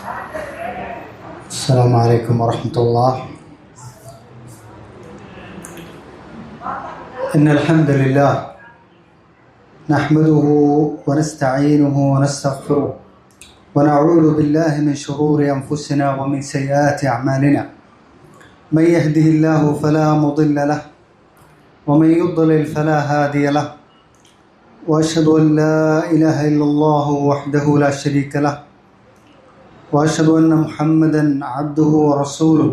السلام عليكم ورحمة الله. إن الحمد لله نحمده ونستعينه ونستغفره ونعوذ بالله من شرور أنفسنا ومن سيئات أعمالنا. من يهده الله فلا مضل له ومن يضلل فلا هادي له، وأشهد أن لا إله إلا الله وحده لا شريك له، وأشهد أن محمدا عبده ورسوله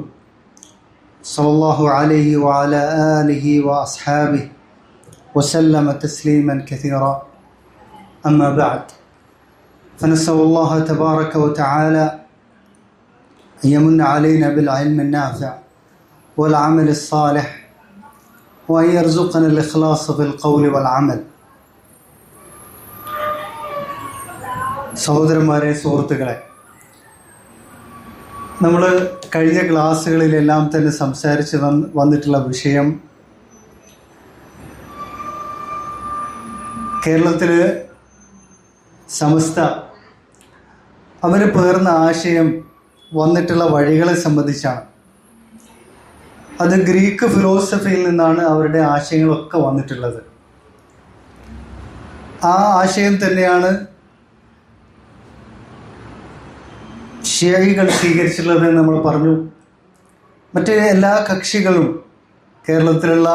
صلى الله عليه وعلى آله وأصحابه وسلم تسليما كثيرا. أما بعد، فنسأل الله تبارك وتعالى أن يمن علينا بالعلم النافع والعمل الصالح وأن يرزقنا الإخلاص في القول والعمل. സഹോദരന്മാരെ, സുഹൃത്തുക്കളെ, നമ്മൾ കഴിഞ്ഞ ക്ലാസ്സുകളിലെല്ലാം തന്നെ സംസാരിച്ച് വന്നിട്ടുള്ള വിഷയം കേരളത്തിൽ സമസ്ത അവന് പേർന്ന ആശയം വന്നിട്ടുള്ള വഴികളെ സംബന്ധിച്ചാണ്. അത് ഗ്രീക്ക് ഫിലോസഫിയിൽ നിന്നാണ് അവരുടെ ആശയങ്ങളൊക്കെ വന്നിട്ടുള്ളത്. ആ ആശയം തന്നെയാണ് ഷിയകൾ സ്വീകരിച്ചിട്ടുള്ളതെന്ന് നമ്മൾ പറഞ്ഞു. മറ്റ് എല്ലാ കക്ഷികളും, കേരളത്തിലുള്ള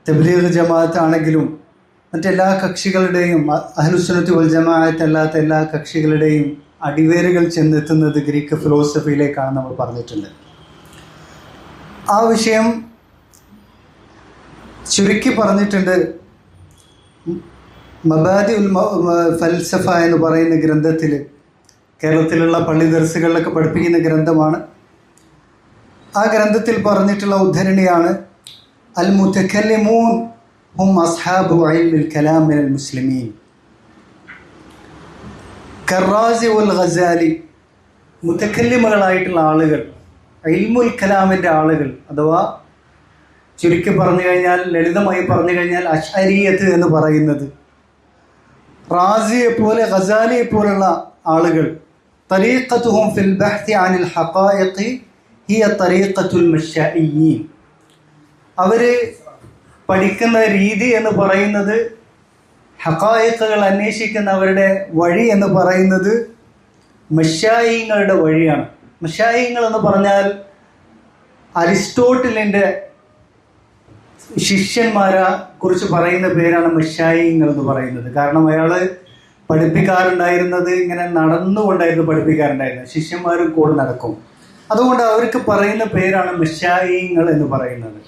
തബ്ലീഗ് ജമാഅത്ത് ആണെങ്കിലും മറ്റെല്ലാ കക്ഷികളുടെയും, അഹ്ലുസുന്നത്ത് വൽ ജമാഅത്ത് അല്ലാത്ത എല്ലാ കക്ഷികളുടെയും അടിവേരുകൾ ചെന്നെത്തുന്നത് ഗ്രീക്ക് ഫിലോസഫിയിലേക്കാണ് നമ്മൾ പറഞ്ഞിട്ടുണ്ട്. ആ വിഷയം ചുരുക്കി പറഞ്ഞിട്ടുണ്ട്. മബാദി ഉൽ ഫൽസഫ എന്ന് പറയുന്ന ഗ്രന്ഥത്തിൽ, കേരളത്തിലുള്ള പള്ളി ദർസുകളിലൊക്കെ പഠിപ്പിക്കുന്ന ഗ്രന്ഥമാണ്. ആ ഗ്രന്ഥത്തിൽ പറഞ്ഞിട്ടുള്ള ഉദ്ധരണിയാണ് അൽ മുതകല്ലിമൂൻ ഹും അസ്ഹാബു ഇൽമിൽ കലാം മിനൽ മുസ്ലിമീൻ കറാസി വൽ ഗസാലി. മുതകല്ലിമുകളായിട്ടുള്ള ആളുകൾ, ഇൽമുൽ കലാമിൻ്റെ ആളുകൾ, അഥവാ ചുരുക്കി പറഞ്ഞു കഴിഞ്ഞാൽ, ലളിതമായി പറഞ്ഞു കഴിഞ്ഞാൽ അശ്അരിയത്ത് എന്ന് പറയുന്നത്, റാസിയെ പോലെ ഗസാലിയെ പോലുള്ള ആളുകൾ, തരീഖത്തുഹും ഫിൽ ബഹ്തി അനിൽ ഹഖായിഖി ഹിയ തരീഖത്തുൽ മശ്ശാഇയ്യീൻ. അവർ പഠിക്കുന്ന രീതി എന്ന് പറയുന്നത്, ഹഖായിഖുകൾ അന്വേഷിക്കുന്ന അവരുടെ വഴി എന്ന് പറയുന്നത് മശ്ശായിങ്ങളുടെ വഴിയാണ്. മശ്ശായിങ്ങൾ എന്ന് പറഞ്ഞാൽ അരിസ്റ്റോട്ടിലിൻ്റെ ശിഷ്യന്മാരെ കുറിച്ച് പറയുന്ന പേരാണ് മശ്ശായിങ്ങൾ എന്ന് പറയുന്നത്. കാരണം അയാൾ പഠിപ്പിക്കാറുണ്ടായിരുന്നത് ഇങ്ങനെ നടന്നുകൊണ്ടായിരുന്നു പഠിപ്പിക്കാറുണ്ടായിരുന്നത്, ശിഷ്യന്മാരും കൂടെ നടക്കും. അതുകൊണ്ട് അവർക്ക് പറയുന്ന പേരാണ് മശ്ശായിങ്ങൾ എന്ന് പറയുന്നത്.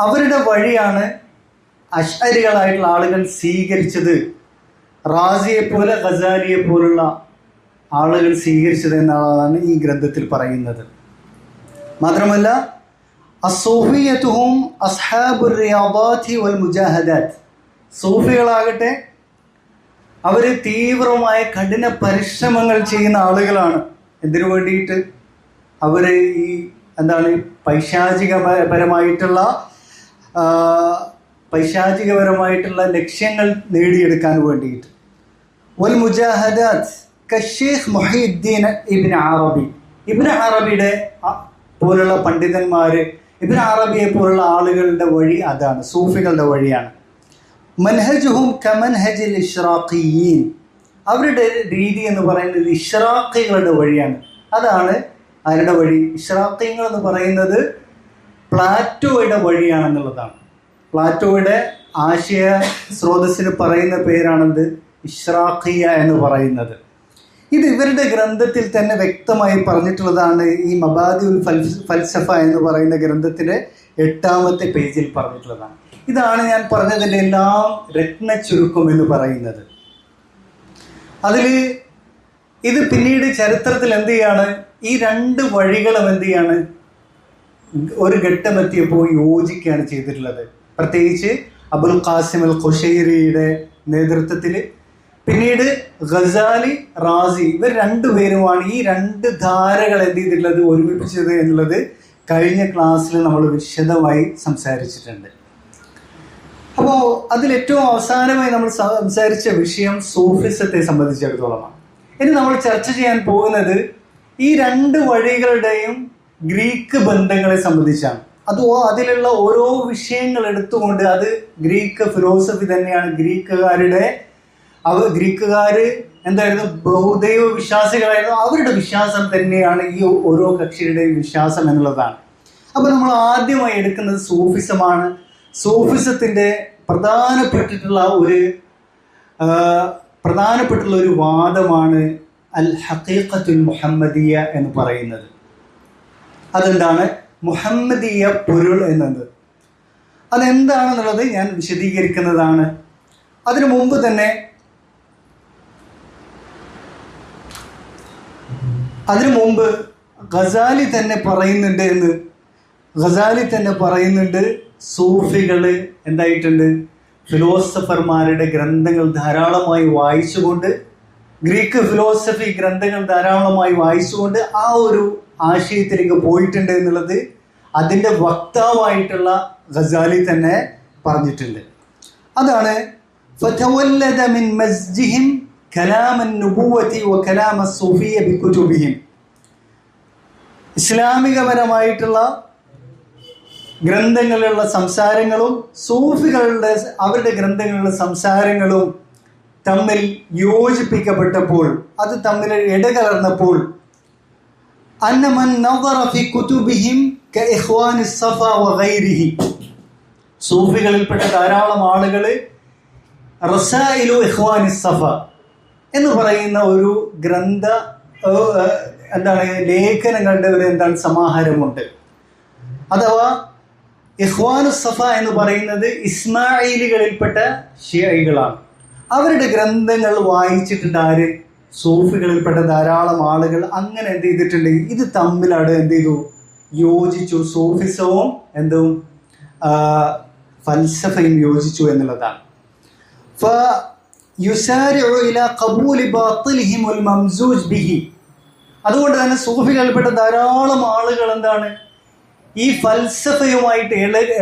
അവരുടെ വഴിയാണ് അശ്അരികളായിട്ടുള്ള ആളുകൾ സ്വീകരിച്ചത്, റാസിയെ പോലെ ഗസാലിയെ പോലുള്ള ആളുകൾ സ്വീകരിച്ചത് എന്നുള്ളതാണ് ഈ ഗ്രന്ഥത്തിൽ പറയുന്നത്. മാത്രമല്ല, അസ്സൂഫിയത്തുഹും അസ്ഹാബുർ റിയാദാത്തി വൽ മുജാഹദാത്ത്. സൂഫികളാകട്ടെ അവർ തീവ്രമായ കഠിന പരിശ്രമങ്ങൾ ചെയ്യുന്ന ആളുകളാണ്. എന്തിനു വേണ്ടിയിട്ട്? അവർ ഈ പൈശാചികപരമായിട്ടുള്ള ലക്ഷ്യങ്ങൾ നേടിയെടുക്കാൻ വേണ്ടിയിട്ട്. വൽ മുജാഹദാത്ത് കശേഖ് മുഹീദ്ദീൻ ഇബ്ൻ അറബി. ഇബ്ൻ അറബിയുടെ പോലുള്ള പണ്ഡിതന്മാർ, ഇബ്ൻ അറബിയെ പോലുള്ള ആളുകളുടെ വഴി അതാണ്, സൂഫികളുടെ വഴിയാണ്. മൻഹജുഹും കമൻഹജിൽ ഇഷ്റാഖിയീൻ. അവരുടെ രീതി എന്ന് പറയുന്നത് ഇഷ്റാഖികളുടെ വഴിയാണ്. അതാണ് അവരുടെ വഴി. ഇഷ്റാഖികൾ എന്ന് പറയുന്നത് പ്ലാറ്റോയുടെ വഴിയാണെന്നുള്ളതാണ്. പ്ലാറ്റോയുടെ ആശയ സ്രോതസ്സിന് പറയുന്ന പേരാണെന്ത്? ഇഷ്റാഖിയ എന്ന് പറയുന്നത്. ഇത് ഇവരുടെ ഗ്രന്ഥത്തിൽ തന്നെ വ്യക്തമായി പറഞ്ഞിട്ടുള്ളതാണ്. ഈ മബാദി ഉൽ ഫൽസഫ എന്ന് പറയുന്ന ഗ്രന്ഥത്തിൻ്റെ 8ാമത്തെ പേജിൽ പറഞ്ഞിട്ടുള്ളതാണ്. ഇതാണ് ഞാൻ പറഞ്ഞതിൻ്റെ എല്ലാം രത്ന ചുരുക്കം എന്ന് പറയുന്നത്. അതിൽ ഇത് പിന്നീട് ചരിത്രത്തിൽ എന്ത് ചെയ്യാണ്, ഈ രണ്ട് വഴികളും എന്ത് ചെയ്യാണ്, ഒരു ഘട്ടമെത്തിയപ്പോൾ യോജിക്കുകയാണ് ചെയ്തിട്ടുള്ളത്. പ്രത്യേകിച്ച് അബുൽ ഖാസിം അൽ ഖുശൈരിയുടെ നേതൃത്വത്തിൽ. പിന്നീട് ഗസാലി, റാസി, ഇവർ രണ്ടുപേരുമാണ് ഈ രണ്ട് ധാരകൾ എന്ത് ചെയ്തിട്ടുള്ളത്, ഒരുമിപ്പിച്ചത് എന്നുള്ളത് കഴിഞ്ഞ ക്ലാസ്സിൽ നമ്മൾ വിശദമായി സംസാരിച്ചിട്ടുണ്ട്. അപ്പോൾ അതിലേറ്റവും അവസാനമായി നമ്മൾ സംസാരിച്ച വിഷയം സൂഫിസത്തെ സംബന്ധിച്ചിടത്തോളമാണ്. ഇനി നമ്മൾ ചർച്ച ചെയ്യാൻ പോകുന്നത് ഈ രണ്ട് വഴികളുടെയും ഗ്രീക്ക് ബന്ധങ്ങളെ സംബന്ധിച്ചാണ്. അതിലുള്ള ഓരോ വിഷയങ്ങൾ എടുത്തുകൊണ്ട് അത് ഗ്രീക്ക് ഫിലോസഫി തന്നെയാണ്. ഗ്രീക്കുകാര് എന്തായിരുന്നു? ബഹുദൈവ വിശ്വാസികളായിരുന്നു. അവരുടെ വിശ്വാസം തന്നെയാണ് ഈ ഓരോ കക്ഷിയുടെയും വിശ്വാസം എന്നുള്ളതാണ്. അപ്പൊ നമ്മൾ ആദ്യമായി എടുക്കുന്നത് സൂഫിസമാണ്. സൂഫിസത്തിന്റെ പ്രധാനപ്പെട്ടിട്ടുള്ള ഒരു വാദമാണ് അൽ ഹഖീഖത്തുൽ മുഹമ്മദിയ എന്ന് പറയുന്നത്. അതെന്താണ്? മുഹമ്മദീയ പൊരുൾ എന്നത്. അതെന്താണെന്നുള്ളത് ഞാൻ വിശദീകരിക്കുന്നതാണ്. അതിനു മുമ്പ് ഗസാലി തന്നെ പറയുന്നുണ്ട് സൂഫികള് എന്തായിട്ടുണ്ട്? ഫിലോസഫർമാരുടെ ഗ്രന്ഥങ്ങൾ ധാരാളമായി വായിച്ചുകൊണ്ട്, ഗ്രീക്ക് ഫിലോസഫി ഗ്രന്ഥങ്ങൾ ധാരാളമായി വായിച്ചുകൊണ്ട് ആ ഒരു ആശയത്തിലേക്ക് പോയിട്ടുണ്ട് എന്നുള്ളത് അതിൻ്റെ വക്താവായിട്ടുള്ള ഗസാലി തന്നെ പറഞ്ഞിട്ടുണ്ട്. അതാണ് ഫതവല്ലദ മിൻ മസ്ജിഹിം കലാം അൻ-നുബുവ്വതി വ കലാം അസ്-സൂഫിയ്യ ബികുതുബിഹിം. ഇസ്ലാമികപരമായിട്ടുള്ള ഗ്രന്ഥങ്ങളിലുള്ള സംസാരങ്ങളും അവരുടെ ഗ്രന്ഥങ്ങളിലുള്ള സംസാരങ്ങളും തമ്മിൽ യോജിപ്പിക്കപ്പെട്ടപ്പോൾ, അത് തമ്മിൽ ഇടകലർന്നപ്പോൾ, അന്നമൻ നദറ ഫി കുതുബിഹിം കഇഖ്വാനി സഫ വഗൈരിഹി, സൂഫികളിൽപ്പെട്ട ധാരാളം ആളുകൾ റസായിലു ഇഖ്വാനി സഫ എന്ന് പറയുന്ന ഒരു ലേഖനങ്ങളുടെ സമാഹാരമുണ്ട്. അഥവാ ഇഖ്വാനു സഫ എന്ന് പറയുന്നത് ഇസ്മായിലികളിൽപ്പെട്ട ഷിയകളാണ്. അവരുടെ ഗ്രന്ഥങ്ങൾ വായിച്ചിട്ടുണ്ട് ആര്? സൂഫികളിൽപ്പെട്ട ധാരാളം ആളുകൾ. അങ്ങനെ എന്ത് ചെയ്തിട്ടുണ്ട്? ഇത് തമ്മിലാണ് എന്ത് ചെയ്തു? യോജിച്ചു. സൂഫിസവും ഫൽസഫയും യോജിച്ചു എന്നുള്ളതാണ്. അതുകൊണ്ട് തന്നെ സൂഫികളിൽപ്പെട്ട ധാരാളം ആളുകൾ എന്താണ്? ഈ ഫൽസഫയുമായിട്ട്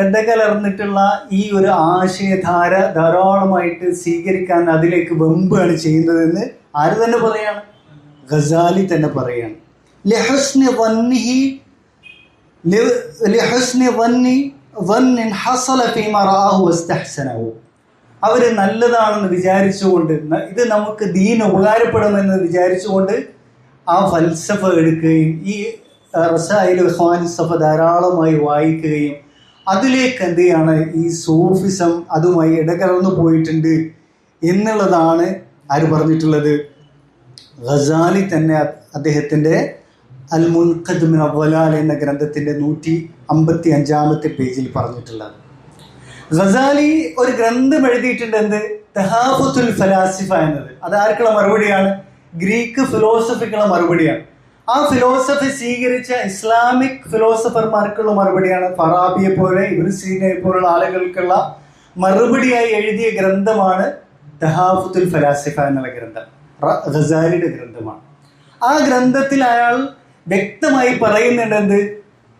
ഇടകലർന്നിട്ടുള്ള ഈ ഒരു ആശയധാര ധാരാളമായിട്ട് സ്വീകരിക്കാൻ അതിലേക്ക് വെമ്പുകയാണ് ചെയ്യുന്നതെന്ന് ആര് തന്നെ പറയാണ്? ഗസാലി തന്നെ പറയാണ്. അവര് നല്ലതാണെന്ന് വിചാരിച്ചുകൊണ്ട്, ഇത് നമുക്ക് ദീൻ ഉപകാരപ്പെടുമെന്ന് വിചാരിച്ചുകൊണ്ട് ആ ഫൽസഫ എടുക്കുകയും ഈ റസായിലു ഇഖ്വാനി സഫ ധാരാളമായി വായിക്കുകയും അതിലേക്ക് എന്ത് ചെയ്യാണ്? ഈ സൂഫിസം അതുമായി ഇടകലർന്നു പോയിട്ടുണ്ട് എന്നുള്ളതാണ് ആര് പറഞ്ഞിട്ടുള്ളത്? ഗസാലി തന്നെ അദ്ദേഹത്തിൻ്റെ അൽ മുൻഖദ് മിൻ അവ്വലാൽ എന്ന ഗ്രന്ഥത്തിൻ്റെ 155 പേജിൽ പറഞ്ഞിട്ടുള്ളത്. ഗസാലി ഒരു ഗ്രന്ഥം എഴുതിയിട്ടുണ്ട്, എന്ത്? തഹാഫുത്തുൽ ഫലാസിഫ എന്നത്. അത് ആർക്കുള്ള മറുപടിയാണ്? ഗ്രീക്ക് ഫിലോസഫിക്കുള്ള മറുപടിയാണ്. ആ ഫിലോസഫി സ്വീകരിച്ച ഇസ്ലാമിക് ഫിലോസഫർമാർക്കുള്ള മറുപടിയാണ്. ഫറാബിയെ പോലെ, ഇബ്നു സീനയെ പോലുള്ള ആളുകൾക്കുള്ള മറുപടിയായി എഴുതിയ ഗ്രന്ഥമാണ് തഹാഫുത്തുൽ ഫലാസിഫ എന്നുള്ള ഗ്രന്ഥം. ഗസാലിയുടെ ഗ്രന്ഥമാണ്. ആ ഗ്രന്ഥത്തിൽ അയാൾ വ്യക്തമായി പറയുന്നുണ്ട്,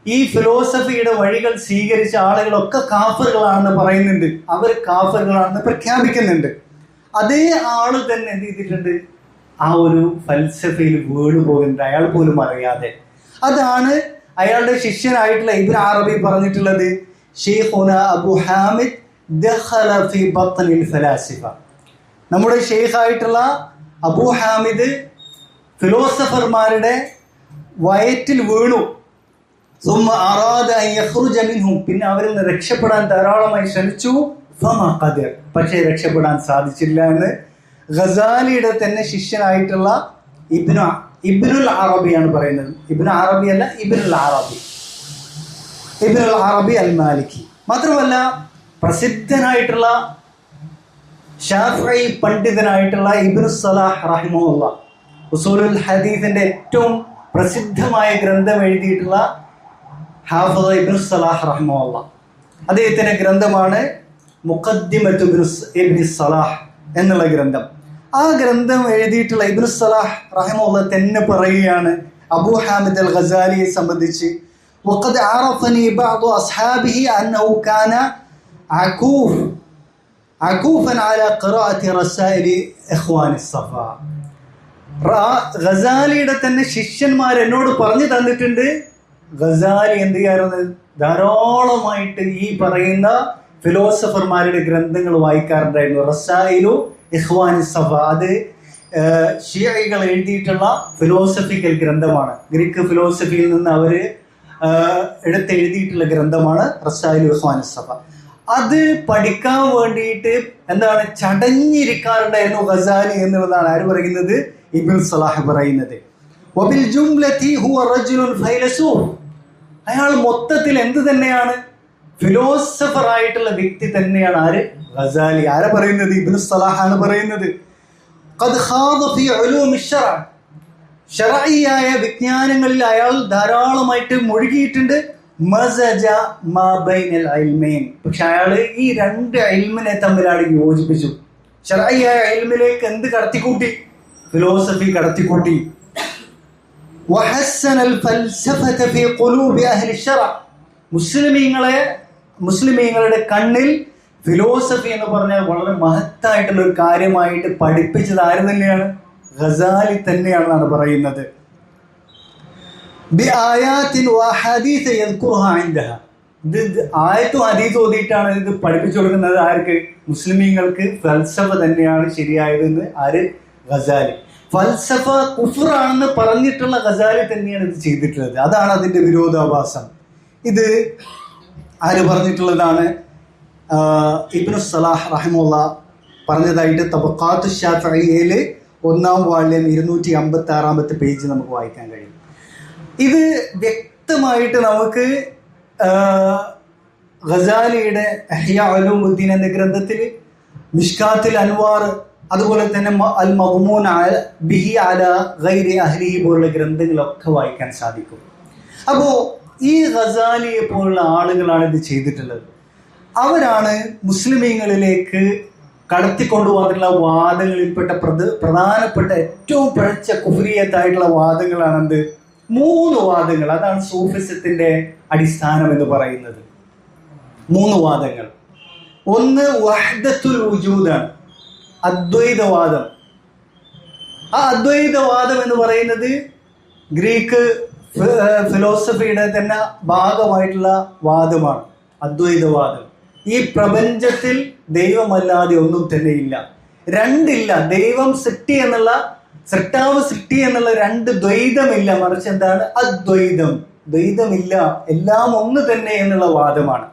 ഈ ഫിലോസഫിയുടെ വഴികൾ സ്വീകരിച്ച ആളുകളൊക്കെ കാഫറുകളാണെന്ന് പറയുന്നുണ്ട്. അവർ കാഫറുകളാണെന്ന് പ്രഖ്യാപിക്കുന്നുണ്ട്. അതേ ആള് തന്നെ എന്ത് ചെയ്തിട്ടുണ്ട്? ആ ഒരു ഫൽസഫയിൽ വീണു പോകുന്നുണ്ട്, അയാൾ പോലും അറിയാതെ. അതാണ് അയാളുടെ ശിഷ്യനായിട്ടുള്ള ഇബ്നു അറബി പറഞ്ഞിട്ടുള്ളത്, ഷെയ്ഖുന അബു ഹാമിദ് ദഖല ഫി ബത്നിൽ ഫലാസിഫ. നമ്മുടെ ഷെയ്ഖായിട്ടുള്ള അബു ഹാമിദ് ഫിലോസഫർമാരുടെ വയറ്റിൽ വീണു. പിന്നെ അവരിൽ നിന്ന് രക്ഷപ്പെടാൻ ധാരാളമായി ശ്രമിച്ചു. പക്ഷേ രക്ഷപ്പെടാൻ സാധിച്ചില്ല എന്ന് ഗസാലിയുടെ തന്നെ ശിഷ്യനായിട്ടുള്ള ഇബ്നുൽ അറബിയാണ് പറയുന്നത്. ഇബ്നു അറബി അല്ല, ഇബ്നുൽ അറബി അൽ മാലിക്കി. മാത്രമല്ല പ്രസിദ്ധനായിട്ടുള്ള ഷാഫിഈ പണ്ഡിതനായിട്ടുള്ള ഇബ്നു സലാഹ് റഹിമഹുല്ലാഹ്, ഉസൂലുൽ ഹദീസിന്റെ ഏറ്റവും പ്രസിദ്ധമായ ഗ്രന്ഥം എഴുതിയിട്ടുള്ള ഹാഫിദ് ഇബ്നു സലാഹ് റഹിമഹുല്ലാഹ്, അദ്ദേഹത്തിന്റെ ഗ്രന്ഥമാണ് മുഖദ്ദിമത്തു ഇബ്നു സലാഹ് എന്നുള്ള ഗ്രന്ഥം. ആ ഗ്രന്ഥം എഴുതിയിട്ടുള്ള ഇബ്നു സലാഹ് റഹിമഹുല്ലാഹ് തന്നെ പറയുകയാണ് അബൂ ഹാമിദ് അൽ ഗസാലിയെ സംബന്ധിച്ച്, വഖദ് അറഫനി ബഅദു അസ്ഹാബിഹി അന്നഹു കാന അകൂഫൻ അലാ ഖിറാഅത്തി റസായിലി ഇഖ്വാനി സഫ. ഗസാലിയുടെ തന്നെ ശിഷ്യന്മാർ എന്നോട് പറഞ്ഞു തന്നിട്ടുണ്ട്, ഗസാലി എന്ത് ചെയ്യാറുണ്ട്, ധാരാളമായിട്ട് ഈ പറയുന്ന ഫിലോസഫർമാരുടെ ഗ്രന്ഥങ്ങൾ വായിക്കാറുണ്ടായിരുന്നു. റസായിലു ഇഖ്വാനി സഫ, അത് ഷിയകൾ എഴുതിയിട്ടുള്ള ഫിലോസഫിക്കൽ ഗ്രന്ഥമാണ്. ഗ്രീക്ക് ഫിലോസഫിയിൽ നിന്ന് അവർ എടുത്തെഴുതിയിട്ടുള്ള ഗ്രന്ഥമാണ് റസായിലു ഇഖ്വാനി സഫ. അത് പഠിക്കാൻ വേണ്ടിയിട്ട് എന്താണ് ചടഞ്ഞിരിക്കാറുണ്ടായിരുന്നു ഗസാലി എന്നുള്ളതാണ് ആര് പറയുന്നത്, ഇബ്നു സലാഹ് പറയുന്നത്. വബിൽ ജുംലതി ഹുവ റജുലുൻ ഫൈലസൂഫ്, അയാൾ മൊത്തത്തിൽ എന്ത് തന്നെയാണ്, ഫിലോസഫർ ആയിട്ടുള്ള വ്യക്തി തന്നെയാണ് ആര്, ഗസാലി. ആരാ പറയുന്നത്, ഇബ്നു സലാഹ് ആണ് പറയുന്നത്. ഖദ് ഖാദ ഫീ ഉലൂമി ശറഅ, ശറഈയായ വിജ്ഞാനങ്ങളിൽ അയാൾ ധാരാളമായിട്ട് മുഴുകിയിട്ടുണ്ട്. മസജ മാ ബൈനൽ ഇൽമൈൻ, പക്ഷെ അയാള് ഈ രണ്ട് ഇൽമിനെ തമ്മിലാണ് യോജിപ്പിച്ചു. ശറഈയായ ഇൽമിലേക്ക് എന്ത് കടത്തിക്കൂട്ടി, ഫിലോസഫി കടത്തിക്കൂട്ടി. വഹസ്സനൽ ഫൽസഫത ഫീ ഖുലൂബി അഹ്ലി ശറഅ, മുസ്ലിമീങ്ങളുടെ കണ്ണിൽ ഫിലോസഫി എന്ന് പറഞ്ഞാൽ വളരെ മഹത്തായിട്ടുള്ള ഒരു കാര്യമായിട്ട് പഠിപ്പിച്ചത് ആര് തന്നെയാണ്, ഗസാലി തന്നെയാണെന്നാണ് പറയുന്നത്. ഇത് ആയത്തും ഹദീസും ഓതിയിട്ടാണ് ഇത് പഠിപ്പിച്ചു കൊടുക്കുന്നത്. ആർക്ക്, മുസ്ലിമീങ്ങൾക്ക് ഫൽസഫ തന്നെയാണ് ശരിയായതെന്ന് ആര്, ഗസാലി. ഫൽസഫ കുഫ്റാണെന്ന് പറഞ്ഞിട്ടുള്ള ഗസാലി തന്നെയാണ് ഇത് ചെയ്തിട്ടുള്ളത്. അതാണ് അതിന്റെ വിരോധാഭാസം. ഇത് ആര് പറഞ്ഞിട്ടുള്ളതാണ്, ഇബ്നു സലാഹ് റഹിമുള്ള പറഞ്ഞതായിട്ട് തബഖാത്തു ശാഫിഈയിലെ 1-ാം വാള്യം 256-ാമത്തെ പേജ് നമുക്ക് വായിക്കാൻ കഴിയും. ഇത് വ്യക്തമായിട്ട് നമുക്ക് ഗസാലിയുടെ ഇഹ്യാ ഉലൂമുദ്ദീൻ എന്ന ഗ്രന്ഥത്തിൽ, മിഷ്കാത്തിൽ അൻവാർ, അതുപോലെ തന്നെ അൽ മദ്മൂൻ ബിഹി അലാ ഗൈരി അഹ്ലിഹി പോലുള്ള ഗ്രന്ഥങ്ങളൊക്കെ വായിക്കാൻ സാധിക്കും. അപ്പോൾ ഈ ഗസാലിയെ പോലുള്ള ആളുകളാണ് ഇത് ചെയ്തിട്ടുള്ളത്. അവരാണ് മുസ്ലിമീങ്ങളിലേക്ക് കടത്തിക്കൊണ്ടുപോകാനുള്ള വാദങ്ങളിൽപ്പെട്ട പ്രധാനപ്പെട്ട ഏറ്റവും പിഴച്ച കുഫ്രിയത്തായിട്ടുള്ള വാദങ്ങളാണെന്ത്, 3 വാദങ്ങൾ. അതാണ് സൂഫിസത്തിന്റെ അടിസ്ഥാനം എന്ന് പറയുന്നത്. 3 വാദങ്ങൾ. ഒന്ന് വഹ്ദത്തുൽ വുജൂദാണ്, അദ്വൈതവാദം. ആ അദ്വൈതവാദം എന്ന് പറയുന്നത് ഗ്രീക്ക് ഫിലോസഫിയുടെ തന്നെ ഭാഗമായിട്ടുള്ള വാദമാണ് അദ്വൈതവാദം. ഈ പ്രപഞ്ചത്തിൽ ദൈവമല്ലാതെ ഒന്നും തന്നെ ഇല്ല, രണ്ടില്ല, ദൈവം സൃഷ്ടാവ് സൃഷ്ടി എന്നുള്ള 2 ദ്വൈതമില്ല, മറിച്ച് എന്താണ്, അദ്വൈതം, ദ്വൈതമില്ല, എല്ലാം ഒന്ന് തന്നെ എന്നുള്ള വാദമാണ്.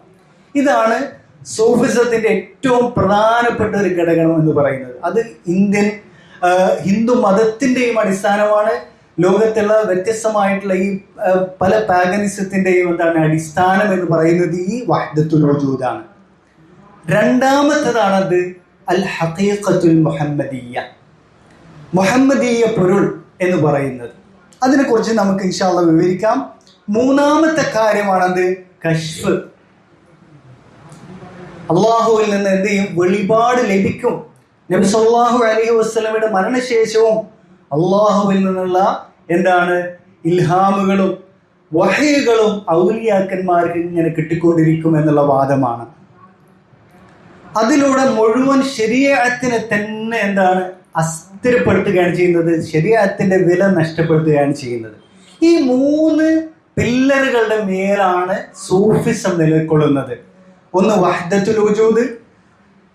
ഇതാണ് സൂഫിസത്തിന്റെ ഏറ്റവും പ്രധാനപ്പെട്ട ഒരു ഘടകം എന്ന് പറയുന്നത്. അത് ഹിന്ദു മതത്തിന്റെയും അടിസ്ഥാനമാണ്. ലോകത്തുള്ള വ്യത്യസ്തമായിട്ടുള്ള ഈ പല പാഗനിസത്തിന്റെയും എന്താണ് അടിസ്ഥാനം എന്ന് പറയുന്നത് ഈ വഹ്ദത്തുൽ വജൂദാണ്. രണ്ടാമത്തേതാണത് അൽ ഹഖീഖത്തുൽ മുഹമ്മദിയ്യ, മുഹമ്മദീയ പൊരുൾ എന്ന് പറയുന്നത്. അതിനെക്കുറിച്ച് നമുക്ക് ഇൻഷാ അല്ലാഹ് വിവരിക്കാം. മൂന്നാമത്തെ കാര്യമാണത് കശ്ഫ്. അള്ളാഹുവിൽ നിന്ന് എന്ത് ചെയ്യും, വെളിപാട് ലഭിക്കും. നബി സല്ലല്ലാഹു അലൈഹി വസല്ലമയുടെ മരണശേഷവും അള്ളാഹുവിൽ നിന്നുള്ള എന്താണ് ഇൽഹാമുകളും വഹയ്കളും ഔലിയാക്കന്മാർക്ക് ഇങ്ങനെ കിട്ടിക്കൊണ്ടിരിക്കും എന്നുള്ള വാദമാണ്. അതിലൂടെ മുഴുവൻ ശരീഅത്തിനെ തന്നെ എന്താണ് അസ്ഥിരപ്പെടുത്തുകയാണ് ചെയ്യുന്നത്, ശരീഅത്തിന്റെ വില നഷ്ടപ്പെടുത്തുകയാണ് ചെയ്യുന്നത്. ഈ 3 പില്ലറുകളുടെ മേലാണ് സൂഫിസം നിലകൊള്ളുന്നത്. ഒന്ന് വഹ്ദത്തുൽ വജൂദ്,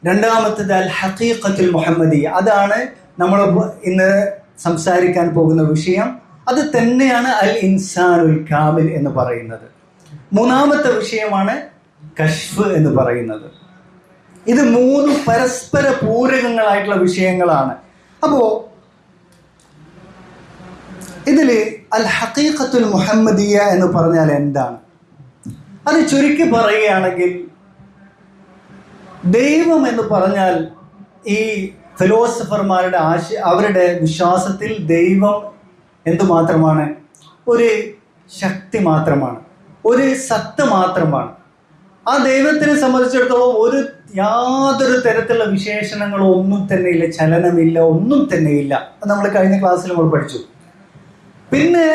രണ്ടാമത്തേത് അൽ ഹഖീഖത്തുൽ മുഹമ്മദിയ്യ. അതാണ് നമ്മൾ ഇന്ന് സംസാരിക്കാൻ പോകുന്ന വിഷയം. അത് തന്നെയാണ് അൽ ഇൻസാനുൽ കാമിൽ എന്ന് പറയുന്നത്. മൂന്നാമത്തെ വിഷയമാണ് കശ്ഫ് എന്ന് പറയുന്നത്. ഇത് 3 പരസ്പര പൂരകങ്ങളായിട്ടുള്ള വിഷയങ്ങളാണ്. അപ്പോ ഇതില് അൽ ഹഖീഖത്തുൽ മുഹമ്മദിയ്യ എന്ന് പറഞ്ഞാൽ എന്താണ്? അത് ചുരുക്കി പറയുകയാണെങ്കിൽ, ദൈവം എന്ന് പറഞ്ഞാൽ ഈ ഫിലോസഫർമാരുടെ അവരുടെ വിശ്വാസത്തിൽ ദൈവം എന്തുമാത്രമാണ്, ഒരു ശക്തി മാത്രമാണ്, ഒരു സത്ത മാത്രമാണ്. ആ ദൈവത്തിനെ സംബന്ധിച്ചിടത്തോളം യാതൊരു തരത്തിലുള്ള വിശേഷണങ്ങളോ ഒന്നും തന്നെ ഇല്ല, ചലനമില്ല, ഒന്നും തന്നെ ഇല്ല. നമ്മൾ കഴിഞ്ഞ ക്ലാസ്സിൽ നമ്മൾ പഠിച്ചു. പിന്നെ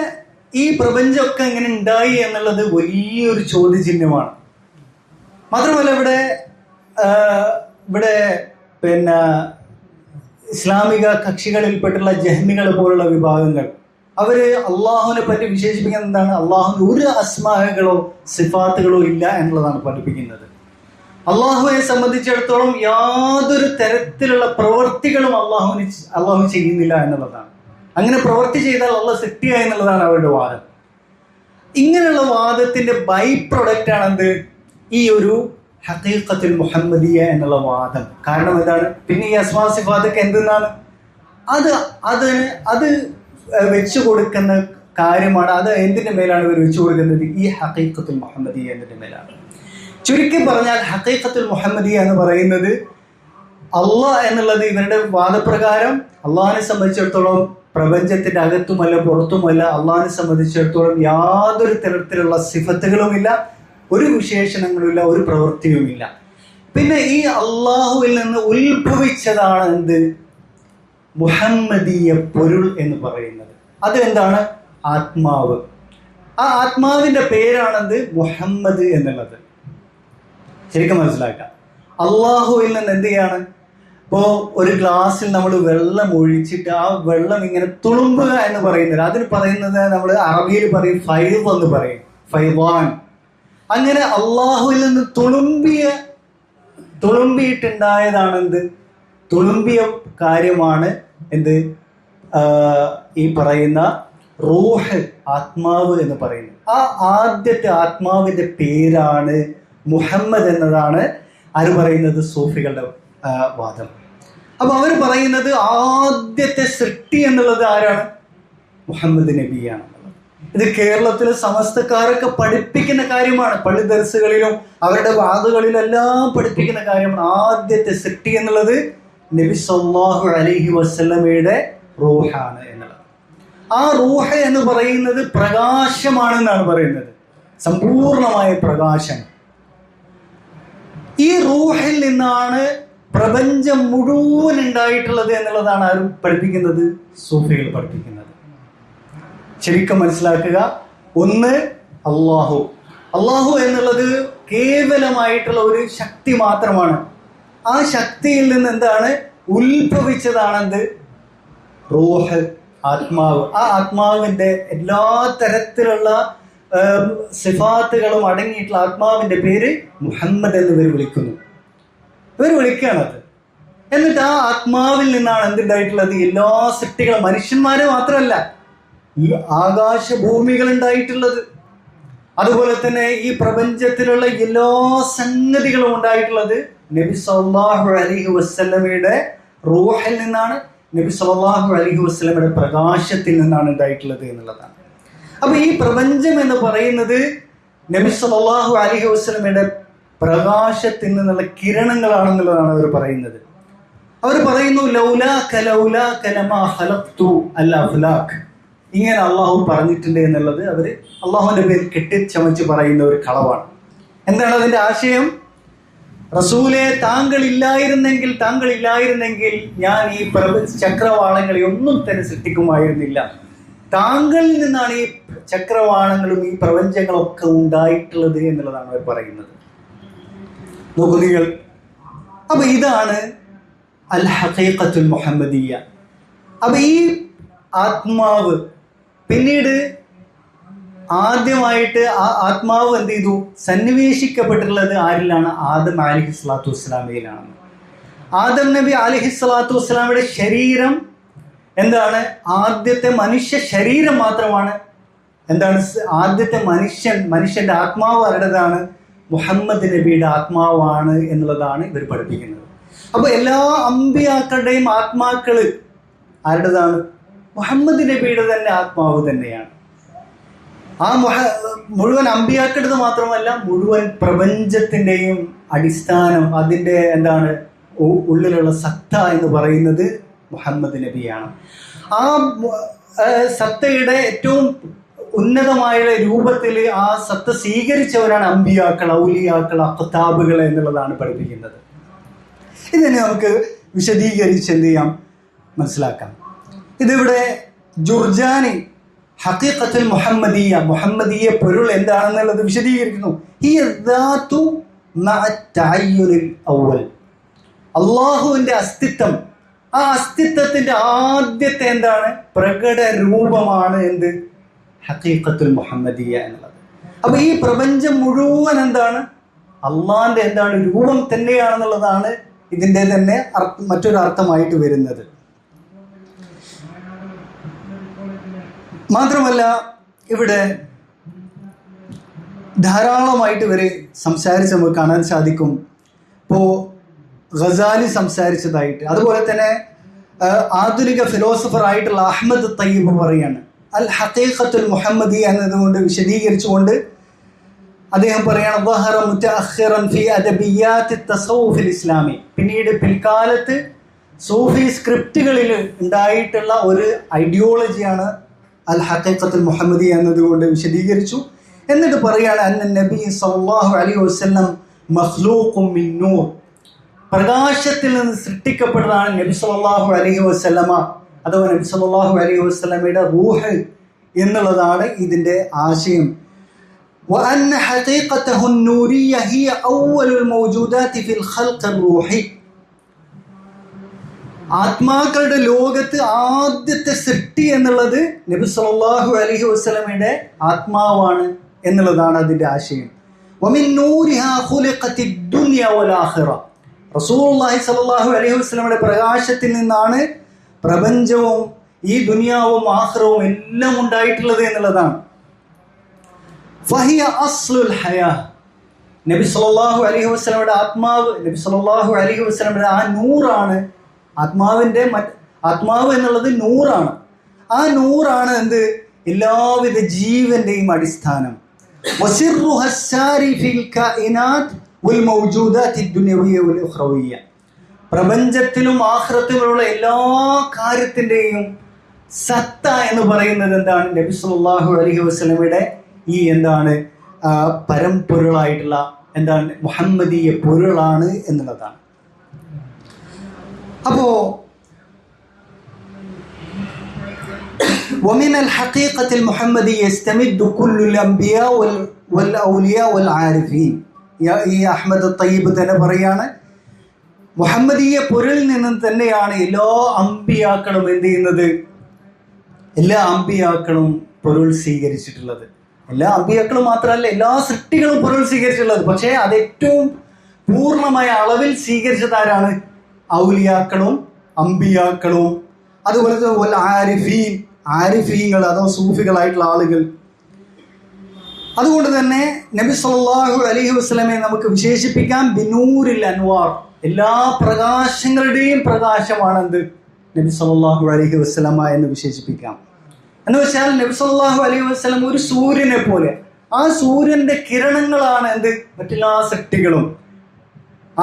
ഈ പ്രപഞ്ചമൊക്കെ എങ്ങനെ ഉണ്ടായി എന്നുള്ളത് വലിയൊരു ചോദ്യചിഹ്നമാണ്. മാത്രമല്ല ഇവിടെ പിന്നെ ഇസ്ലാമിക കക്ഷികളിൽപ്പെട്ടുള്ള ജഹ്മികൾ പോലുള്ള വിഭാഗങ്ങൾ അവര് അള്ളാഹുവിനെ പറ്റി വിശേഷിപ്പിക്കുന്നത് എന്താണ്? അള്ളാഹുവിന് ഒരു അസ്മാകളോ സിഫാത്തുകളോ ഇല്ല എന്നുള്ളതാണ് പഠിപ്പിക്കുന്നത്. അള്ളാഹുവിനെ സംബന്ധിച്ചിടത്തോളം യാതൊരു തരത്തിലുള്ള പ്രവൃത്തികളും അള്ളാഹു ചെയ്യുന്നില്ല എന്നുള്ളതാണ്. അങ്ങനെ പ്രവൃത്തി ചെയ്താൽ അള്ളാഹ് സൃഷ്ടിയ എന്നുള്ളതാണ് അവരുടെ വാദം. ഇങ്ങനെയുള്ള വാദത്തിന്റെ ബൈ പ്രൊഡക്റ്റ് ആണെന്ത്? ഈ ഒരു ഹഖീഖത്തുൽ മുഹമ്മദിയ എന്നുള്ള വാദം. കാരണം എന്താണ്? പിന്നെ ഈ അസ്മാ സിഫാത്തൊക്കെ എന്തെന്നാണ്? അത് വെച്ചു കൊടുക്കുന്ന കാര്യമാണ്. അത് എന്തിന്റെ മേലാണ് ഇവർ വെച്ചു കൊടുക്കുന്നത്? ഈ ഹഖീഖത്തുൽ മുഹമ്മദിയ എന്നതിന്റെ മേലാണ്. ചുരുക്കി പറഞ്ഞാൽ ഹഖീഖത്തുൽ മുഹമ്മദിയ എന്ന് പറയുന്നത് അള്ളാഹ് എന്നുള്ളത് ഇവരുടെ വാദപ്രകാരം അള്ളാഹിനെ സംബന്ധിച്ചിടത്തോളം പ്രപഞ്ചത്തിന്റെ അകത്തുമല്ല പുറത്തുമല്ല. അള്ളാഹിനെ സംബന്ധിച്ചിടത്തോളം യാതൊരു തരത്തിലുള്ള സിഫത്തുകളുമില്ല, ഒരു വിശേഷണങ്ങളുമില്ല, ഒരു പ്രവൃത്തിയുമില്ല. പിന്നെ ഈ അള്ളാഹുവിൽ നിന്ന് ഉത്ഭവിച്ചതാണ് എന്ത്? മുഹമ്മദീയ പൊരുൾ എന്ന് പറയുന്നത്. അത് എന്താണ്? ആത്മാവ്. ആ ആത്മാവിന്റെ പേരാണെന്ത്? മുഹമ്മദ് എന്നുള്ളത്. ശരിക്കും മനസ്സിലാക്കാം. അള്ളാഹുവിൽ നിന്ന് എന്ത് ചെയ്യാണ്? ഇപ്പോ ഒരു ഗ്ലാസ്സിൽ നമ്മൾ വെള്ളം ഒഴിച്ചിട്ട് ആ വെള്ളം ഇങ്ങനെ തുളുമ്പുക എന്ന് പറയുന്നത്, അതിന് പറയുന്നത് നമ്മൾ അറബിയിൽ പറയും ഫൈദ് എന്ന് പറയും, ഫൈവാൻ. അങ്ങനെ അള്ളാഹുവിൽ നിന്ന് തുളുമ്പിയിട്ടുണ്ടായതാണ് എന്ത്? തുളുമ്പിയ കാര്യമാണ് എന്ത്? ഈ പറയുന്ന റൂഹ്, ആത്മാവ് എന്ന് പറയുന്നത്. ആ ആദ്യത്തെ ആത്മാവിന്റെ പേരാണ് മുഹമ്മദ് എന്നതാണ് ആര് പറയുന്നത്? സൂഫികളുടെ വാദം. അപ്പൊ അവർ പറയുന്നത് ആദ്യത്തെ സൃഷ്ടി എന്നുള്ളത് ആരാണ്? മുഹമ്മദ് നബിയാണ്. ഇത് കേരളത്തിലെ സമസ്തക്കാരൊക്കെ പഠിപ്പിക്കുന്ന കാര്യമാണ്. പള്ളി ദർസുകളിലും അവരുടെ വാദുകളിലെല്ലാം പഠിപ്പിക്കുന്ന കാര്യമാണ്. ആദ്യത്തെ സൃഷ്ടി എന്നുള്ളത് നബി സല്ലല്ലാഹു അലൈഹി വസല്ലമയുടെ റൂഹാണ് എന്നുള്ളത്. ആ റൂഹ് എന്ന് പറയുന്നത് പ്രകാശമാണെന്നാണ് പറയുന്നത്, സമ്പൂർണമായ പ്രകാശം. ഈ റൂഹിൽ നിന്നാണ് പ്രപഞ്ചം മുഴുവൻ ഉണ്ടായിട്ടുള്ളത് എന്നുള്ളതാണ് ആരും പഠിപ്പിക്കുന്നത്? സൂഫികൾ പഠിപ്പിക്കുന്നത്. ശരിക്കും മനസ്സിലാക്കുക. ഒന്ന് അള്ളാഹു എന്നുള്ളത് കേവലമായിട്ടുള്ള ഒരു ശക്തി മാത്രമാണ്. ആ ശക്തിയിൽ നിന്ന് എന്താണ് ഉത്ഭവിച്ചതാണെന്ത്? റൂഹ്, ആത്മാവ്. ആ ആത്മാവിന്റെ എല്ലാ തരത്തിലുള്ള സിഫാത്തുകളും അടങ്ങിയിട്ടുള്ള ആത്മാവിന്റെ പേര് മുഹമ്മദ് എന്ന് ഇവർ വിളിക്കുന്നു. ഇവർ വിളിക്കുകയാണത്. എന്നിട്ട് ആ ആത്മാവിൽ നിന്നാണ് എന്തുണ്ടായിട്ടുള്ളത്? എല്ലാ സൃഷ്ടികളും, മനുഷ്യന്മാരെ മാത്രമല്ല, ഈ ആകാശഭൂമികൾ ഉണ്ടായിട്ടുള്ളത്. അതുപോലെ തന്നെ ഈ പ്രപഞ്ചത്തിലുള്ള എല്ലാ സംഗതികളും ഉണ്ടായിട്ടുള്ളത് നബി സല്ലല്ലാഹു അലൈഹി വസല്ലമയുടെ റൂഹിൽ നിന്നാണ്, നബി സല്ലല്ലാഹു അലൈഹി വസല്ലമയുടെ പ്രകാശത്തിൽ നിന്നാണ് ഉണ്ടായിട്ടുള്ളത് എന്നുള്ളതാണ്. അപ്പൊ ഈ പ്രപഞ്ചം എന്ന് പറയുന്നത് നബി സല്ലല്ലാഹു അലൈഹി വസല്ലമയുടെ പ്രകാശത്തിൽ നിന്നുള്ള കിരണങ്ങളാണെന്നുള്ളതാണ് അവർ പറയുന്നത്. അവർ പറയുന്നു ലൗലാക ലമാ ഖലഖ്തു അൽ അഫ്ലാഖ്. ഇങ്ങനെ അള്ളാഹു പറഞ്ഞിട്ടുണ്ട് എന്നുള്ളത് അവർ അള്ളാഹുവിന്റെ പേര് കെട്ടിച്ചമച്ച് പറയുന്ന ഒരു കളവാണ്. എന്താണ് അതിന്റെ ആശയം? റസൂലെ, താങ്കൾ ഇല്ലായിരുന്നെങ്കിൽ ഞാൻ ഈ ചക്രവാളങ്ങളെ ഒന്നും തന്നെ സൃഷ്ടിക്കുമായിരുന്നില്ല. താങ്കളിൽ നിന്നാണ് ഈ ചക്രവാളങ്ങളും ഈ പ്രപഞ്ചങ്ങളൊക്കെ ഉണ്ടായിട്ടുള്ളത് എന്നുള്ളതാണ് അവർ പറയുന്നത്. നോക്കൂ നിങ്ങൾ. അപ്പൊ ഇതാണ് അൽ ഹഖീഖത്തുൽ മുഹമ്മദിയ. അപ്പൊ ഈ ആത്മാവ് പിന്നീട് ആദ്യമായിട്ട് ആ ആത്മാവ് എന്ത് ചെയ്തു? സന്നിവേശിക്കപ്പെട്ടിട്ടുള്ളത് ആരിലാണ്? ആദം അലൈഹി സ്വലാത്തു വസ്സലാമയിലാണ്. ആദം നബി അലൈഹി സ്വലാത്തു വസ്സലാമയുടെ ശരീരം എന്താണ്? ആദ്യത്തെ മനുഷ്യ ശരീരം മാത്രമാണ്. എന്താണ് ആദ്യത്തെ മനുഷ്യന്റെ ആത്മാവ് ആരുടേതാണ്? മുഹമ്മദ് നബിയുടെ ആത്മാവാണ് എന്നുള്ളതാണ് ഇവർ പഠിപ്പിക്കുന്നത്. അപ്പൊ എല്ലാ അമ്പിയാക്കളുടെയും ആത്മാക്കള് ആരുടേതാണ്? മുഹമ്മദ് നബിയുടെ തന്നെ ആത്മാവ് തന്നെയാണ്. ആ മുഴുവൻ അമ്പിയാക്കളുടേത് മാത്രമല്ല, മുഴുവൻ പ്രപഞ്ചത്തിന്റെയും അടിസ്ഥാനം, അതിന്റെ എന്താണ് ഉള്ളിലുള്ള സത്ത എന്ന് പറയുന്നത് മുഹമ്മദ് നബിയാണ്. ആ സത്തയുടെ ഏറ്റവും ഉന്നതമായ രൂപത്തിൽ ആ സത്ത സ്വീകരിച്ചവരാണ് അമ്പിയാക്കൾ, ഔലിയാക്കൾ, അഖ്താബുകൾ എന്നുള്ളതാണ് പഠിപ്പിക്കുന്നത്. ഇതിനെ നമുക്ക് വിശദീകരിച്ച് എന്ത് ചെയ്യാം? മനസ്സിലാക്കാം. ഇതിവിടെ ജുർജാനി ഹഖീഖത്തുൽ മുഹമ്മദിയ പൊരുൾ എന്താണെന്നുള്ളത് വിശദീകരിക്കുന്നു. ഹിയ ദാതു മഅ തഅയ്യുനിൽ അവ്വൽ. അള്ളാഹുവിന്റെ അസ്തിത്വം ആ അസ്തിത്വത്തിന്റെ ആദ്യത്തെ എന്താണ് പ്രകട രൂപമാണ് എന്ത് ഹഖീഖത്തുൽ മുഹമ്മദിയ എന്നുള്ളത്. അപ്പൊ ഈ പ്രപഞ്ചം മുഴുവൻ എന്താണ് അള്ളാന്റെ എന്താണ് രൂപം തന്നെയാണെന്നുള്ളതാണ് ഇതിന്റെ തന്നെ മറ്റൊരു അർത്ഥമായിട്ട് വരുന്നത്. മാത്രമല്ല ഇവിടെ ധാരാളമായിട്ട് ഇവര് സംസാരിച്ച് നമുക്ക് കാണാൻ സാധിക്കും. ഇപ്പോൾ ഗസാലി സംസാരിച്ചതായിട്ട്, അതുപോലെ തന്നെ ആധുനിക ഫിലോസഫർ ആയിട്ടുള്ള അഹ്മദ് തയ്യിബ് പറയാണ് അൽ ഹഖീഖത്തുൽ മുഹമ്മദി എന്നതുകൊണ്ട് വിശദീകരിച്ചുകൊണ്ട് അദ്ദേഹം പറയാണ് വഹറ മുതഅഖിറൻ ഫി അദബിയാത്തി തസവ്വുഫിൽ ഇസ്ലാമി. പിന്നീട് പിൽക്കാലത്ത് സൂഫി സ്ക്രിപ്റ്റുകളിൽ ഉണ്ടായിട്ടുള്ള ഒരു ഐഡിയോളജിയാണ് അൽ ഹഖീഖത്തുൽ മുഹമ്മദി എന്നതുകൊണ്ട് വിശദീകരിച്ചു. എന്നിട്ട് പറയാണ് അന്ന നബി സല്ലല്ലാഹു അലൈഹി വസല്ലം മഖ്ലൂഖും മിൻ നൂർ, പ്രകാശത്തിൽ നിന്ന് സൃഷ്ടിക്കപ്പെട്ടതാണ് നബി സല്ലല്ലാഹു അലൈഹി വസല്ലമ അഥവാ നബി സല്ലല്ലാഹു അലൈഹി വസല്ലമയുടെ റൂഹ് എന്നുള്ളതാണ് ഇതിന്റെ ആശയം. وأن حقيقته النورية هي أول الموجودات في الخلق الروحي. ആത്മാക്കളുടെ ലോകത്ത് ആദ്യത്തെ സൃഷ്ടി എന്നുള്ളത് നബി സല്ലല്ലാഹു അലൈഹി വസല്ലമയുടെ ആത്മാവാണ് എന്നുള്ളതാണ് അതിന്റെ ആശയം. ومن نورها خلقت الدنيا والآخرة. റസൂലുള്ളാഹി സ്വല്ലല്ലാഹു അലൈഹി വസല്ലമയുടെ പ്രകാശത്തിൽ നിന്നാണ് പ്രപഞ്ചവും ഈ ദുനിയാവും ആഖിറവും എല്ലാം ഉണ്ടായിട്ടുള്ളത് എന്നുള്ളതാണ്. ഫഹിയ അസ്ലുൽ ഹയാ. നബി സല്ലല്ലാഹു അലൈഹി വസല്ലമയുടെ ആത്മാവ്, നബി സല്ലല്ലാഹു അലൈഹി വസല്ലമയുടെ ആ നൂറാണ് ആത്മാവ് എന്നുള്ളത് നൂറാണ്. ആ നൂറാണ് എന്ത് എല്ലാവിധ ജീവന്റെയും അടിസ്ഥാനം. വസിർറുഹ സാരി ഫിൽ കായിനാത്ത് വൽ മൗജൂദാത്തി ദുനിയവിയ്യ വൽ ഉഖ്റവിയ്യ. പ്രപഞ്ചത്തിലും ആഖിറത്തിലുമുള്ള എല്ലാ കാര്യത്തിന്റെയും സത്ത എന്ന് പറയുന്നത് എന്താണ് നബി സല്ലല്ലാഹു അലൈഹി വസല്ലമയുടെ ഈ എന്താണ് പരമ്പൊരുളായിട്ടുള്ള എന്താണ് മുഹമ്മദീയ പൊരുളാണ് എന്നുള്ളതാണ്. അപ്പോ ومن الحقيقة المحمدية يستمد كل الأنبياء والأولياء والعارفين. ഈ അഹ്മദ് തയ്യിബ് തന്നെ പറയാണ് മുഹമ്മദീയ പൊരുളിൽ നിന്നും തന്നെയാണ് എല്ലാ അമ്പിയാക്കളും എന്ത് ചെയ്യുന്നത്, എല്ലാ അമ്പിയാക്കളും പൊരുൾ സ്വീകരിച്ചിട്ടുള്ളത്. എല്ലാ അമ്പിയാക്കളും മാത്രമല്ല എല്ലാ സൃഷ്ടികളും പൊരുൾ സ്വീകരിച്ചിട്ടുള്ളത്. പക്ഷേ അത് ഏറ്റവും പൂർണ്ണമായ അളവിൽ സ്വീകരിച്ചതാരാണ്? ഔലിയാക്കളും അമ്പിയാക്കളും അതുപോലെ തന്നെ ആരിഫീങ്ങൾ അഥവാ സൂഫികളായിട്ടുള്ള ആളുകൾ. അതുകൊണ്ട് തന്നെ നബി സല്ലല്ലാഹു അലൈഹി വസല്ലമയെ നമുക്ക് വിശേഷിപ്പിക്കാം ബിനൂരിൽ അൻവാർ. എല്ലാ പ്രകാശങ്ങളുടെയും പ്രകാശമാണ് എന്ത് നബി സല്ലല്ലാഹു അലൈഹി വസല്ലമ എന്ന് വിശേഷിപ്പിക്കാം. എന്ന് വെച്ചാൽ നബി സല്ലല്ലാഹു അലൈഹി വസല്ലം ഒരു സൂര്യനെ പോലെ, ആ സൂര്യന്റെ കിരണങ്ങളാണ് എന്ത് മറ്റെല്ലാ സൃഷ്ടികളും.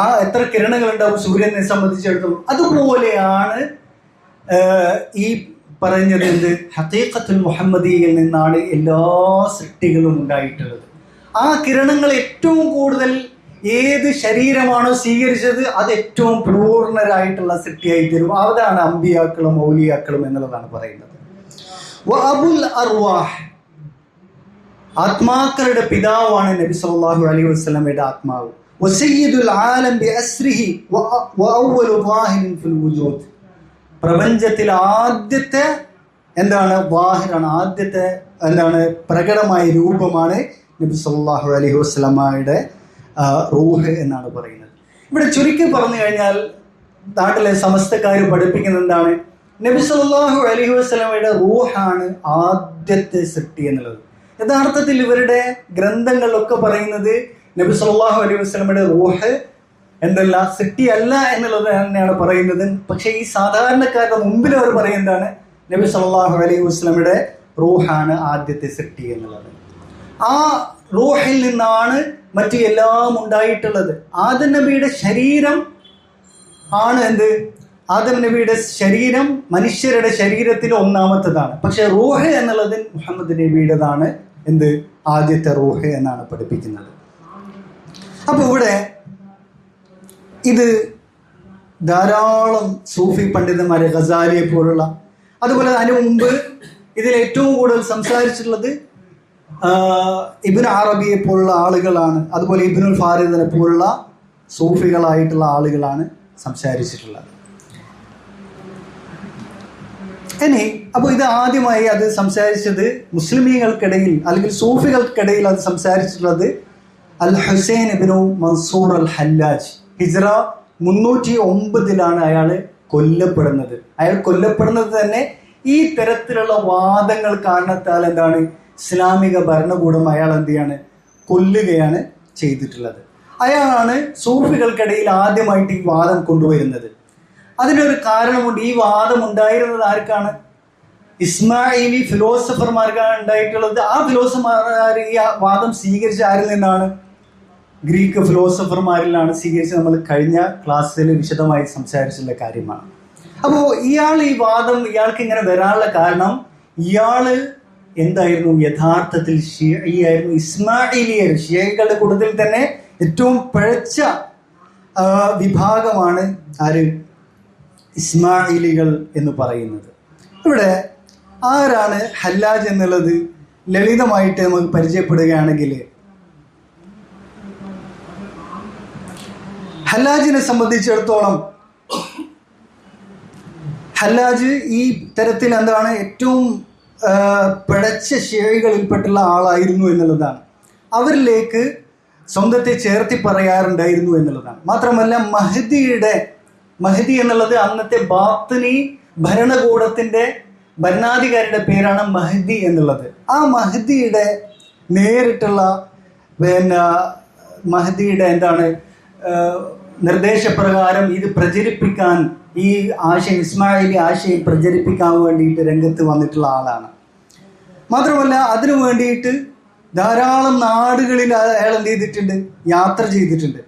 ആ എത്ര കിരണങ്ങൾ ഉണ്ടാവും സൂര്യനെ സംബന്ധിച്ചിടത്തോളം. അതുപോലെയാണ് ഈ പറഞ്ഞത് എന്ത് ഹഖീഖത്തുൽ മുഹമ്മദിയിൽ നിന്നാണ് എല്ലാ സൃഷ്ടികളും ഉണ്ടായിട്ടുള്ളത്. ആ കിരണങ്ങൾ ഏറ്റവും കൂടുതൽ ഏത് ശരീരമാണോ സ്വീകരിച്ചത് അത് ഏറ്റവും പൂർണ്ണരായിട്ടുള്ള സൃഷ്ടിയായി തരും. അതാണ് അമ്പിയാക്കളും ഔലിയാക്കളും എന്നുള്ളതാണ് പറയുന്നത്. വഅബുൽ അർവാഹ്, ആത്മാക്കളുടെ പിതാവാണ് നബി സല്ലല്ലാഹു അലൈഹി വസല്ലമയുടെ ആത്മാവ്. വസയ്യിദുൽ ആലം ബിഅസ്രിഹി വഅവ്വലു ളാഹിരിൻ ഫിൽ വുജൂദ്. പ്രപഞ്ചത്തിൽ ആദ്യത്തെ എന്താണ് വാഹിറാണ്, ആദ്യത്തെ എന്താണ് പ്രകടമായ രൂപമാണ് നബി സല്ലല്ലാഹു അലൈഹി വസല്ലമയുടെ റൂഹ് എന്നാണ് പറയുന്നത്. ഇവിടെ ചുരുക്കി പറഞ്ഞു കഴിഞ്ഞാൽ നാട്ടിലെ സമസ്തക്കാർ പഠിപ്പിക്കുന്നത് എന്താണ്, നബി സല്ലല്ലാഹു അലൈഹി വസല്ലമയുടെ റൂഹാണ് ആദ്യത്തെ സൃഷ്ടി എന്നുള്ളത്. യഥാർത്ഥത്തിൽ ഇവരുടെ ഗ്രന്ഥങ്ങളിലൊക്കെ പറയുന്നത് നബി സല്ലല്ലാഹു അലൈഹി വസല്ലമയുടെ റൂഹ് എന്തല്ല സൃഷ്ടിയല്ല എന്നുള്ളത് തന്നെയാണ് പറയുന്നത്. പക്ഷേ ഈ സാധാരണക്കാരുടെ മുമ്പിൽ അവർ പറയുന്നതാണ് നബി സല്ലല്ലാഹു അലൈഹി വസല്ലമയുടെ റൂഹാണ് ആദ്യത്തെ സൃഷ്ടി എന്നുള്ളത്. ആ റൂഹിൽ നിന്നാണ് മറ്റു എല്ലാം ഉണ്ടായിട്ടുള്ളത്. ആദം നബിയുടെ ശരീരം ആണ് എന്ത്, ആദം നബിയുടെ ശരീരം മനുഷ്യരുടെ ശരീരത്തിൽ ഒന്നാമത്തേതാണ്. പക്ഷെ റൂഹ് എന്നുള്ളത് മുഹമ്മദ് നബിയുടേതാണ് എന്ത് ആദ്യത്തെ റൂഹ് എന്നാണ് പഠിപ്പിക്കുന്നത്. അപ്പൊ ഇവിടെ ഇത് ധാരാളം സൂഫി പണ്ഡിതന്മാരെ, ഗസാലിയെ പോലുള്ള, അതുപോലെ അതിനു മുമ്പ് ഇതിൽ ഏറ്റവും കൂടുതൽ സംസാരിച്ചിട്ടുള്ളത് ഇബ്നു അറബിയെ പോലുള്ള ആളുകളാണ്. അതുപോലെ ഇബ്നുൽ ഫാരിദിനെ പോലുള്ള സൂഫികളായിട്ടുള്ള ആളുകളാണ് സംസാരിച്ചിട്ടുള്ളത്. ഇനി അപ്പോൾ ഇത് ആദ്യമായി അത് സംസാരിച്ചത് മുസ്ലിമീങ്ങൾക്കിടയിൽ അല്ലെങ്കിൽ സൂഫികൾക്കിടയിൽ അത് സംസാരിച്ചിട്ടുള്ളത് അൽ ഹുസൈൻ ഇബ്നു മൻസൂർ അൽ ഹല്ലാജ്. ഹിജ്റ 309 അയാൾ കൊല്ലപ്പെടുന്നത്. അയാൾ കൊല്ലപ്പെടുന്നത് തന്നെ ഈ തരത്തിലുള്ള വാദങ്ങൾ കാരണത്താൽ എന്താണ് ഇസ്ലാമിക ഭരണകൂടം അയാൾ എന്ത് ചെയ്യാണ്, കൊല്ലുകയാണ് ചെയ്തിട്ടുള്ളത്. അയാളാണ് സൂഫികൾക്കിടയിൽ ആദ്യമായിട്ട് ഈ വാദം കൊണ്ടുവരുന്നത്. അതിനൊരു കാരണമുണ്ട്. ഈ വാദം ഉണ്ടായിരുന്നത് ആർക്കാണ്? ഇസ്മായിലി ഫിലോസഫർമാർക്കാണ് ഉണ്ടായിട്ടുള്ളത്. ആ ഫിലോസഫർമാർ ഈ വാദം സ്വീകരിച്ച ആരിൽ നിന്നാണ്? ഗ്രീക്ക് ഫിലോസഫർമാരിലാണ് സ്വീകരിച്ച്. നമ്മൾ കഴിഞ്ഞ ക്ലാസ്സിൽ വിശദമായി സംസാരിച്ചുള്ള കാര്യമാണ്. അപ്പോൾ ഈ വാദം ഇയാൾക്ക് ഇങ്ങനെ വരാനുള്ള കാരണം, ഇയാള് എന്തായിരുന്നു? യഥാർത്ഥത്തിൽ ഷിയയായിരുന്നു, ഇസ്മായിലിയായിരുന്നു. ഷിയകളുടെ കൂട്ടത്തിൽ തന്നെ ഏറ്റവും പിഴച്ച വിഭാഗമാണ് ആര്? ഇസ്മായിലികൾ എന്ന് പറയുന്നത്. ഇവിടെ ആരാണ് ഹല്ലാജ് എന്നുള്ളത് ലളിതമായിട്ട് നമുക്ക് പരിചയപ്പെടുകയാണെങ്കിൽ, ഹല്ലാജിനെ സംബന്ധിച്ചിടത്തോളം ഹല്ലാജ് ഈ തരത്തിൽ എന്താണ് ഏറ്റവും പിഴച്ച ഷിയകളിൽപ്പെട്ടുള്ള ആളായിരുന്നു എന്നുള്ളതാണ്. അവരിലേക്ക് സ്വന്തത്തെ ചേർത്തി പറയാറുണ്ടായിരുന്നു എന്നുള്ളതാണ്. മാത്രമല്ല മഹദി എന്നുള്ളത് അന്നത്തെ ബാത്തിനി ഭരണകൂടത്തിന്റെ ഭരണാധികാരിയുടെ പേരാണ് മഹദി എന്നുള്ളത്. ആ മഹദിയുടെ നേരിട്ടുള്ള മഹദിയുടെ എന്താണ് നിർദ്ദേശപ്രകാരം ഇത് പ്രചരിപ്പിക്കാൻ, ഈ ആശയം ഇസ്മായിലി ആശയം പ്രചരിപ്പിക്കാൻ വേണ്ടിയിട്ട് രംഗത്ത് വന്നിട്ടുള്ള ആളാണ്. മാത്രമല്ല അതിനു വേണ്ടിയിട്ട് ധാരാളം നാടുകളിൽ അയാൾ എന്ത് ചെയ്തിട്ടുണ്ട്? യാത്ര ചെയ്തിട്ടുണ്ട്.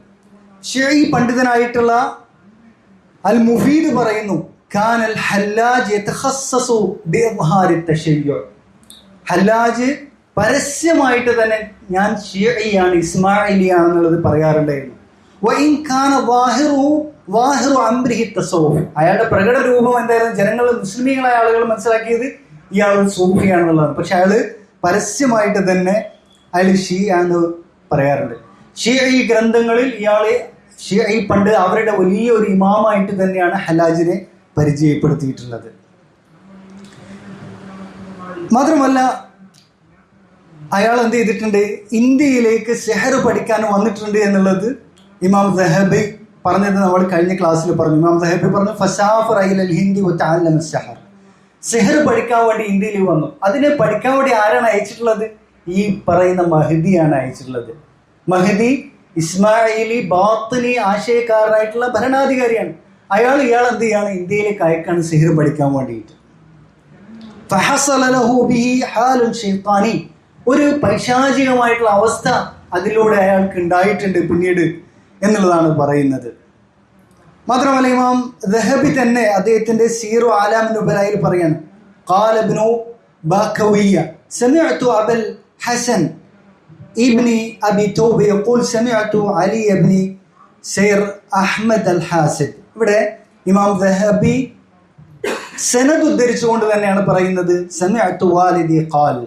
ഷിഈ പണ്ഡിതനായിട്ടുള്ള അൽ മുഫീദ് പറയുന്നു, കാനൽ ഹല്ലാജ് യതഖസ്സസു ബിഇദ്ഹാരി തശയ്യുഅ്. ഹല്ലാജ് പരസ്യമായിട്ട് തന്നെ ഞാൻ ഷിഈയാണ്, ഇസ്മായിലിയാണെന്നുള്ളത് പറയാറുണ്ടായിരുന്നു. വഇൻ കാന വാഹിറു അംരിഹി തസവ്വുഫ്. അയാളുടെ പ്രകട രൂപം എന്തായിരുന്നു? ജനങ്ങൾ, മുസ്ലിമീങ്ങളായ ആളുകൾ മനസ്സിലാക്കിയത് ഇയാൾ സൂഫിയാണെന്നുള്ളതാണ്. പക്ഷെ അയാൾ പരസ്യമായിട്ട് തന്നെ അയാൾ ഷിയാന്ന് പറയാറുണ്ട്. ഷിഈ ഗ്രന്ഥങ്ങളിൽ ഷിഈ പണ്ട് അവരുടെ വലിയൊരു ഇമാമായിട്ട് തന്നെയാണ് ഹല്ലാജിനെ പരിചയപ്പെടുത്തിയിട്ടുള്ളത്. മാത്രമല്ല അയാൾ എന്ത് ചെയ്തിട്ടുണ്ട്? ഇന്ത്യയിലേക്ക് സെഹർ പഠിക്കാൻ വന്നിട്ടുണ്ട് എന്നുള്ളത് ഇമാം ദഹബി പറഞ്ഞത് നമ്മൾ കഴിഞ്ഞ ക്ലാസ്സിൽ പറഞ്ഞു. ഇമാം ദഹബി പറഞ്ഞു, ഫസാഫറ ഇലൽ ഹിന്ദി വതഅല്ലമ അസ്സഹർ. സെഹർ പഠിക്കാൻ വേണ്ടി ഇന്ത്യയിൽ വന്നു. അതിനെ പഠിക്കാൻ വേണ്ടി ആരാണ് അയച്ചിട്ടുള്ളത്? ഈ പറയുന്ന മഹദിയാണ് അയച്ചിട്ടുള്ളത്. മഹദി ഇസ്മായിലി ബാത്തിനി ആശയക്കാരനായിട്ടുള്ള ഭരണാധികാരിയാണ്. ഇയാൾ എന്ത് ചെയ്യാണ്? ഇന്ത്യയിലേക്ക് അയക്കാണ് സെഹർ പഠിക്കാൻ വേണ്ടിയിട്ട്. ഫഹസല ലഹു ബിഹി ഹാലുൻ ശൈത്താനി. ഒരു പൈശാചികമായിട്ടുള്ള അവസ്ഥ അതിലൂടെ അയാൾക്ക് ഉണ്ടായിട്ടുണ്ട് പിന്നീട് എന്നുള്ളതാണ് പറയുന്നത്. മാത്രമല്ല ഇമാം ദഹബി തന്നെ അദ്ദേഹത്തിന്റെ സീറു ആലാമിൻ നുബലയിൽ പറയാണ്, ഖാല ഇബ്നു ബാക്കവിയ്യ സമിഅതു അബൽ ഹസൻ ഇബ്നി അബി തൗബ യഖൂൽ സമിഅതു അലി ഇബ്നി സൈർ അഹ്മദ് അൽ ഹാസിബ്. ഇവിടെ ഇമാം ദഹബി സനദ് ഉദ്ധരിച്ചുകൊണ്ട് തന്നെയാണ് പറയുന്നത്, സമിഅതു വാലിദി ഖാൽ.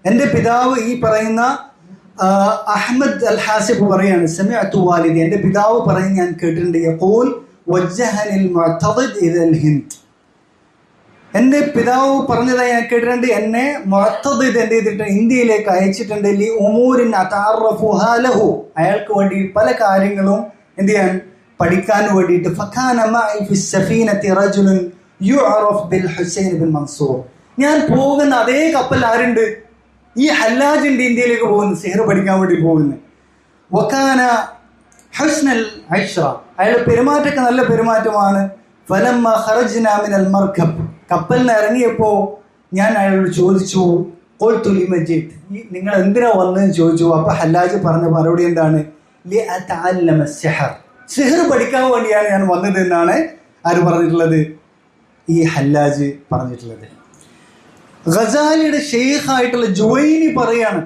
എൻ്റെ പിതാവ്, ഈ പറയുന്ന അഹ്മദ് അൽ ഹാസിബ് പറയാണ്, സമിഅതു വാലിദി, എൻ്റെ പിതാവ് പറയും ഞാൻ കേട്ടിട്ടുണ്ട്, യഖൂൽ വജ്ജഹനിൽ മുഅ്തദിദ് ഇലൽ ഹിന്ദ്. എൻ്റെ പിതാവ് പറഞ്ഞതായി ഞാൻ കേട്ടിട്ടുണ്ട്, എന്നെ മുഅ്തദിദ് എന്ത് ചെയ്തിട്ടുണ്ട്? ഇന്ത്യയിലേക്ക് അയച്ചിട്ടുണ്ട്. ലി ഉമൂരിൻ അതഅറഫുഹാ ലഹു. അയാൾക്ക് വേണ്ടി പല കാര്യങ്ങളും എന്ത് ചെയ്യാൻ, പഠിക്കാൻ വേണ്ടിയിട്ട്. ഫകാന മഅി ഫിസ് സഫീനതി റജുലുൻ യുഅറഫ് ബിൽ ഹുസൈൻ ബിൻ മൻസൂർ. ഞാൻ പോകുന്ന അതേ കപ്പൽ ആരുണ്ട്? ഈ ഹല്ലാജ് ഉണ്ട്, ഇന്ത്യയിലേക്ക് പോകുന്നു, സെഹർ പഠിക്കാൻ വേണ്ടി പോകുന്നു. വകാന ഹുസ്നൽ ഇശ്റ. അയാളുടെ പെരുമാറ്റമൊക്കെ നല്ല പെരുമാറ്റമാണ്. ഫലമ്മ ഖറജ്നാ മിനൽ മർകബ്. കപ്പലിൽ നിന്ന് ഇറങ്ങിയപ്പോൾ ഞാൻ അയാളോട് ചോദിച്ചു, ഖുൽതു ലിമ ജിത്, നിങ്ങൾ എന്തിനാ വന്നതെന്ന് ചോദിച്ചു. അപ്പൊ ഹല്ലാജ് പറഞ്ഞ മറുപടി എന്താണ്? ലിഅതഅല്ലമ സിഹർ. സിഹർ പഠിക്കാൻ വേണ്ടിയാണ് ഞാൻ വന്നത് എന്നാണ് ആര് പറഞ്ഞിട്ടുള്ളത്? ഈ ഹല്ലാജ് പറഞ്ഞിട്ടുള്ളത്. ഗസാലിയുടെ ഷെയ്ഖായിട്ടുള്ള ജുവൈനി പറയാണ്.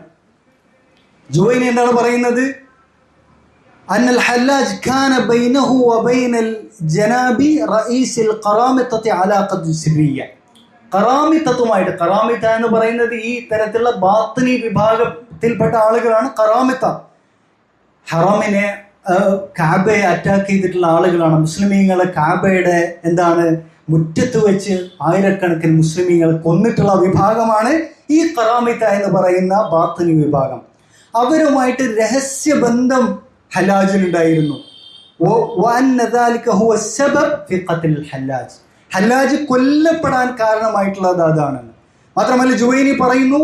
ജുവൈനി എന്താണ് പറയുന്നത്? അന്നൽ ഹല്ലാജ് കാന ബൈനഹു വബൈനൽ ജനാബി റഈസിൽ ഖറാമിത്തത്തി അലാഖത്തു സിറിയ്യ. ഖറാമിത്തത്തുമായിട്ട്, ഖറാമിത്ത എന്ന് പറയുന്നത് ഈ തരത്തിലുള്ള ബാത്തിനി വിഭാഗത്തിൽപ്പെട്ട ആളുകളാണ് ഖറാമിത്ത. കഅബയെ അറ്റാക്ക് ചെയ്തിട്ടുള്ള ആളുകളാണ്. മുസ്ലിമീങ്ങളെ കഅബയുടെ എന്താണ് മുറ്റത്ത് വെച്ച് ആയിരക്കണക്കിന് മുസ്ലിമീങ്ങൾ കൊന്നിട്ടുള്ള വിഭാഗമാണ് ഈ ഖറാമിത്ത എന്ന് പറയുന്ന ബാത്തിനി വിഭാഗം. അവരുമായിട്ട് രഹസ്യബന്ധം ഹല്ലാജിനുണ്ടായിരുന്നു. ഹല്ലാജ് കൊല്ലപ്പെടാൻ കാരണമായിട്ടുള്ളത് അതാണ്. മാത്രമല്ല ജുവൈനി പറയുന്നു,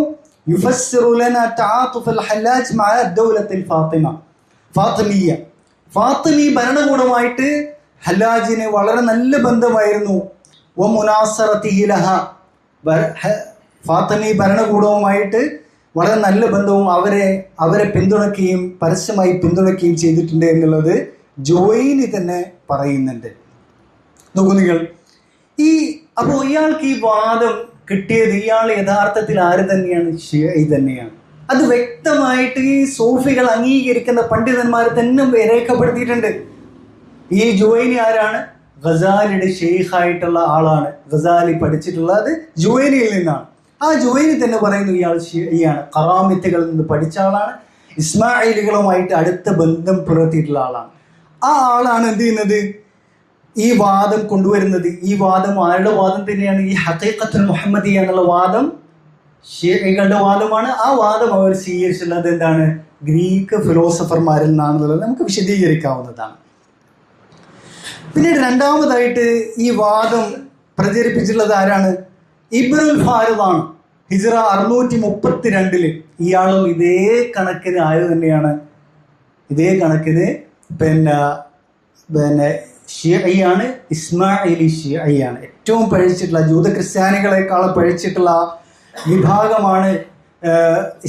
ഫാത്തിമി ഭരണകൂടമായിട്ട് ഹല്ലാജിന് വളരെ നല്ല ബന്ധമായിരുന്നു. ഫാത്തിമി ഭരണകൂടവുമായിട്ട് വളരെ നല്ല ബന്ധവും അവരെ പിന്തുണയ്ക്കുകയും പരസ്യമായി പിന്തുണയ്ക്കുകയും ചെയ്തിട്ടുണ്ട് എന്നുള്ളത് ജുവൈനി തന്നെ പറയുന്നുണ്ട്. നോക്കൂ നിങ്ങൾ, അപ്പോൾ ഇയാൾക്ക് ഈ വാദം കിട്ടിയത് ഇയാൾ യഥാർത്ഥത്തിൽ ആര് തന്നെയാണ്? ഷിഈ തന്നെയാണ്. അത് വ്യക്തമായിട്ട് ഈ സൂഫികൾ അംഗീകരിക്കുന്ന പണ്ഡിതന്മാർ തന്നെ രേഖപ്പെടുത്തിയിട്ടുണ്ട്. ഈ ജുവൈനി ആരാണ്? ഗസാലിയുടെ ഷെയ്ഖായിട്ടുള്ള ആളാണ്. ഗസാലി പഠിച്ചിട്ടുള്ളത് ജുവൈനിയിൽ നിന്നാണ്. ആ ജുവൈനി തന്നെ പറയുന്നു ഇയാൾ ഷിഈയാണ്, ഖറാമിത്തുകളിൽ നിന്ന് പഠിച്ച ആളാണ്, ഇസ്മായിലികളുമായിട്ട് അടുത്ത ബന്ധം പുലർത്തിയിട്ടുള്ള ആളാണ്. ആ ആളാണ് എന്ത് ചെയ്യുന്നത്? ഈ വാദം കൊണ്ടുവരുന്നത്. ഈ വാദം ആരുടെ വാദം തന്നെയാണ്? ഈ ഹഖീഖത്തുൽ മുഹമ്മദിയ എന്നുള്ള വാദം ഷിഈകളുടെ വാദമാണ്. ആ വാദം അവർ സ്വീകരിച്ചുള്ളത് എന്താണ്? ഗ്രീക്ക് ഫിലോസഫർമാരിൽ നിന്നാണെന്നുള്ളത് നമുക്ക് വിശദീകരിക്കാവുന്നതാണ്. പിന്നീട് രണ്ടാമതായിട്ട് ഈ വാദം പ്രചരിപ്പിച്ചിട്ടുള്ളത് ആരാണ്? ഇബ്നുൽ ഫാരിദാണ്. ഹിജ്റ 632 ഇയാളും ഇതേ കണക്കിന് ആര് തന്നെയാണ്? ഇതേ കണക്കിന് പിന്നെ ഷിഈയാണ്, ഇസ്മായിലി ഷിഈയാണ്. ഏറ്റവും പഴിച്ചിട്ടുള്ള ജൂത ക്രിസ്ത്യാനികളെക്കാളും പഴിച്ചിട്ടുള്ള വിഭാഗമാണ്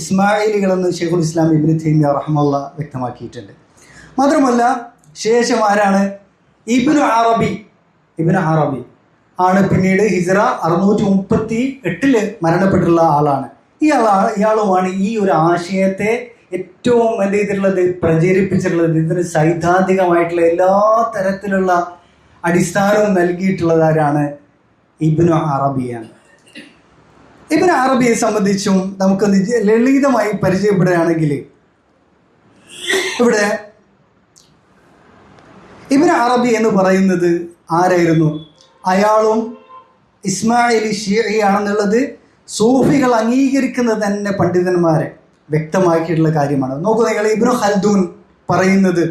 ഇസ്മായിലികളെന്ന് ഷെയ്ഖുൽ ഇസ്ലാം ഇബ്നു തൈമിയ്യ റഹ്മത്തുള്ളാഹി വ്യക്തമാക്കിയിട്ടുണ്ട്. മാത്രമല്ല ശേഷം ആരാണ്? ഇബ്നു അറബി ആണ് പിന്നീട് ഹിജ്റ 638 മരണപ്പെട്ടിട്ടുള്ള ആളാണ്. ഇയാളുമാണ് ഈ ഒരു ആശയത്തെ ഏറ്റവും എന്ത് ചെയ്തിട്ടുള്ളത്? പ്രചരിപ്പിച്ചിട്ടുള്ളത്. ഇതിന് സൈദ്ധാന്തികമായിട്ടുള്ള എല്ലാ തരത്തിലുള്ള അടിസ്ഥാനവും നൽകിയിട്ടുള്ളത് ആരാണ്? ഇബ്നു അറബിയാണ്. ഇബ്നു അറബിയെ സംബന്ധിച്ചും നമുക്ക് ലളിതമായി പരിചയപ്പെടുകയാണെങ്കിൽ, ഇവിടെ ഇബ്നു അറബി എന്ന് പറയുന്നത് ആരായിരുന്നു? അയാളും ഇസ്മായിലി ഷിഈ ആണെന്നുള്ളത് സൂഫികൾ അംഗീകരിക്കുന്നത് തന്നെ പണ്ഡിതന്മാരെ വ്യക്തമാക്കിയിട്ടുള്ള കാര്യമാണ്. നോക്കൂ നിങ്ങൾ, ഇബ്നു ഖൽദൂൻ പറയുന്നത്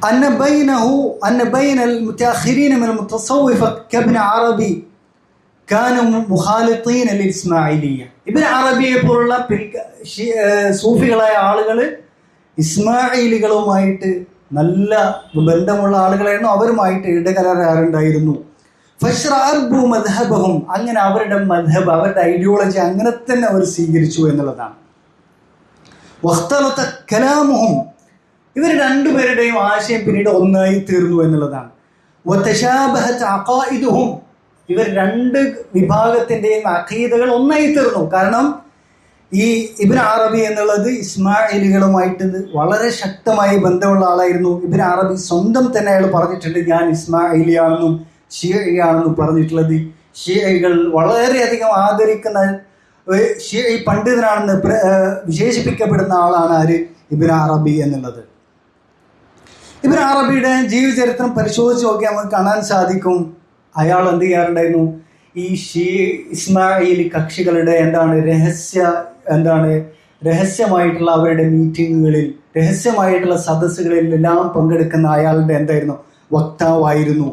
അന്ന ബൈനൽ മുതഅഖിരീന മിനൽ മുതസവ്വിഫ കബ്ന അറബി കാനു മുഖാലിത്തീന ലിൽ ഇസ്മായിലിയ്യ. ഇബ്നു അറബിയെ പോലുള്ള സൂഫികളായ ആളുകൾ ഇസ്മായിലികളുമായിട്ട് നല്ല ബന്ധമുള്ള ആളുകളായിരുന്നു. അവരുമായിട്ട് ഇടകലരാറുണ്ടായിരുന്നു. ഫശ്റഅബു മദ്ഹബഹും, അങ്ങനെ അവരുടെ മദ്ഹബ്, അവരുടെ ഐഡിയോളജി അങ്ങനെ തന്നെ അവർ സ്വീകരിച്ചു എന്നുള്ളതാണ്. വഖ്തലത കലാമുഹും, ഇവർ രണ്ടുപേരുടെയും ആശയം പിന്നീട് ഒന്നായി തീർന്നു എന്നുള്ളതാണ്. വതശാബഹത് അഖായിദുഹും, ഇവർ രണ്ട് വിഭാഗത്തിൻ്റെയും അഖീദകൾ ഒന്നായി തീർന്നു. കാരണം ഈ ഇബ്നു അറബി എന്നുള്ളത് ഇസ്മായിലികളുമായിട്ട് വളരെ ശക്തമായി ബന്ധമുള്ള ആളായിരുന്നു. ഇബ്നു അറബി സ്വന്തം തന്നെ അയാൾ പറഞ്ഞിട്ടുണ്ട്, ഞാൻ ഇസ്മായിലിയാണെന്നും ഷിഈയാണെന്നും പറഞ്ഞിട്ടുള്ളത്. ഷിഈകൾ വളരെയധികം ആദരിക്കുന്ന ഷിഈ പണ്ഡിതനാണെന്ന് വിശേഷിപ്പിക്കപ്പെടുന്ന ആളാണ് ആര്? ഇബ്നു അറബി എന്നുള്ളത്. ഇബ്നു അറബിയുടെ ജീവചരിത്രം പരിശോധിച്ച് നോക്കിയാൽ നമുക്ക് കാണാൻ സാധിക്കും, അയാൾ എന്ത് ചെയ്യാറുണ്ടായിരുന്നു? ഈ ഇസ്മായിലി കക്ഷികളുടെ രഹസ്യമായിട്ടുള്ള അവരുടെ മീറ്റിങ്ങുകളിൽ, രഹസ്യമായിട്ടുള്ള സദസ്സുകളിൽ എല്ലാം പങ്കെടുക്കുന്ന അയാളുടെ വക്താവായിരുന്നു.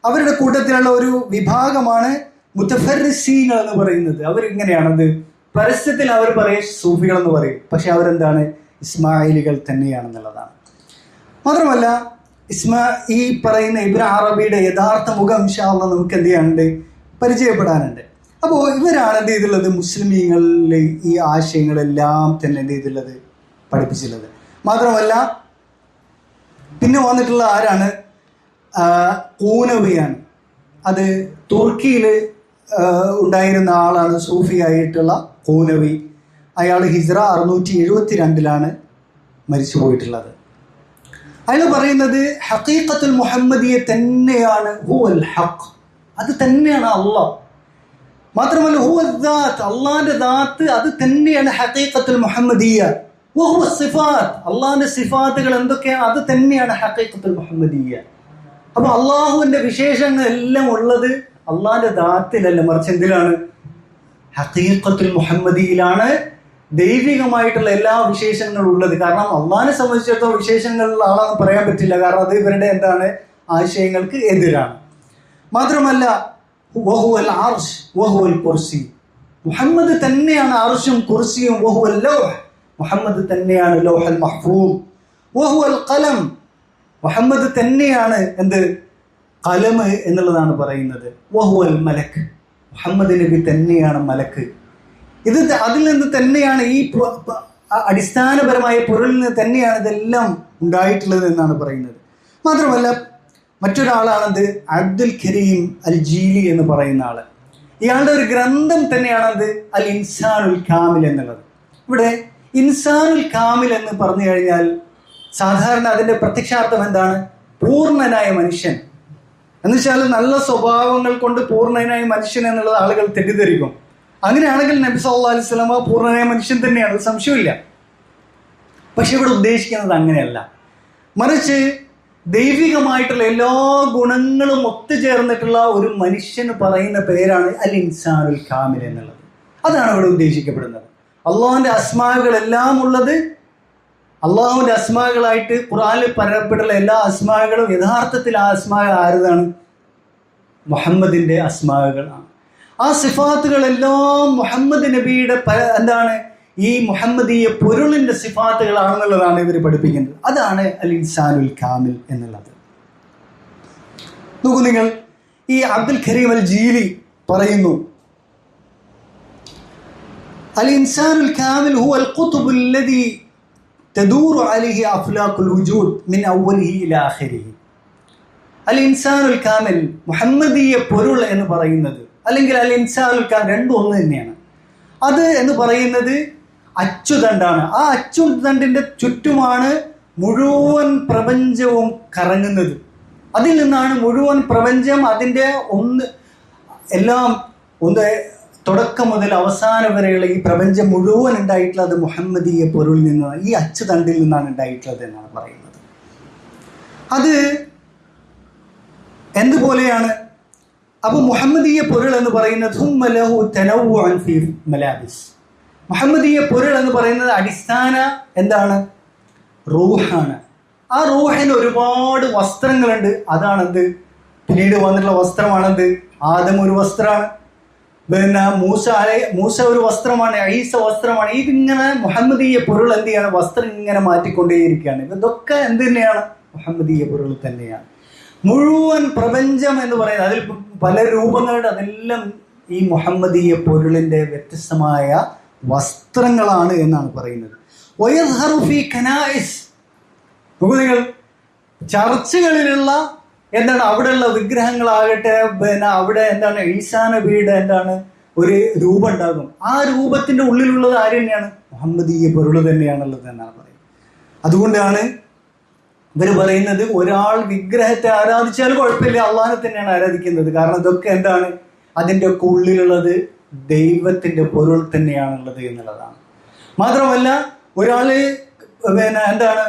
അവരുടെ കൂട്ടത്തിലുള്ള ഒരു വിഭാഗമാണ് മുതഫർരിസീങ്ങൾ എന്ന് പറയുന്നത്. അവരിങ്ങനെയാണത് പരസ്യത്തിൽ അവർ പറയും സൂഫികൾ എന്ന് പറയും, പക്ഷെ അവരെന്താണ്? ഇസ്മായിലികൾ തന്നെയാണെന്നുള്ളതാണ്. മാത്രമല്ല ഈ പറയുന്ന ഇബ്നു അറബിയുടെ യഥാർത്ഥ മുഖം ഇൻഷാ അല്ലാഹ് നമുക്ക് എന്ത് ചെയ്യാനുണ്ട്? പരിചയപ്പെടാനുണ്ട്. അപ്പോൾ ഇവരാണ് എന്ത് ചെയ്തിട്ടുള്ളത്? മുസ്ലിമീങ്ങളിലെ ഈ ആശയങ്ങളെല്ലാം തന്നെ എന്ത് ചെയ്തിട്ടുള്ളത്? പഠിപ്പിച്ചിട്ടുള്ളത്. മാത്രമല്ല പിന്നെ വന്നിട്ടുള്ള ആരാണ്? ഖൂനവിയാണ്. അത് തുർക്കിയിൽ ഉണ്ടായിരുന്ന ആളാണ്, സൂഫിയായിട്ടുള്ള ഖൂനവി. അയാൾ ഹിജ്റ 672 മരിച്ചു പോയിട്ടുള്ളത്. അയാൾ പറയുന്നത് ഹഖീഖത്തുൽ മുഹമ്മദിയ തന്നെയാണ് ഹുവൽ ഹഖ്, അത് തന്നെയാണ് അള്ളാഹ്. മാത്രമല്ല ഹുവദ്ദാത്ത്, അള്ളാഹിന്റെ ദാത്ത് അത് തന്നെയാണ് ഹഖീഖത്തുൽ മുഹമ്മദിയ. വഹുവ സിഫാത്ത്, അള്ളാഹിന്റെ സിഫാത്തുകൾ എന്തൊക്കെയാണ് അത് തന്നെയാണ് ഹഖീഖത്തുൽ മുഹമ്മദിയ. അപ്പൊ അള്ളാഹുവിന്റെ വിശേഷങ്ങൾ എല്ലാം ഉള്ളത് അള്ളാഹിന്റെ ദാത്തിലല്ല, മറിച്ച് എന്തിലാണ്? ഹഖീഖത്തുൽ മുഹമ്മദിയിലാണ് ദൈവികമായിട്ടുള്ള എല്ലാ വിശേഷങ്ങളും ഉള്ളത്. കാരണം അള്ളാഹിനെ സംബന്ധിച്ചിടത്തോളം വിശേഷങ്ങളുള്ള ആളാണെന്ന് പറയാൻ പറ്റില്ല, കാരണം അത് ഇവരുടെ എന്താണ് ആശയങ്ങൾക്ക് എതിരാണ്. മാത്രമല്ല വഹുവൽ അർശ് വഹുവൽ കുർസി, മുഹമ്മദ് തന്നെയാണ് അർശും കുർസിയും. വഹുവൽ ലൗഹ്, മുഹമ്മദ് തന്നെയാണ് ലൗഹൽ മഹ്ഫൂസ്. വഹുവൽ ഖലം, മുഹമ്മദ് തന്നെയാണ് എന്ത് ഖലം എന്നുള്ളതാണ് പറയുന്നത്. വഹുവൽ മലക്ക്, മുഹമ്മദ് നബി തന്നെയാണ് മലക്ക്. ഇത് അതിൽ നിന്ന് തന്നെയാണ് ഈ അടിസ്ഥാനപരമായ പൊരുളിൽ നിന്ന് തന്നെയാണ് ഇതെല്ലാം ഉണ്ടായിട്ടുള്ളത് എന്നാണ് പറയുന്നത്. മാത്രമല്ല മറ്റൊരാളാണത് അബ്ദുൽ കരീം അൽ ജീലി എന്ന് പറയുന്ന ആള്. ഇയാളുടെ ഒരു ഗ്രന്ഥം തന്നെയാണത് അൽ ഇൻസാനുൽ കാമിൽ എന്നുള്ളത്. ഇവിടെ ഇൻസാനുൽ കാമിൽ എന്ന് പറഞ്ഞു കഴിഞ്ഞാൽ സാധാരണ അതിന്റെ പ്രത്യക്ഷാർത്ഥം എന്താണ്? പൂർണ്ണനായ മനുഷ്യൻ എന്ന് വെച്ചാൽ നല്ല സ്വഭാവങ്ങൾ കൊണ്ട് പൂർണ്ണനായ മനുഷ്യൻ എന്നുള്ളത് ആളുകൾ തെറ്റിദ്ധരിക്കും. അങ്ങനെയാണെങ്കിൽ നബി സല്ലല്ലാഹു അലൈഹി വസല്ലം പൂർണ്ണനായ മനുഷ്യൻ തന്നെയാണ്, സംശയമില്ല. പക്ഷെ ഇവിടെ ഉദ്ദേശിക്കുന്നത് അങ്ങനെയല്ല, മറിച്ച് ദൈവികമായിട്ടുള്ള എല്ലാ ഗുണങ്ങളും ഒത്തുചേർന്നിട്ടുള്ള ഒരു മനുഷ്യന് പറയുന്ന പേരാണ് അൽ ഇൻസാനുൽ കാമിൽ എന്നുള്ളത്. അതാണ് ഇവിടെ ഉദ്ദേശിക്കപ്പെടുന്നത്. അള്ളാഹുവിന്റെ അസ്മാകളെല്ലാം ഉള്ളത്, അള്ളാഹുവിന്റെ അസ്മാകളായിട്ട് ഖുർആനിൽ പറയപ്പെട്ടുള്ള എല്ലാ അസ്മാകളും യഥാർത്ഥത്തിൽ ആ അസ്മാകൾ ആരതാണ്? മുഹമ്മദിന്റെ അസ്മാകളാണ്. ആ സിഫാത്തുകളെല്ലാം മുഹമ്മദ് നബിയുടെ എന്താണ് ഈ മുഹമ്മദീയ പൊരുളിന്റെ സിഫാത്തുകളാണെന്നുള്ളതാണ് ഇവർ പഠിപ്പിക്കുന്നത്. അതാണ് അൽ ഇൻസാനുൽ കാമിൽ എന്നുള്ളത്. നോക്കൂ നിങ്ങൾ, ഈ അബ്ദുൽ കരീം അൽ ജീലി പറയുന്നു, അൽ ഇൻസാനുൽ കാമിൽ ഹുവൽ ഖുത്ബുൽ ലദി തദൂറു അലൈഹി അഫ്ലാഖുൽ വജൂദ് മിൻ അവ്വലിഹി ഇലാ ആഖിരിഹി. അൽ ഇൻസാനുൽ കാമിൽ, മുഹമ്മദീയ പൊരുൾ എന്ന് പറയുന്നത്, അല്ലെങ്കിൽ അൽ ഇൻസാനുൽ കാമിൽ, രണ്ടും ഒന്ന് തന്നെയാണ്. അത് എന്ന് പറയുന്നത് അച്ചുതണ്ടാണ്. ആ അച്ചുതണ്ടിന്റെ ചുറ്റുമാണ് മുഴുവൻ പ്രപഞ്ചവും കറങ്ങുന്നത്. അതിൽ നിന്നാണ് മുഴുവൻ പ്രപഞ്ചം, അതിൻ്റെ എല്ലാം തുടക്കം മുതൽ അവസാനം വരെയുള്ള ഈ പ്രപഞ്ചം മുഴുവൻ ഉണ്ടായിട്ടുള്ളത് മുഹമ്മദീയ പൊരുളിൽ നിന്നാണ്, ഈ അച്ചുതണ്ടിൽ നിന്നാണ് ഉണ്ടായിട്ടുള്ളത് എന്നാണ് പറയുന്നത്. അത് എന്തുപോലെയാണ്? അപ്പൊ മുഹമ്മദീയ പൊരുൾ എന്ന് പറയുന്നത് മുഹമ്മദീയ പൊരുൾ എന്ന് പറയുന്നത് അടിസ്ഥാന എന്താണ്? റൂഹാണ്. ആ റൂഹിന് ഒരുപാട് വസ്ത്രങ്ങളുണ്ട്. അതാണെന്ത്? പിന്നീട് വന്നിട്ടുള്ള വസ്ത്രമാണെന്ത്? ആദം ഒരു വസ്ത്രമാണ്, പിന്നെ മൂസ ഒരു വസ്ത്രമാണ്, ഈസ വസ്ത്രമാണ്. ഇതിങ്ങനെ മുഹമ്മദീയ പൊരുൾ എന്ത് ചെയ്യാണ്? വസ്ത്രം ഇങ്ങനെ മാറ്റിക്കൊണ്ടേയിരിക്കുകയാണ്. ഇതൊക്കെ എന്ത് തന്നെയാണ്? മുഹമ്മദീയ പൊരുൾ തന്നെയാണ്. മുഴുവൻ പ്രപഞ്ചം എന്ന് പറയുന്നത് അതിൽ പല രൂപങ്ങളുടെ, അതെല്ലാം ഈ മുഹമ്മദീയ പൊരുളിന്റെ വ്യത്യസ്തമായ വസ്ത്രങ്ങളാണ് എന്നാണ് പറയുന്നത്. നിങ്ങൾ ചർച്ചുകളിലുള്ള എന്താണ് അവിടെയുള്ള വിഗ്രഹങ്ങളാകട്ടെ, പിന്നെ അവിടെ എന്താണ് ഈസാ നബിയുടെ എന്താണ് ഒരു രൂപം ഉണ്ടാകും. ആ രൂപത്തിന്റെ ഉള്ളിലുള്ളത് ആര് തന്നെയാണ്? മുഹമ്മദീയ പൊരുൾ തന്നെയാണുള്ളത് എന്നാണ് പറയുന്നത്. അതുകൊണ്ടാണ് ഇവർ പറയുന്നത് ഒരാൾ വിഗ്രഹത്തെ ആരാധിച്ചാൽ കുഴപ്പമില്ല, അള്ളാഹിനെ തന്നെയാണ് ആരാധിക്കുന്നത്. കാരണം ഇതൊക്കെ എന്താണ്? അതിൻ്റെ ഒക്കെ ഉള്ളിലുള്ളത് ദൈവത്തിന്റെ പൊരുൾ തന്നെയാണുള്ളത് എന്നുള്ളതാണ്. മാത്രമല്ല ഒരാള് പിന്നെ എന്താണ്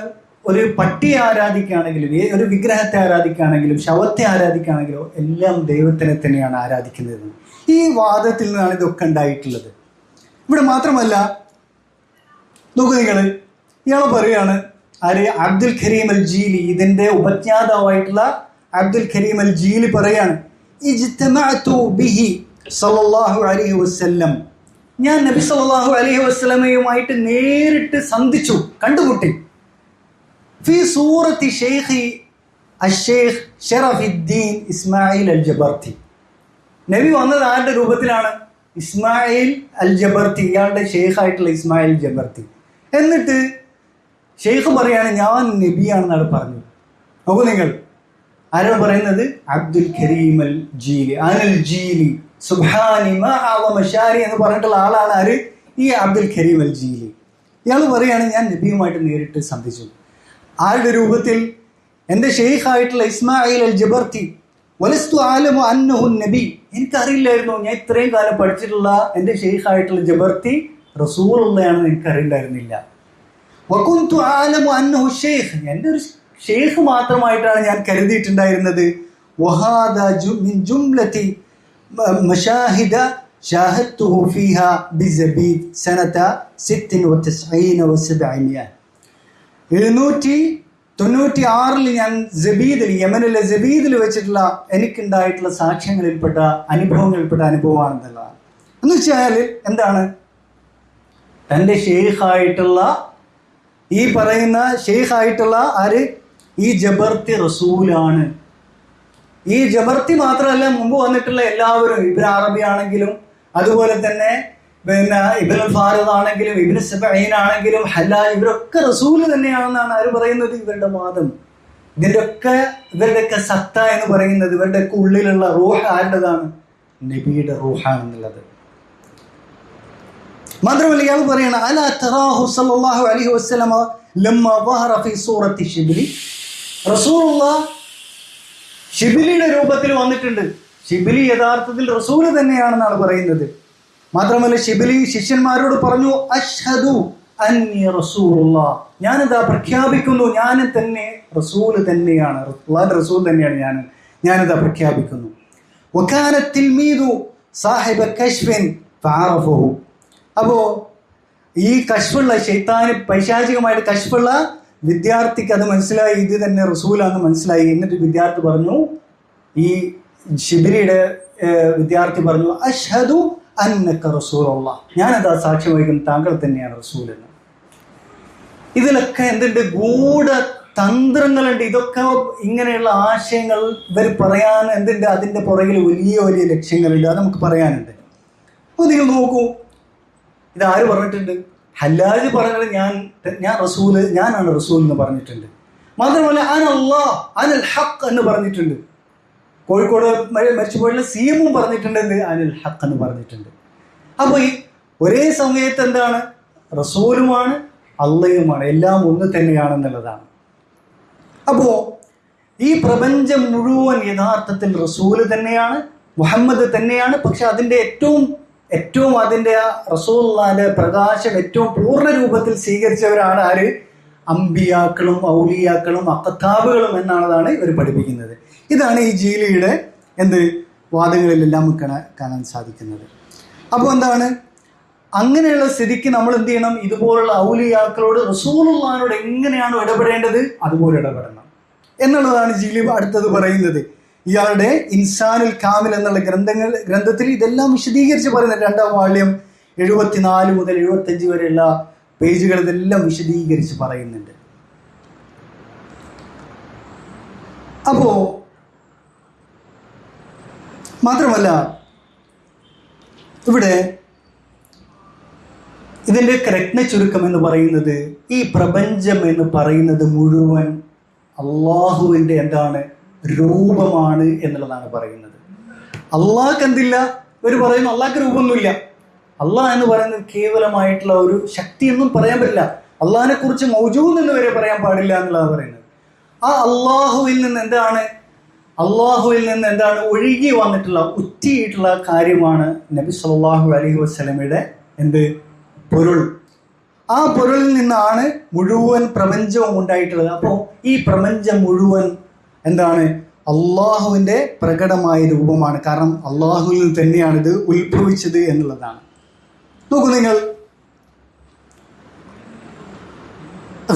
ഒരു പട്ടിയെ ആരാധിക്കുകയാണെങ്കിലും, ഒരു വിഗ്രഹത്തെ ആരാധിക്കുകയാണെങ്കിലും, ശവത്തെ ആരാധിക്കുകയാണെങ്കിലും എല്ലാം ദൈവത്തിനെ തന്നെയാണ് ആരാധിക്കുന്നത്. ഈ വാദത്തിൽ നിന്നാണ് ഇതൊക്കെ ഉണ്ടായിട്ടുള്ളത്. ഇവിടെ മാത്രമല്ല, നോക്കൂ നിങ്ങൾ, ഇയാൾ പറയാണ് ആര്? അബ്ദുൽ കരീം അൽ ജീലി, ഇതിന്റെ ഉപജ്ഞാതാവായിട്ടുള്ള അബ്ദുൽ കരീം അൽ ജീലി പറയാണ്, ഇജ്തമഅതു ബിഹി സല്ലല്ലാഹു അലൈഹി വസല്ലം, ഞാൻ നബി സല്ലല്ലാഹു അലൈഹി വസല്ലമയുമായിട്ട് നേരിട്ട് സന്ധിച്ചു, കണ്ടുമുട്ടി. ഫി സൂറത്തി ഷെയ്ഖി അഷ്ശൈഖ് ശറഫുദ്ദീൻ ഇസ്മായിൽ അൽ ജബർത്തി. നബി വന്നത് ആരുടെ രൂപത്തിലാണ്? ഇസ്മായിൽ അൽ ജബർത്തി, ഇയാളുടെ ഷെയ്ഖായിട്ടുള്ള ഇസ്മായിൽ ജബർത്തി. എന്നിട്ട് ഷെയ്ഖ് പറയാണ് ഞാൻ നബിയാണെന്നാണ് പറഞ്ഞത്. നോക്കൂ നിങ്ങൾ, ആരാണ് പറയുന്നത്? അബ്ദുൽ കരീം അൽ ജീലി, അനൽ ജീലി സുബ്ഹാനി മാ അഅ്ളമ ശാരി എന്ന് പറഞ്ഞിട്ടുള്ള ആളാണ് ആര്? ഈ അബ്ദുൽ കരീം അൽ ജീലി. ഇയാൾ പറയാണ് ഞാൻ നബിയുമായിട്ട് നേരിട്ട് സന്ധിച്ചു. ആരുടെ രൂപത്തിൽ? എൻ്റെ ഷെയ്ഖായിട്ടുള്ള ഇസ്മായിൽ അൽ ജബർത്തി. വലസ്തു ആലമു അന്നഹു നബി, എനിക്കറിയില്ലായിരുന്നു, ഞാൻ ഇത്രയും കാലം പഠിച്ചിട്ടുള്ള എൻ്റെ ഷെയ്ഖായിട്ടുള്ള ജബർത്തി റസൂലുള്ളയാണെന്ന് എനിക്കറിയില്ലായിരുന്നില്ല. വകുന്തു ആലമു അന്നഹു ഷെയ്ഖ്, എൻ്റെ ഒരു ഷെയ്ഖ് മാത്രമായിട്ടാണ് ഞാൻ കരുതിയിട്ടുണ്ടായിരുന്നത്. വഹാദ മിൻ ജുംലതി മശാഹിദ ഷാഹദ്തുഹു ഫീഹാ ബിസബീദ് സനത 96 و700. 796 ഞാൻ സബീദിൽ, യമനിലെ സബീദിൽ വെച്ചിട്ടുള്ള എനിക്കുണ്ടായിട്ടുള്ള സാക്ഷ്യങ്ങളിൽപ്പെട്ട അനുഭവമാണെന്നുള്ളതാണ്. എന്ന് വെച്ചാൽ എന്താണ്, തൻ്റെ ഷെയ്ഖായിട്ടുള്ള ഈ പറയുന്ന ഷെയ്ഖായിട്ടുള്ള ആര്, ഈ ജബർത്തി റസൂലാണ്. ഈ ജബർത്തി മാത്രമല്ല, മുമ്പ് വന്നിട്ടുള്ള എല്ലാവരും, ഇബ്ൻ അറബി ആണെങ്കിലും അതുപോലെ തന്നെ പിന്നെ ഇബ്നുൽ ഫാരിദ് ആണെങ്കിലും ഇബ്നു സബഈൻ ആണെങ്കിലും ഹല്ലാജ്, ഇവരൊക്കെ റസൂല് തന്നെയാണെന്നാണ് ആര് പറയുന്നത്, ഇവരുടെ വാദം. ഇവരുടെയൊക്കെ സത്ത എന്ന് പറയുന്നത്, ഇവരുടെയൊക്കെ ഉള്ളിലുള്ള റൂഹ് ആരുടേതാണ്, നബിയുടെ റൂഹാണെന്നുള്ളത്. മാത്രമല്ല ഇയാൾ പറയണം, അലാ തറാഹു സല്ലല്ലാഹു അലൈഹി വസല്ലമ ലമ്മ ളഹറ ഫീ സൂറത്തി ശിബ്ലി. റസൂലുള്ളാഹ് ശിബ്ലിയുടെ രൂപത്തിൽ വന്നിട്ടുണ്ട്. ശിബ്ലി യഥാർത്ഥത്തിൽ റസൂല് തന്നെയാണെന്നാണ് പറയുന്നത്. മാത്രമല്ല ശിബ്ലി ശിഷ്യന്മാരോട് പറഞ്ഞു, അഷ്ഹദു അന്നി റസൂലുള്ളാഹ്, ഞാനിതാ പ്രഖ്യാപിക്കുന്നു, ഞാൻ തന്നെ റസൂല് തന്നെയാണ്, അല്ലാഹുവിന്റെ റസൂൽ തന്നെയാണ് ഞാനിതാ പ്രഖ്യാപിക്കുന്നു. വകാന തിൽമീദു സാഹിബ കശ്ഫിൻ ഫഅറഫഹു. അപ്പോ ഈ കശ്ഫുള്ള ശൈത്താന് പൈശാചികമായിട്ട് കശ്ഫുള്ള വിദ്യാർത്ഥിക്ക് അത് മനസ്സിലായി, ഇത് തന്നെ റസൂലാന്ന് മനസ്സിലായി. എന്നിട്ട് വിദ്യാർത്ഥി പറഞ്ഞു, ഈ ശിബിരിയുടെ വിദ്യാർത്ഥി പറഞ്ഞു, അഷ്ഹദു അന്നക റസൂലുള്ളാഹ്, ഞാനതാ സാക്ഷ്യം വഹിക്കുന്നു, താങ്കൾ തന്നെയാണ് റസൂൽ എന്ന്. ഇതിലൊക്കെ എന്തുണ്ട്, ഗൂഢ തന്ത്രങ്ങളുണ്ട്. ഇതൊക്കെ ഇങ്ങനെയുള്ള ആശയങ്ങൾ ഇവർ പറയാൻ എന്തുണ്ട്, അതിൻ്റെ പുറകിൽ വലിയ വലിയ ലക്ഷ്യങ്ങളുണ്ട്. അത് നമുക്ക് പറയാനുണ്ട്. അപ്പോൾ നിങ്ങൾ നോക്കൂ, ഇതാര് പറഞ്ഞിട്ടുണ്ട്, ഹല്ലാജ് പറഞ്ഞത് ഞാൻ റസൂല്, ഞാനാണ് റസൂൽ എന്ന് പറഞ്ഞിട്ടുണ്ട്. മാത്രമല്ല അനല്ലാഹ് അനൽ ഹഖ് എന്ന് പറഞ്ഞിട്ടുണ്ട്. കോഴിക്കോട് മരിച്ചുപോയുള്ള സിഎമ്മും പറഞ്ഞിട്ടുണ്ട്, എന്ത്, അനിൽ ഹഖ് എന്ന് പറഞ്ഞിട്ടുണ്ട്. അപ്പോൾ ഈ ഒരേ സമയത്ത് എന്താണ്, റസൂലുമാണ് അള്ളയുമാണ്, എല്ലാം ഒന്ന് തന്നെയാണെന്നുള്ളതാണ്. അപ്പോൾ ഈ പ്രപഞ്ചം മുഴുവൻ യഥാർത്ഥത്തിൽ റസൂല് തന്നെയാണ്, മുഹമ്മദ് തന്നെയാണ്. പക്ഷെ അതിൻ്റെ ഏറ്റവും അതിൻ്റെ റസൂലുള്ളാഹിന്റെ പ്രകാശം ഏറ്റവും പൂർണ്ണ രൂപത്തിൽ സ്വീകരിച്ചവരാണ് ആര്, അമ്പിയാക്കളും ഔലിയാക്കളും അഖ്താബുകളും എന്നാണതാണ് ഇവർ പഠിപ്പിക്കുന്നത്. ഇതാണ് ഈ ജീലിയുടെ വാദങ്ങളിലെല്ലാം കാണാൻ സാധിക്കുന്നത്. അപ്പോൾ എന്താണ്, അങ്ങനെയുള്ള സ്ഥിതിക്ക് നമ്മൾ എന്ത് ചെയ്യണം, ഇതുപോലുള്ള ഔലിയാക്കളോട് റസൂലുള്ളാഹിനോട് എങ്ങനെയാണോ ഇടപെടേണ്ടത് അതുപോലെ ഇടപെടണം എന്നുള്ളതാണ് ജീലി അടുത്തത് പറയുന്നത്. ഇയാളുടെ ഇൻസാനുൽ കാമിൽ എന്നുള്ള ഗ്രന്ഥത്തിൽ ഇതെല്ലാം വിശദീകരിച്ച് പറയുന്നത്. 2ാം വാള്യം 74 മുതൽ 75 വരെയുള്ള പേജുകൾ ഇതെല്ലാം വിശദീകരിച്ച് പറയുന്നുണ്ട്. അപ്പോ മാത്രമല്ല ഇവിടെ ഇതിൻ്റെ രത്ന ചുരുക്കം എന്ന് പറയുന്നത്, ഈ പ്രപഞ്ചം എന്ന് പറയുന്നത് മുഴുവൻ അള്ളാഹുവിൻ്റെ രൂപമാണ് എന്നുള്ളതാണ് പറയുന്നത്. അള്ളാഹ്ക്ക് എന്തില്ല, ഇവർ പറയുന്നു അള്ളാഹ്ക്ക് രൂപമൊന്നുമില്ല. അള്ളാഹ് എന്ന് പറയുന്നത് കേവലമായിട്ടുള്ള ഒരു ശക്തിയൊന്നും പറയാൻ പറ്റില്ല. അള്ളാഹിനെ കുറിച്ച് മൗജൂദ് എന്ന് വരെ പറയാൻ പാടില്ല എന്നുള്ളതാണ് പറയുന്നത്. ആ അള്ളാഹുവിൽ നിന്ന് ഒഴുകി വന്നിട്ടുള്ള ഉറ്റിയിട്ടുള്ള കാര്യമാണ് നബി സല്ലല്ലാഹു അലൈഹി വസല്ലമയുടെ പൊരുൾ. ആ പൊരുളിൽ നിന്നാണ് മുഴുവൻ പ്രപഞ്ചവും ഉണ്ടായിട്ടുള്ളത്. അപ്പോൾ ഈ പ്രപഞ്ചം മുഴുവൻ അള്ളാഹുവിൻ്റെ പ്രകടമായ രൂപമാണ്. കാരണം അള്ളാഹുവിൽ നിന്ന് തന്നെയാണ് ഇത് ഉത്ഭവിച്ചത് എന്നുള്ളതാണ്. നോക്കൂ നിങ്ങൾ,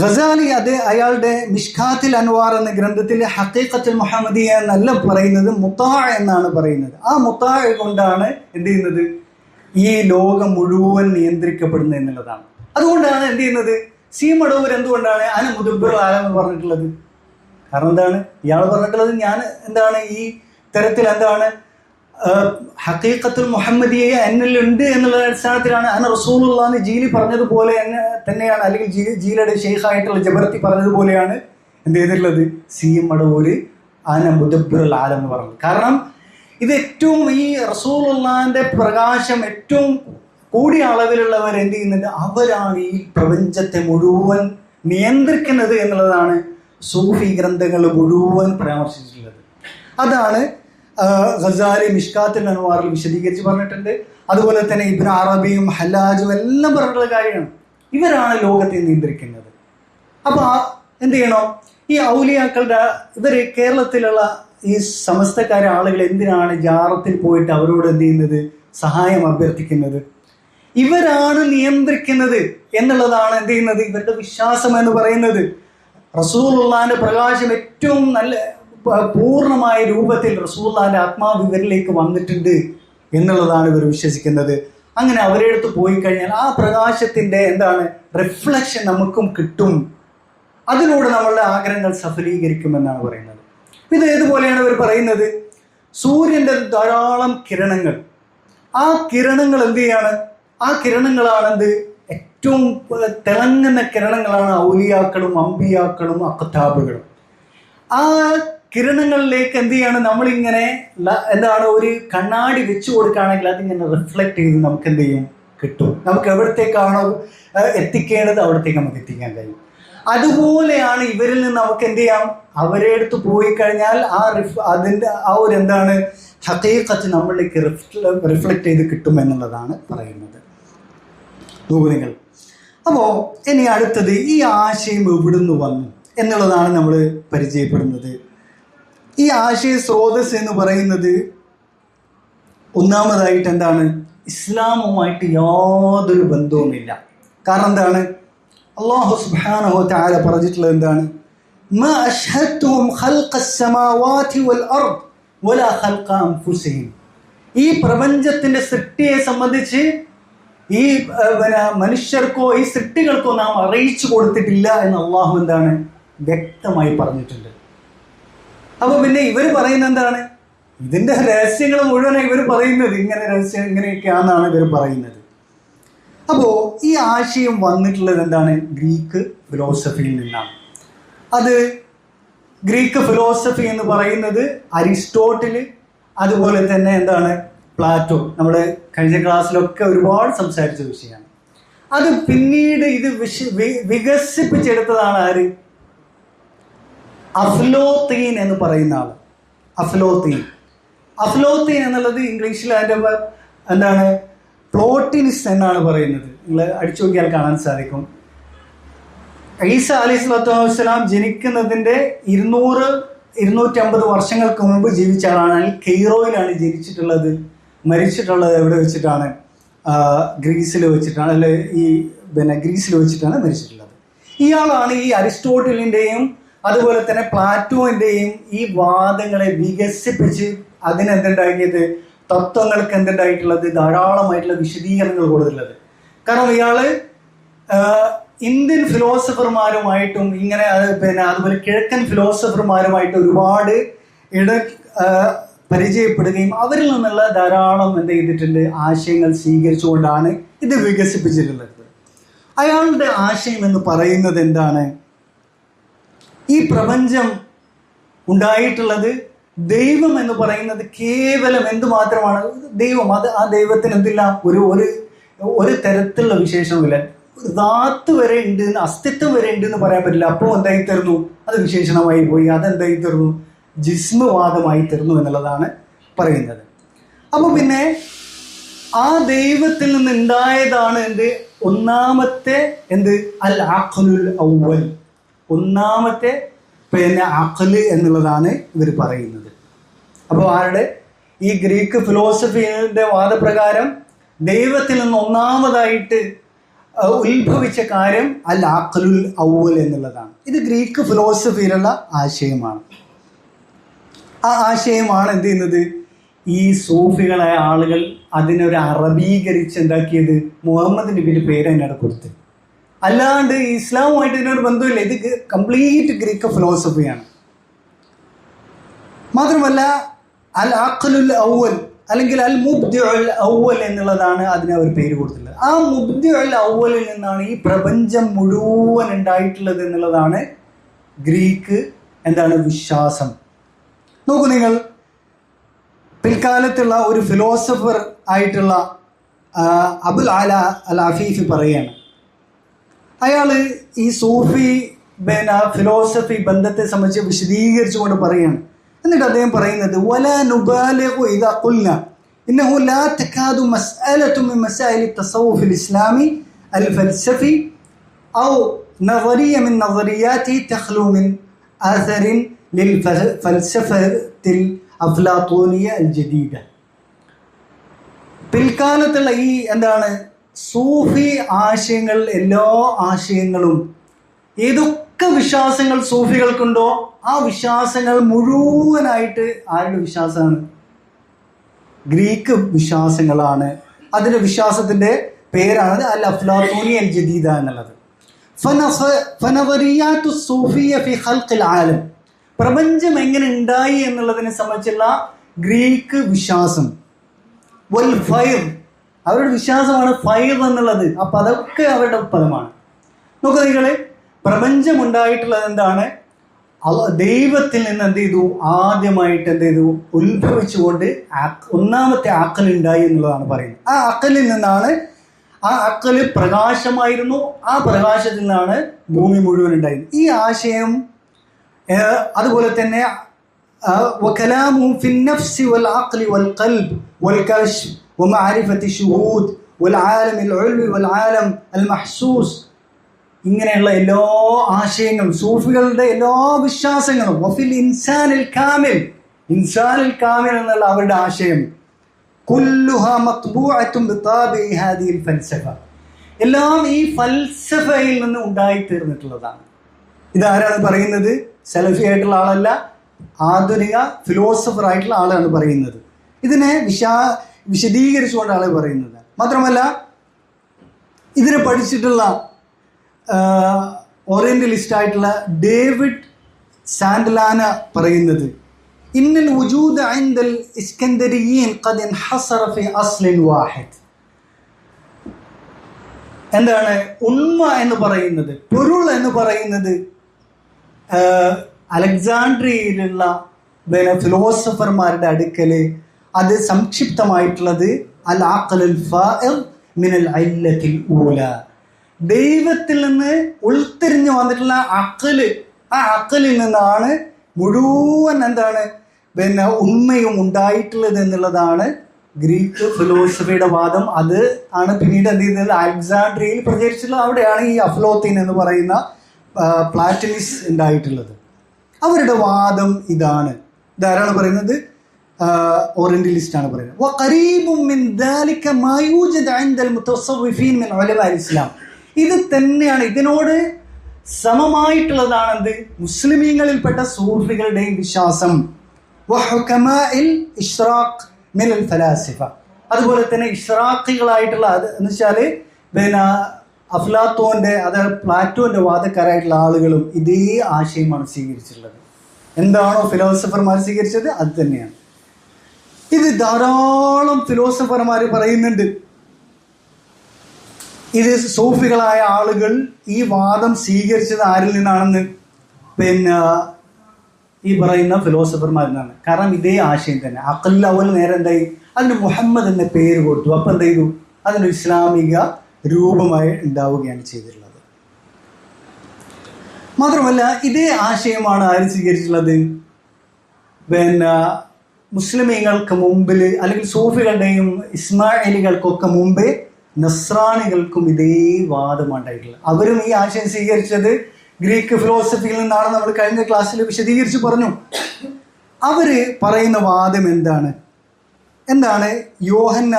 ഗസാലി അയാളുടെ മിഷ്കാത്തിൽ അൻവാർ എന്ന ഗ്രന്ഥത്തിൽ ഹഖീഖത്തുൽ മുഹമ്മദിയ എന്നല്ല പറയുന്നത്, മുത്താ എന്നാണ് പറയുന്നത്. ആ മുത്താ കൊണ്ടാണ് എന്ത് ചെയ്യുന്നത്, ഈ ലോകം മുഴുവൻ നിയന്ത്രിക്കപ്പെടുന്നത് എന്നുള്ളതാണ്. അതുകൊണ്ടാണ് എന്ത് ചെയ്യുന്നത്, സി മടവൂർ എന്തുകൊണ്ടാണ് അന മുദബ്ബിർ ആലം എന്ന് പറഞ്ഞിട്ടുള്ളത്. കാരണം എന്താണ്, ഇയാൾ പറഞ്ഞിട്ടുള്ളത് ഞാൻ ഈ തരത്തിൽ ഹഖീഖത്തുൽ മുഹമ്മദിയെ എന്നിലുണ്ട് എന്നുള്ള അടിസ്ഥാനത്തിലാണ് അന റസൂലുള്ളാഹി ജീലി പറഞ്ഞതുപോലെ തന്നെയാണ്, അല്ലെങ്കിൽ ജീലയുടെ ഷെയ്ഖായിട്ടുള്ള ജബർത്തി പറഞ്ഞതുപോലെയാണ് എന്ത് ചെയ്തിട്ടുള്ളത്, സി മടവൂര് അന മുദബ്ബിറുൽ ആലം എന്ന് പറഞ്ഞത്. കാരണം ഇത് ഏറ്റവും ഈ റസൂലുള്ളാഹിന്റെ പ്രകാശം ഏറ്റവും കൂടിയ അളവിലുള്ളവർ എന്ത് ചെയ്യുന്നുണ്ട്, അവരാണ് ഈ പ്രപഞ്ചത്തെ മുഴുവൻ നിയന്ത്രിക്കുന്നത് എന്നുള്ളതാണ് സൂഫി ഗ്രന്ഥങ്ങൾ മുഴുവൻ പരാമർശിച്ചിട്ടുള്ളത്. അതാണ് ഗസാലി മിഷ്കാത്തുൽ അൻവാറിൽ വിശദീകരിച്ച് പറഞ്ഞിട്ടുണ്ട്. അതുപോലെ തന്നെ ഇബ്നു അറബിയും ഹല്ലാജും എല്ലാം പറഞ്ഞിട്ടുള്ള കാര്യമാണ്. ഇവരാണ് ലോകത്തെ നിയന്ത്രിക്കുന്നത്. അപ്പോൾ എന്ത് ചെയ്യണം? ഈ ഔലിയാക്കളുടെ കേരളത്തിലുള്ള ഈ സമസ്തക്കാരെ ആളുകൾ എന്തിനാണ് ജാറത്തിൽ പോയിട്ട് അവരോട് എന്ത് ചെയ്യുന്നത്? സഹായം അഭ്യർത്ഥിക്കുന്നത്? ഇവരാണ് നിയന്ത്രിക്കുന്നത് എന്നുള്ളതാണ് എന്ത് ചെയ്യുന്നത്? ഇവരുടെ വിശ്വാസം എന്ന് പറയുന്നത്. റസൂലുള്ളാഹിന്റെ പ്രകാശം ഏറ്റവും നല്ല പൂർണ്ണമായ രൂപത്തിൽ റസൂലുള്ളാഹിന്റെ ആത്മാവ് ഇവരിലേക്ക് വന്നിട്ടുണ്ട് എന്നുള്ളതാണ് ഇവർ വിശ്വസിക്കുന്നത്. അങ്ങനെ അവരുടെ അടുത്ത് പോയി കഴിഞ്ഞാൽ ആ പ്രകാശത്തിന്റെ റിഫ്ലക്ഷൻ നമുക്കും കിട്ടും. അതിലൂടെ നമ്മളുടെ ആഗ്രഹങ്ങൾ സഫലീകരിക്കുമെന്നാണ് പറയുന്നത്. ഇത് ഏതുപോലെയാണ് ഇവർ പറയുന്നത്? സൂര്യന്റെ ധാരാളം കിരണങ്ങൾ, ആ കിരണങ്ങൾ എന്ത് ചെയ്യാണ്? ആ കിരണങ്ങളാണ് ഏറ്റവും തിളങ്ങുന്ന കിരണങ്ങളാണ് ഔലിയാക്കളും അമ്പിയാക്കളും അഖ്താബുകളും. ആ കിരണങ്ങളിലേക്ക് എന്ത് ചെയ്യാണ്? നമ്മളിങ്ങനെ ഒരു കണ്ണാടി വെച്ചു കൊടുക്കുകയാണെങ്കിൽ അതിങ്ങനെ റിഫ്ലക്ട് ചെയ്ത് നമുക്ക് എന്ത് ചെയ്യും? കിട്ടും. നമുക്ക് എവിടത്തേക്കാണോ എത്തിക്കേണ്ടത് അവിടത്തേക്ക് നമുക്ക് എത്തിക്കാൻ കഴിയും. അതുപോലെയാണ് ഇവരിൽ നിന്ന് നമുക്ക് എന്ത് ചെയ്യാം? അവരെ അടുത്ത് പോയി കഴിഞ്ഞാൽ അതിൻ്റെ ഒരു ഹഖീഖത്ത് നമ്മളിലേക്ക് റിഫ്ലക്ട് ചെയ്ത് കിട്ടും എന്നുള്ളതാണ് പറയുന്നത്. നോക്കൂ നിങ്ങൾ. അപ്പോൾ ഇനി അടുത്തത് ഈ ആശയം എവിടുന്ന് വന്നു എന്നുള്ളതാണ് നമ്മൾ പരിചയപ്പെടുന്നത്. ഈ ആശയ സ്രോതസ് എന്ന് പറയുന്നത് ഒന്നാമതായിട്ട് ഇസ്ലാമുമായിട്ട് യാതൊരു ബന്ധവുമില്ല. കാരണം അല്ലാഹു സുബ്ഹാനഹു വ തആല പറഞ്ഞിട്ടുള്ളത് മാ അശ്ഹദ്തുഹും ഖൽഖസ് സമാവാതി വൽ അർദ് വലാ ഖൽഖ അൻഫുസിഹിം. ഈ പ്രപഞ്ചത്തിന്റെ സൃഷ്ടിയെ സംബന്ധിച്ച് ഈ മനുഷ്യർക്കോ ഈ സൃഷ്ടികൾക്കോ നാം അറിയിച്ചു കൊടുത്തിട്ടില്ല എന്ന് അള്ളാഹു വ്യക്തമായി പറഞ്ഞിട്ടുണ്ട്. അപ്പൊ പിന്നെ ഇവർ പറയുന്നത് ഇതിന്റെ രഹസ്യങ്ങൾ മുഴുവൻ ഇവർ പറയുന്നത് ഇങ്ങനെ രഹസ്യം ഇങ്ങനെയൊക്കെയാണെന്നാണ് ഇവർ പറയുന്നത്. അപ്പോൾ ഈ ആശയം വന്നിട്ടുള്ളത് ഗ്രീക്ക് ഫിലോസഫിയിൽ നിന്നാണ്. അത് ഗ്രീക്ക് ഫിലോസഫി എന്ന് പറയുന്നത് അരിസ്റ്റോട്ടിൽ, അതുപോലെ തന്നെ പ്ലാറ്റോ, നമ്മൾ കഴിഞ്ഞ ക്ലാസ്സിലൊക്കെ ഒരുപാട് സംസാരിച്ച വിഷയമാണ്. അത് പിന്നീട് ഇത് വികസിപ്പിച്ചെടുത്തതാണ് ആര്? അഫ്ലോത്തീൻ എന്ന് പറയുന്ന ആള്. അഫ്ലോത്തീൻ എന്നുള്ളത് ഇംഗ്ലീഷിൽ അതിൻ്റെ പ്ലോട്ടിനിസ്റ്റ് എന്നാണ് പറയുന്നത്. നിങ്ങൾ അടിച്ചു നോക്കിയാൽ കാണാൻ സാധിക്കും. ഈസ അലൈഹി സ്വലാത്തു വസ്സലാം ജനിക്കുന്നതിൻ്റെ 200-250 വർഷങ്ങൾക്ക് മുമ്പ് ജീവിച്ച ആളാണ്. കെയ്റോയിലാണ് ജനിച്ചിട്ടുള്ളത്. മരിച്ചിട്ടുള്ളത് എവിടെ വെച്ചിട്ടാണ്? ഗ്രീസിൽ വെച്ചിട്ടാണ്, അല്ലെ ഗ്രീസിൽ വെച്ചിട്ടാണ് മരിച്ചിട്ടുള്ളത്. ഇയാളാണ് ഈ അരിസ്റ്റോട്ടിലിൻ്റെയും അതുപോലെ തന്നെ പ്ലാറ്റോന്റെയും ഈ വാദങ്ങളെ വികസിപ്പിച്ച് അതിനെന്തുണ്ടാക്കിയത്? തത്വങ്ങൾക്ക് എന്തുണ്ടായിട്ടുള്ളത്? ധാരാളമായിട്ടുള്ള വിശദീകരണങ്ങൾ കൊടുത്തിട്ടുള്ളത്. കാരണം ഇയാള് ഇന്ത്യൻ ഫിലോസഫർമാരുമായിട്ടും ഇങ്ങനെ അതുപോലെ കിഴക്കൻ ഫിലോസഫർമാരുമായിട്ട് ഒരുപാട് പരിചയപ്പെടുകയും അവരിൽ നിന്നുള്ള ധാരാളം ചെയ്തിട്ടുണ്ട് ആശയങ്ങൾ സ്വീകരിച്ചുകൊണ്ടാണ് ഇത് വികസിപ്പിച്ചിട്ടുള്ളത്. അയാളുടെ ആശയം എന്ന് പറയുന്നത് ഈ പ്രപഞ്ചം ഉണ്ടായിട്ടുള്ളത് ദൈവം എന്ന് പറയുന്നത് കേവലം എന്തുമാത്രമാണ്? ദൈവം. ആ ദൈവത്തിന് എന്തില്ല? ഒരു തരത്തിലുള്ള വിശേഷവുമില്ല. ദാത്ത് വരെ ഉണ്ട്, അസ്തിത്വം വരെ ഉണ്ട് എന്ന് പറയാൻ പറ്റില്ല. അപ്പോൾ എന്തായി തീർന്നു? അത് വിശേഷണമായി പോയി. അതെന്തായി തീർന്നു? ജിസ്മവാദമായി തീർന്നു എന്നുള്ളതാണ് പറയുന്നത്. അപ്പൊ പിന്നെ ആ ദൈവത്തിൽ നിന്ന് ഉണ്ടായതാണ് ഒന്നാമത്തെ അൽ അഖ്ലുൽ അവ്വൽ. ഒന്നാമത്തെ അഖ്ല് എന്നുള്ളതാണ് ഇവർ പറയുന്നത്. അപ്പോൾ ആരുടെ? ഈ ഗ്രീക്ക് ഫിലോസഫിയുടെ വാദപ്രകാരം ദൈവത്തിൽ നിന്ന് ഒന്നാമതായിട്ട് ഉത്ഭവിച്ച കാര്യം അൽ അഖ്ലുൽ അവ്വൽ എന്നുള്ളതാണ്. ഇത് ഗ്രീക്ക് ഫിലോസഫിയിലുള്ള ആശയമാണ്. ആ ആശയമാണ് ഈ സൂഫികളായ ആളുകൾ അതിനൊരു അറബീകരിച്ച് എന്താക്കിയത്? മുഹമ്മദ് നബിയുടെ പേര് അതിനവിടെ കൊടുത്ത്. അല്ലാണ്ട് ഇസ്ലാമുമായിട്ട് ഇതിനൊരു ബന്ധമില്ല. ഇത് കംപ്ലീറ്റ് ഗ്രീക്ക് ഫിലോസഫിയാണ്. മാത്രമല്ല അൽ അഖ്ലുൽ അവ്വൽ അല്ലെങ്കിൽ അൽ മുബ്ദിഉൽ അവ്വൽ എന്നുള്ളതാണ് അതിന് അവർ പേര് കൊടുത്തിട്ടുള്ളത്. ആ മുബ്ദിഉൽ അവ്വലിൽ നിന്നാണ് ഈ പ്രപഞ്ചം മുഴുവൻ ഉണ്ടായിട്ടുള്ളത് എന്നുള്ളതാണ് ഗ്രീക്ക് വിശ്വാസം. നോക്കൂ നിങ്ങൾ, പിൽക്കാലത്തുള്ള ഒരു ഫിലോസഫർ ആയിട്ടുള്ള അബുൽ അല അൽ അഫീഫി പറയുകയാണ്. അയാൾ ഈ സൂഫി ഫിലോസഫി ബന്ധത്തെ സംബന്ധിച്ച് വിശദീകരിച്ചുകൊണ്ട് പറയുകയാണ്. എന്നിട്ട് അദ്ദേഹം പറയുന്നത് വലാ നുബാലിഗു ഇദാ ഖുൽനാ ഇന്നഹു ലാ തകാദു മസ്അലതു മിൻ മസാഇൽ തസവ്വുഫ് അൽ ഇസ്ലാമി അൽ ഫൽസഫി ഔ നവരിയ മിൻ നവറിയാതി തഖ്ലു മിൻ അസറിൻ ലിൽ ഫൽസഫത്തിൽ അഫ്ലാത്തൂനിയ അൽ ജദീദ. പിൽക്കാലത്തുള്ള ഈ എന്താണ് സൂഫി ആശയങ്ങൾ, എല്ലാ ആശയങ്ങളും ഏതൊക്കെ വിശ്വാസങ്ങൾ സൂഫികൾക്കുണ്ടോ ആ വിശ്വാസങ്ങൾ മുഴുവനായിട്ട് ആരുടെ വിശ്വാസമാണ്? ഗ്രീക്ക് വിശ്വാസങ്ങളാണ്. അതിൻ്റെ വിശ്വാസത്തിൻ്റെ പേരാണ് അൽ അഫ്ലാത്തൂനി അൽ ജദീദ എന്നുള്ളത്. ഫനവറിയാത്തു സൂഫിയ ഫി ഖൽഖിൽ ആലം, പ്രപഞ്ചം എങ്ങനെ ഉണ്ടായി എന്നുള്ളതിനെ സംബന്ധിച്ചുള്ള ഗ്രീക്ക് വിശ്വാസം. വൽ ഫൈർ, അവരുടെ വിശ്വാസമാണ് ഫൈർ എന്നുള്ളത്. ആ പദമൊക്കെ അവരുടെ പദമാണ്. നോക്കുക നിങ്ങൾ, പ്രപഞ്ചം ഉണ്ടായിട്ടുള്ളത് എന്താണ്? ദൈവത്തിൽ നിന്ന് എന്ത് ചെയ്തു? ആദ്യമായിട്ട് എന്ത് ചെയ്തു? ഉത്ഭവിച്ചുകൊണ്ട് ഒന്നാമത്തെ അക്കൽ ഉണ്ടായി എന്നുള്ളതാണ് പറയുന്നത്. ആ അക്കലിൽ നിന്നാണ്, ആ അക്കല് പ്രകാശമായിരുന്നു, ആ പ്രകാശത്തിൽ നിന്നാണ് ഭൂമി മുഴുവൻ ഉണ്ടായത്. ഈ ആശയം അതുപോലെ തന്നെ وكلامه في النفس والعقل والقلب والكشف ومعرفة الشهود والعالم العلوي والعالم المحسوس, ഇങ്ങനെയുള്ള എല്ലാ ആശയങ്ങളും സൂഫികളുടെ എല്ലാ വിശ്വാസങ്ങളും വഫിൽ ഇൻസാനിൽ കാമിൽ, ഇൻസാനിൽ കാമിൽ എന്നുള്ള അവരുടെ ആശയം കുല്ലുഹാ മത്ബൂഅത്തുൻ ബിതാബിഇ ഹാദിഹിൽ ഫൽസഫ, എല്ലാം ഈ ഫൽസഫയിൽ നിന്ന് ഉണ്ടായിത്തീർന്നിട്ടുള്ളതാണ്. ഇതാരാണ് പറയുന്നത്? സലഫി ആയിട്ടുള്ള ആളല്ല, ആധുനിക ഫിലോസഫർ ആയിട്ടുള്ള ആളാണ് പറയുന്നത്. ഇതിനെ വിശദീകരിച്ചുകൊണ്ടാണ് പറയുന്നത്. മാത്രമല്ല ഇതിനെ പഠിച്ചിട്ടുള്ള ഓറിയന്റലിസ്റ്റ് ആയിട്ടുള്ള ഡേവിഡ് സാൻഡലാന പറയുന്നത് ഇന്നൽ വുജൂദ ഇൻദൽ ഇസ്കന്ദരിയീൻ ഖദ് ഇൻഹസറ ഫി അസ്ലിൻ വാഹിദ്. എന്താണ് ഉണ്മ എന്ന് പറയുന്നത്, പൊരുൾ എന്ന് പറയുന്നത് അലക്സാണ്ട്രിയയിലുള്ള ഫിലോസഫർമാരുടെ അടുക്കല് അത് സംക്ഷിപ്തമായിട്ടുള്ളത് അൽ അഖ്ലുൽ ഫാഇർ മിനൽ ഇല്ലത്തിൽ ഊല, ദൈവത്തിൽ നിന്ന് ഉൾത്തിരിഞ്ഞു വന്നിട്ടുള്ള അഖല്, ആ അഖലിൽ നിന്നാണ് മുഴുവൻ എന്താണ് ഉണ്മയും ഉണ്ടായിട്ടുള്ളത് എന്നുള്ളതാണ് ഗ്രീക്ക് ഫിലോസഫിയുടെ വാദം. അത് ആണ് പിന്നീട് എന്ത് ചെയ്യുന്നത് അലക്സാണ്ട്രിയയിൽ പ്രചരിച്ചിട്ടുള്ളത്. അവിടെയാണ് ഈ അഫ്ലോത്തീൻ എന്ന് പറയുന്ന പ്ലാറ്റനിസ് ഉണ്ടായിട്ടുള്ളത്. അവരുടെ വാദം ഇതാണ്. ഇതാരാണ് പറയുന്നത്? ഓറിയന്റലിസ്റ്റ് ആണ് പറയുന്നത്. വഖരീബും മിൻ ദാലിക മാ യൂജദ് ഇൻദൽ മുതസവ്വിഫീൻ മിൻ ഉലമാഇൽ ഇസ്ലാം, ഇത് തന്നെയാണ്, ഇതിനോട് സമമായിട്ടുള്ളതാണ് എന്ത് മുസ്ലിമീങ്ങളിൽപ്പെട്ട സൂഫികളുടെയും വിശ്വാസം. വഹുകമാഇൽ ഇഷ്റാഖ് മിനൽ ഫലാസിഫ, അതുപോലെ തന്നെ ഇഷ്റാഖികളായിട്ടുള്ള, അത് എന്ന് വെച്ചാൽ അഫ്ലാത്തോന്റെ, അതായത് പ്ലാറ്റോന്റെ വാദക്കാരായിട്ടുള്ള ആളുകളും ഇതേ ആശയമാണ് സ്വീകരിച്ചിട്ടുള്ളത്. എന്താണോ ഫിലോസഫർമാർ സ്വീകരിച്ചത് അത് തന്നെയാണ്. ഇത് ധാരാളം ഫിലോസഫർമാർ പറയുന്നുണ്ട്. ഇത് സൂഫികളായ ആളുകൾ ഈ വാദം സ്വീകരിച്ചത് ആരിൽ നിന്നാണെന്ന്? ഈ പറയുന്ന ഫിലോസഫർമാരിൽ നിന്നാണ്. കാരണം ഇതേ ആശയം തന്നെ. അഖ്ലുൽ അവൽ നേരെ എന്തായി? അതിന് മുഹമ്മദ് എന്ന പേര് കൊടുത്തു. അപ്പം എന്ത് ചെയ്തു? അതിനൊരു ഇസ്ലാമിക രൂപമായി ഉണ്ടാവുകയാണ് ചെയ്തിട്ടുള്ളത്. മാത്രമല്ല ഇതേ ആശയമാണ് ആര് സ്വീകരിച്ചിട്ടുള്ളത്? മുസ്ലിമീങ്ങൾക്ക് മുമ്പിൽ, അല്ലെങ്കിൽ സൂഫികളുടെയും ഇസ്മായിലികൾക്കൊക്കെ മുമ്പേ നസ്രാണികൾക്കും ഇതേ വാദമുണ്ടായിട്ടുള്ളത്. അവരും ഈ ആശയം സ്വീകരിച്ചത് ഗ്രീക്ക് ഫിലോസഫിയിൽ നിന്നാണ്. നമ്മൾ കഴിഞ്ഞ ക്ലാസ്സിൽ വിശദീകരിച്ച് പറഞ്ഞു. അവര് പറയുന്ന വാദം എന്താണ്? എന്താണ് യോഹന്ന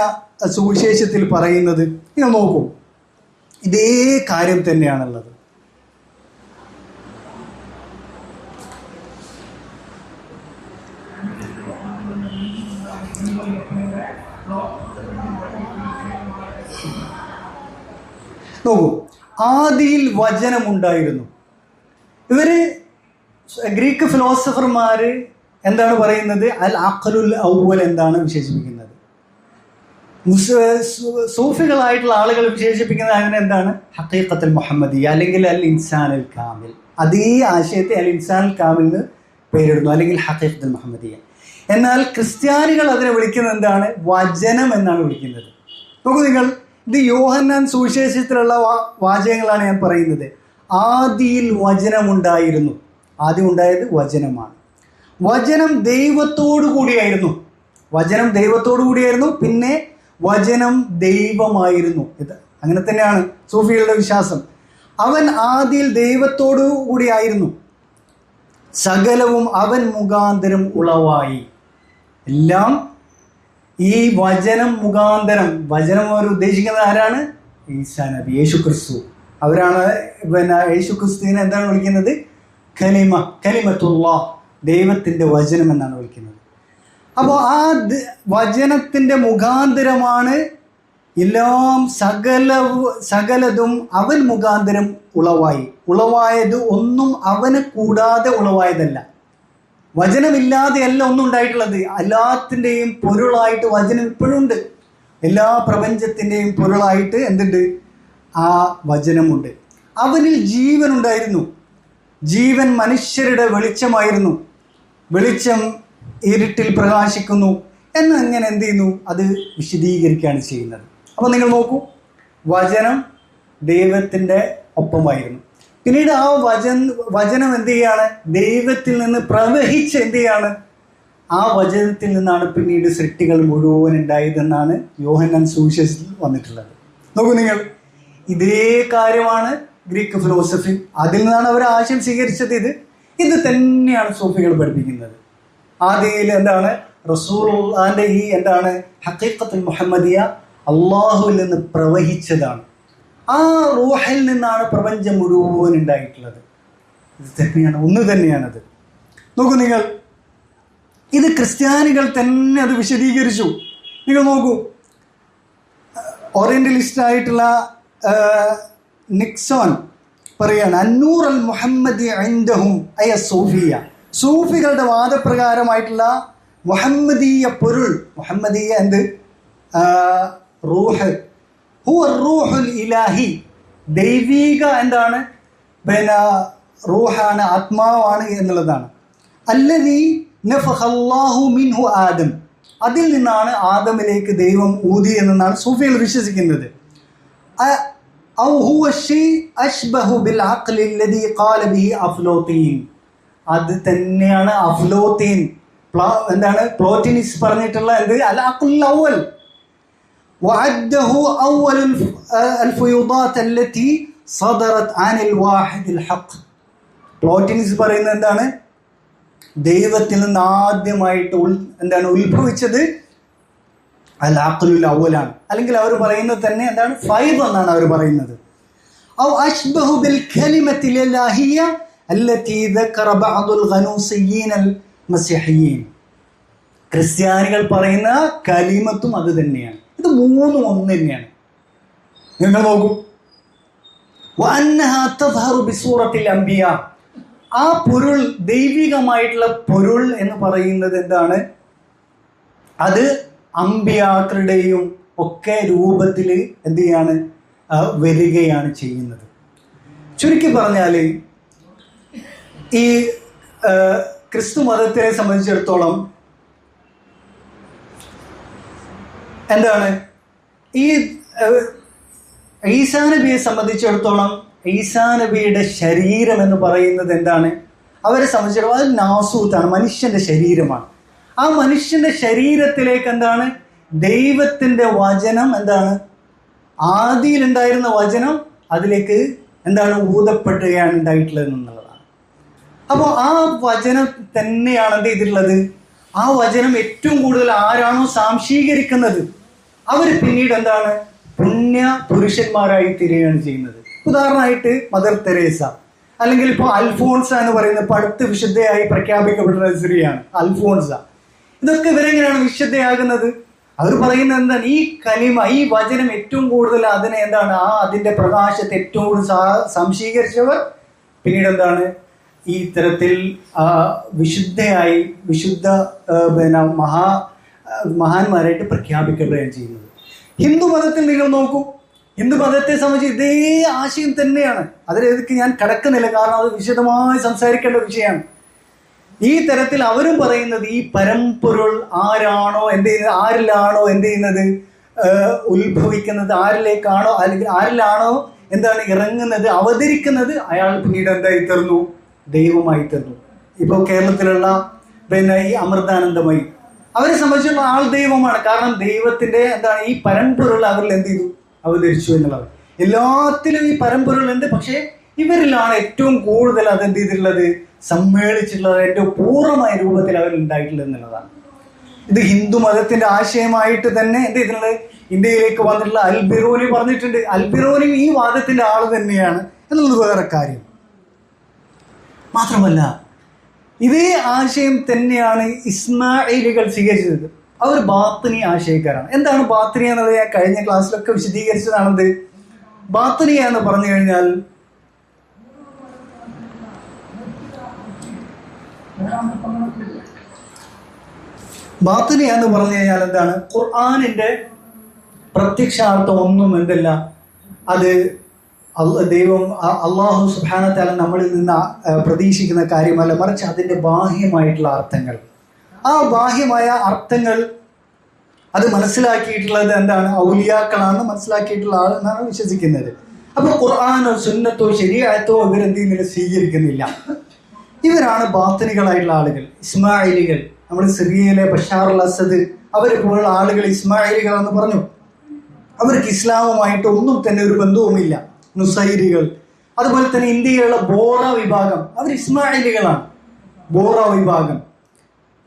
സുവിശേഷത്തിൽ പറയുന്നത്? നിങ്ങൾ നോക്കൂ, ഇതേ കാര്യം തന്നെയാണുള്ളത്. നോക്കൂ, ആദിയിൽ വചനമുണ്ടായിരുന്നു. ഇവര് ഗ്രീക്ക് ഫിലോസഫർമാര് എന്താണ് പറയുന്നത്? അൽ അഖ്ലുൽ അവ്വൽ എന്താണ് വിശേഷിപ്പിക്കുന്നത്? സൂഫികളായിട്ടുള്ള ആളുകൾ വിശേഷിപ്പിക്കുന്നത് അങ്ങനെ എന്താണ്? ഹഖീഖത്തുൽ മുഹമ്മദിയ, അല്ലെങ്കിൽ അൽ ഇൻസാനുൽ കാമിൽ. അതേ ആശയത്തെ അൽ ഇൻസാനുൽ കാമിൽ പേരിടുന്നു, അല്ലെങ്കിൽ ഹഖീഖത്തുൽ മുഹമ്മദിയ. എന്നാൽ ക്രിസ്ത്യാനികൾ അതിനെ വിളിക്കുന്നത് എന്താണ്? വചനം എന്നാണ് വിളിക്കുന്നത്. നോക്കൂ നിങ്ങൾ, ഇത് യോഹന്നാൻ സുവിശേഷത്തിലുള്ള വാചകങ്ങളാണ് ഞാൻ പറയുന്നത്. ആദിയിൽ വചനമുണ്ടായിരുന്നു. ആദ്യം ഉണ്ടായത് വചനമാണ്. വചനം ദൈവത്തോടു കൂടിയായിരുന്നു. വചനം ദൈവത്തോടു കൂടിയായിരുന്നു. പിന്നെ വചനം ദൈവമായിരുന്നു. ഇത് അങ്ങനെ തന്നെയാണ് സൂഫികളുടെ വിശ്വാസം. അവൻ ആദിയിൽ ദൈവത്തോടു കൂടിയായിരുന്നു, സകലവും അവൻ മുഖാന്തരം ഉളവായി. എല്ലാം ഈ വചനം മുഖാന്തരം. വചനം അവർ ഉദ്ദേശിക്കുന്നത് ആരാണ്? ഈസാ നബി, യേശു ക്രിസ്തു. അവരാണ് യേശു ക്രിസ്തുവിനെ എന്താണ് വിളിക്കുന്നത്? കലിമത്തുല്ലാഹ്, ദൈവത്തിൻ്റെ വചനം എന്നാണ് വിളിക്കുന്നത്. അപ്പോൾ ആ വചനത്തിൻ്റെ മുഖാന്തരമാണ് എല്ലാം, സകലതും അവൻ മുഖാന്തരം ഉളവായി. ഉളവായത് ഒന്നും അവനെ കൂടാതെ ഉളവായതല്ല. വചനമില്ലാതെയല്ല ഒന്നും ഉണ്ടായിട്ടുള്ളത്. എല്ലാത്തിൻ്റെയും പൊരുളായിട്ട് വചനം ഇപ്പോഴും ഉണ്ട്. എല്ലാ പ്രപഞ്ചത്തിൻ്റെയും പൊരുളായിട്ട് എന്തുണ്ട്? ആ വചനമുണ്ട്. അവനിൽ ജീവൻ ഉണ്ടായിരുന്നു. ജീവൻ മനുഷ്യരുടെ വെളിച്ചമായിരുന്നു. വെളിച്ചം ഇരുട്ടിൽ പ്രകാശിക്കുന്നു എന്ന് അങ്ങനെ എന്ത് ചെയ്യുന്നു? അത് വിശദീകരിക്കുകയാണ് ചെയ്യുന്നത്. അപ്പോൾ നിങ്ങൾ നോക്കൂ, വചനം ദൈവത്തിൻ്റെ ഒപ്പമായിരുന്നു. പിന്നീട് ആ വചനം എന്ത് ചെയ്യാണ്? ദൈവത്തിൽ നിന്ന് പ്രവഹിച്ച് എന്ത് ചെയ്യാണ്? ആ വചനത്തിൽ നിന്നാണ് പിന്നീട് സൃഷ്ടികൾ മുഴുവൻ ഉണ്ടായതെന്നാണ് യോഹന്നാൻ സുവിശേഷത്തിൽ വന്നിട്ടുള്ളത്. നോക്കൂ നിങ്ങൾ, ഇതേ കാര്യമാണ് ഗ്രീക്ക് ഫിലോസഫി. അതിൽ നിന്നാണ് അവർ ആശയം സ്വീകരിച്ചത്. ഇത് തന്നെയാണ് സൂഫികൾ പഠിപ്പിക്കുന്നത്. ആദ്യയിൽ എന്താണ്? റസൂലുള്ളാഹിന്റെ ഈ എന്താണ് ഹഖീഖത്തുൽ മുഹമ്മദിയ അള്ളാഹുവിൽ നിന്ന് പ്രവഹിച്ചതാണ്. ആ റൂഹിൽ നിന്നാണ് പ്രപഞ്ചം മുഴുവൻ ഉണ്ടായിട്ടുള്ളത്. ഇത് തന്നെയാണ്, ഒന്ന് തന്നെയാണത്. നോക്കൂ നിങ്ങൾ, ഇത് ക്രിസ്ത്യാനികൾ തന്നെ അത് വിശദീകരിച്ചു. നിങ്ങൾ നോക്കൂ, ഓറിയന്റലിസ്റ്റ് ആയിട്ടുള്ള നിക്സോൺ പറയാണ്, അന്നൂർ അൽ മുഹമ്മദി ഇൻദഹും അയ സൂഫിയ. സൂഫികളുടെ വാദപ്രകാരമായിട്ടുള്ള മുഹമ്മദീയ പൊരുൾ, മുഹമ്മദീയ എന്ത്? റൂഹ്, ഹുവ റൂഹുൽ ഇലാഹി, ദൈവിക എന്താണ്? റൂഹാണ്, ആത്മാവാണ് എന്നുള്ളതാണ്. അല്ലദീ നഫഖല്ലാഹു മിൻഹു ആദം, അതിൽ നിന്നാണ് ആദമിലേക്ക് ദൈവം ഊതി എന്നാണ് സൂഫികൾ വിശ്വസിക്കുന്നത്. ഔ ഹുവ ഷൈ അശ്ബഹു ബിൽ അഖ്ലി അല്ലദീ ഖാല ബിഹി അഫ്ലോത്തീൻ, അത് തന്നെയാണ് അഫ്ലോത്തീൻ. എന്താണ് പ്ലോട്ടിനിസ് പറഞ്ഞിട്ടുള്ള എന്ത്? അൽ അഖ്ലുൽ അവൽ വഅദ്ദഹു അവൽ അൽ ഫുയൂദാത്ത് അല്ലതി സദറത് അനിൽ വാഹിദിൽ ഹഖ്. പ്ലോട്ടിനിസ് പറയുന്നത് എന്താണ്? ദൈവത്തിൽ നിന്ന് ആദ്യമായിട്ട് എന്താണ് ഉത്ഭവിച്ചത് അൽ അഖ്ലുൽ അവലാണ്. അല്ലെങ്കിൽ അവർ പറയുന്നത് തന്നെ എന്താണ്? ഫൈദ് എന്നാണ് അവർ പറയുന്നത്. ഔ അശ്ബഹു ബിൽ കലിമത്തിൽ ഇലാഹിയ അല്ലതി ദക്കറ ബഅദുൽ ഗനൂസിയ്യീൻ അൽ മസീഹിയ്യീൻ. ക്രിസ്ത്യാനികൾ പറയുന്ന കലിമത്തും അത് തന്നെയാണ്. ഇത് മൂന്നും ഒന്ന് തന്നെയാണ്. നിങ്ങൾ നോക്കൂ, വഅന്നഹാ തദ്ഹറു ബിസൂറത്തിൽ അംബിയ, ആ പൊരുൾ, ദൈവികമായിട്ടുള്ള പൊരുൾ എന്ന് പറയുന്നത് എന്താണ്? അത് അമ്പിയാക്കളുടെയും ഒക്കെ രൂപത്തിൽ എന്ത് ചെയ്യാണ്? വരികയാണ് ചെയ്യുന്നത്. ചുരുക്കി പറഞ്ഞാൽ ഈ ക്രിസ്തു മതത്തെ സംബന്ധിച്ചിടത്തോളം എന്താണ്? ഈ ഈസാ നബിയെ സംബന്ധിച്ചിടത്തോളം ഈസാ നബിയുടെ ശരീരം എന്ന് പറയുന്നത് എന്താണ്? അവരെ സംബന്ധിച്ചിടത്തോളം അത് നാസൂത്താണ്, മനുഷ്യന്റെ ശരീരമാണ്. ആ മനുഷ്യന്റെ ശരീരത്തിലേക്ക് എന്താണ്? ദൈവത്തിന്റെ വചനം എന്താണ്? ആദിയിലുണ്ടായിരുന്ന വചനം അതിലേക്ക് എന്താണ്? ഊതപ്പെടുകയാണ് ഉണ്ടായിട്ടുള്ളത് എന്നുള്ളതാണ്. അപ്പോൾ ആ വചനം തന്നെയാണ് എന്ത് ചെയ്തിട്ടുള്ളത്? ആ വചനം ഏറ്റവും കൂടുതൽ ആരാണോ സാംശീകരിക്കുന്നത് അവർ പിന്നീട് എന്താണ്? പുണ്യ പുരുഷന്മാരായി തീരുകയാണ് ചെയ്യുന്നത്. ഉദാഹരണമായിട്ട് മദർ തെരേസ, അല്ലെങ്കിൽ ഇപ്പോൾ അൽഫോൺസ എന്ന് പറയുന്ന പടുത്ത് വിശുദ്ധയായി പ്രഖ്യാപിക്കപ്പെടുന്ന സ്ത്രീയാണ് അൽഫോൺസ. ഇതൊക്കെ ഇവരെങ്ങനെയാണ് വിശുദ്ധയാകുന്നത്? അവർ പറയുന്നത് എന്താണ്? ഈ കലിമ, ഈ വചനം ഏറ്റവും കൂടുതൽ അതിനെ എന്താണ്? അതിന്റെ പ്രകാശത്തെ ഏറ്റവും കൂടുതൽ സംശീകരിച്ചവർ പിന്നീട് എന്താണ്? ഈ തരത്തിൽ വിശുദ്ധയായി, വിശുദ്ധ മഹാന്മാരായിട്ട് പ്രഖ്യാപിക്കപ്പെടുകയാണ് ചെയ്യുന്നത്. ഹിന്ദു മതത്തിൽ നിങ്ങൾ നോക്കൂ, ഹിന്ദു മതത്തെ സംബന്ധിച്ച് ഇതേ ആശയം തന്നെയാണ്. അതിലേക്ക് ഞാൻ കടക്കുന്നില്ല, കാരണം അത് വിശദമായി സംസാരിക്കേണ്ട വിഷയമാണ്. ഈ തരത്തിൽ അവരും പറയുന്നത് ഈ പരമ്പൊരുൾ ആരാണോ എന്ത് ചെയ്യുന്നത്, ആരിലാണോ എന്ത് ചെയ്യുന്നത്, ഉത്ഭവിക്കുന്നത്, ആരിലേക്കാണോ അല്ലെങ്കിൽ ആരിലാണോ എന്താണ് ഇറങ്ങുന്നത്, അവതരിക്കുന്നത്, അയാൾ പിന്നീട് എന്തായി തീർന്നു? ദൈവമായി തീർന്നു. ഇപ്പോൾ കേരളത്തിലുള്ള ഈ അമൃതാനന്ദമയി, അവരെ സംബന്ധിച്ചുള്ള ആൾ ദൈവമാണ്. കാരണം ദൈവത്തിന്റെ എന്താണ് ഈ പരമ്പൊരുൾ അവരിൽ എന്ത് ചെയ്തു? അവതരിച്ചു എന്നുള്ളത്. എല്ലാത്തിലും ഈ പരമ്പരകളുണ്ട്. പക്ഷേ ഇവരിലാണ് ഏറ്റവും കൂടുതൽ അതെന്ത് ചെയ്തിട്ടുള്ളത്, സമ്മേളിച്ചിട്ടുള്ളത്, ഏറ്റവും പൂർണ്ണമായ രൂപത്തിൽ അവരുണ്ടായിട്ടുള്ളത് എന്നുള്ളതാണ്. ഇത് ഹിന്ദു മതത്തിന്റെ ആശയമായിട്ട് തന്നെ എന്ത് ചെയ്തിട്ടുള്ളത്, ഇന്ത്യയിലേക്ക് വന്നിട്ടുള്ള അൽ ബിറൂനി പറഞ്ഞിട്ടുണ്ട്. അൽ ബിറൂനി ഈ വാദത്തിന്റെ ആള് തന്നെയാണ് എന്നുള്ളത് വേറെ കാര്യം. മാത്രമല്ല ഇതേ ആശയം തന്നെയാണ് ഇസ്മായിലികൾ സ്വീകരിച്ചത്. അവർ ബാത്തിനി ആശയക്കാരാണ്. എന്താണ് ബാത്തിനി എന്നുള്ളത് ഞാൻ കഴിഞ്ഞ ക്ലാസ്സിലൊക്കെ വിശദീകരിച്ചതാണത്. ബാത്തിനിയ എന്ന് പറഞ്ഞു കഴിഞ്ഞാൽ ബാത്തിനിയ എന്ന് പറഞ്ഞു കഴിഞ്ഞാൽ എന്താണ്, ഖുർആനിന്റെ പ്രത്യക്ഷാർത്ഥം ഒന്നും എന്തല്ല, അത് ദൈവം അള്ളാഹു സുബ്ഹാനഹു വ തആല നമ്മളിൽ നിന്ന് പ്രതീക്ഷിക്കുന്ന കാര്യമല്ല, മറിച്ച് അതിൻ്റെ ബാഹ്യമായിട്ടുള്ള അർത്ഥങ്ങൾ. ആ ബാഹ്യമായ അർത്ഥങ്ങൾ അത് മനസ്സിലാക്കിയിട്ടുള്ളത് എന്താണ്, ഔലിയാക്കളാണ് മനസ്സിലാക്കിയിട്ടുള്ള ആളെന്നാണ് വിശ്വസിക്കുന്നത്. അപ്പോൾ ഖുർആനോ സുന്നത്തോ ശരീഅത്തോ ഇവരെന്ത് ചെയ്യുന്നില്ല, സ്വീകരിക്കുന്നില്ല. ഇവരാണ് ബാത്തിനികളായിട്ടുള്ള ആളുകൾ, ഇസ്മായിലികൾ. നമ്മൾ സിറിയയിലെ ബഷാർ അൽ അസദ് അവരെ പോലുള്ള ആളുകൾ ഇസ്മായിലികളാണെന്ന് പറഞ്ഞു. അവർക്ക് ഇസ്ലാമുമായിട്ട് ഒന്നും തന്നെ ഒരു ബന്ധവുമില്ല. നുസൈരികൾ, അതുപോലെ തന്നെ ഇന്ത്യയിലുള്ള ബോറ വിഭാഗം, അവർ ഇസ്മായിലികളാണ്. ബോറ വിഭാഗം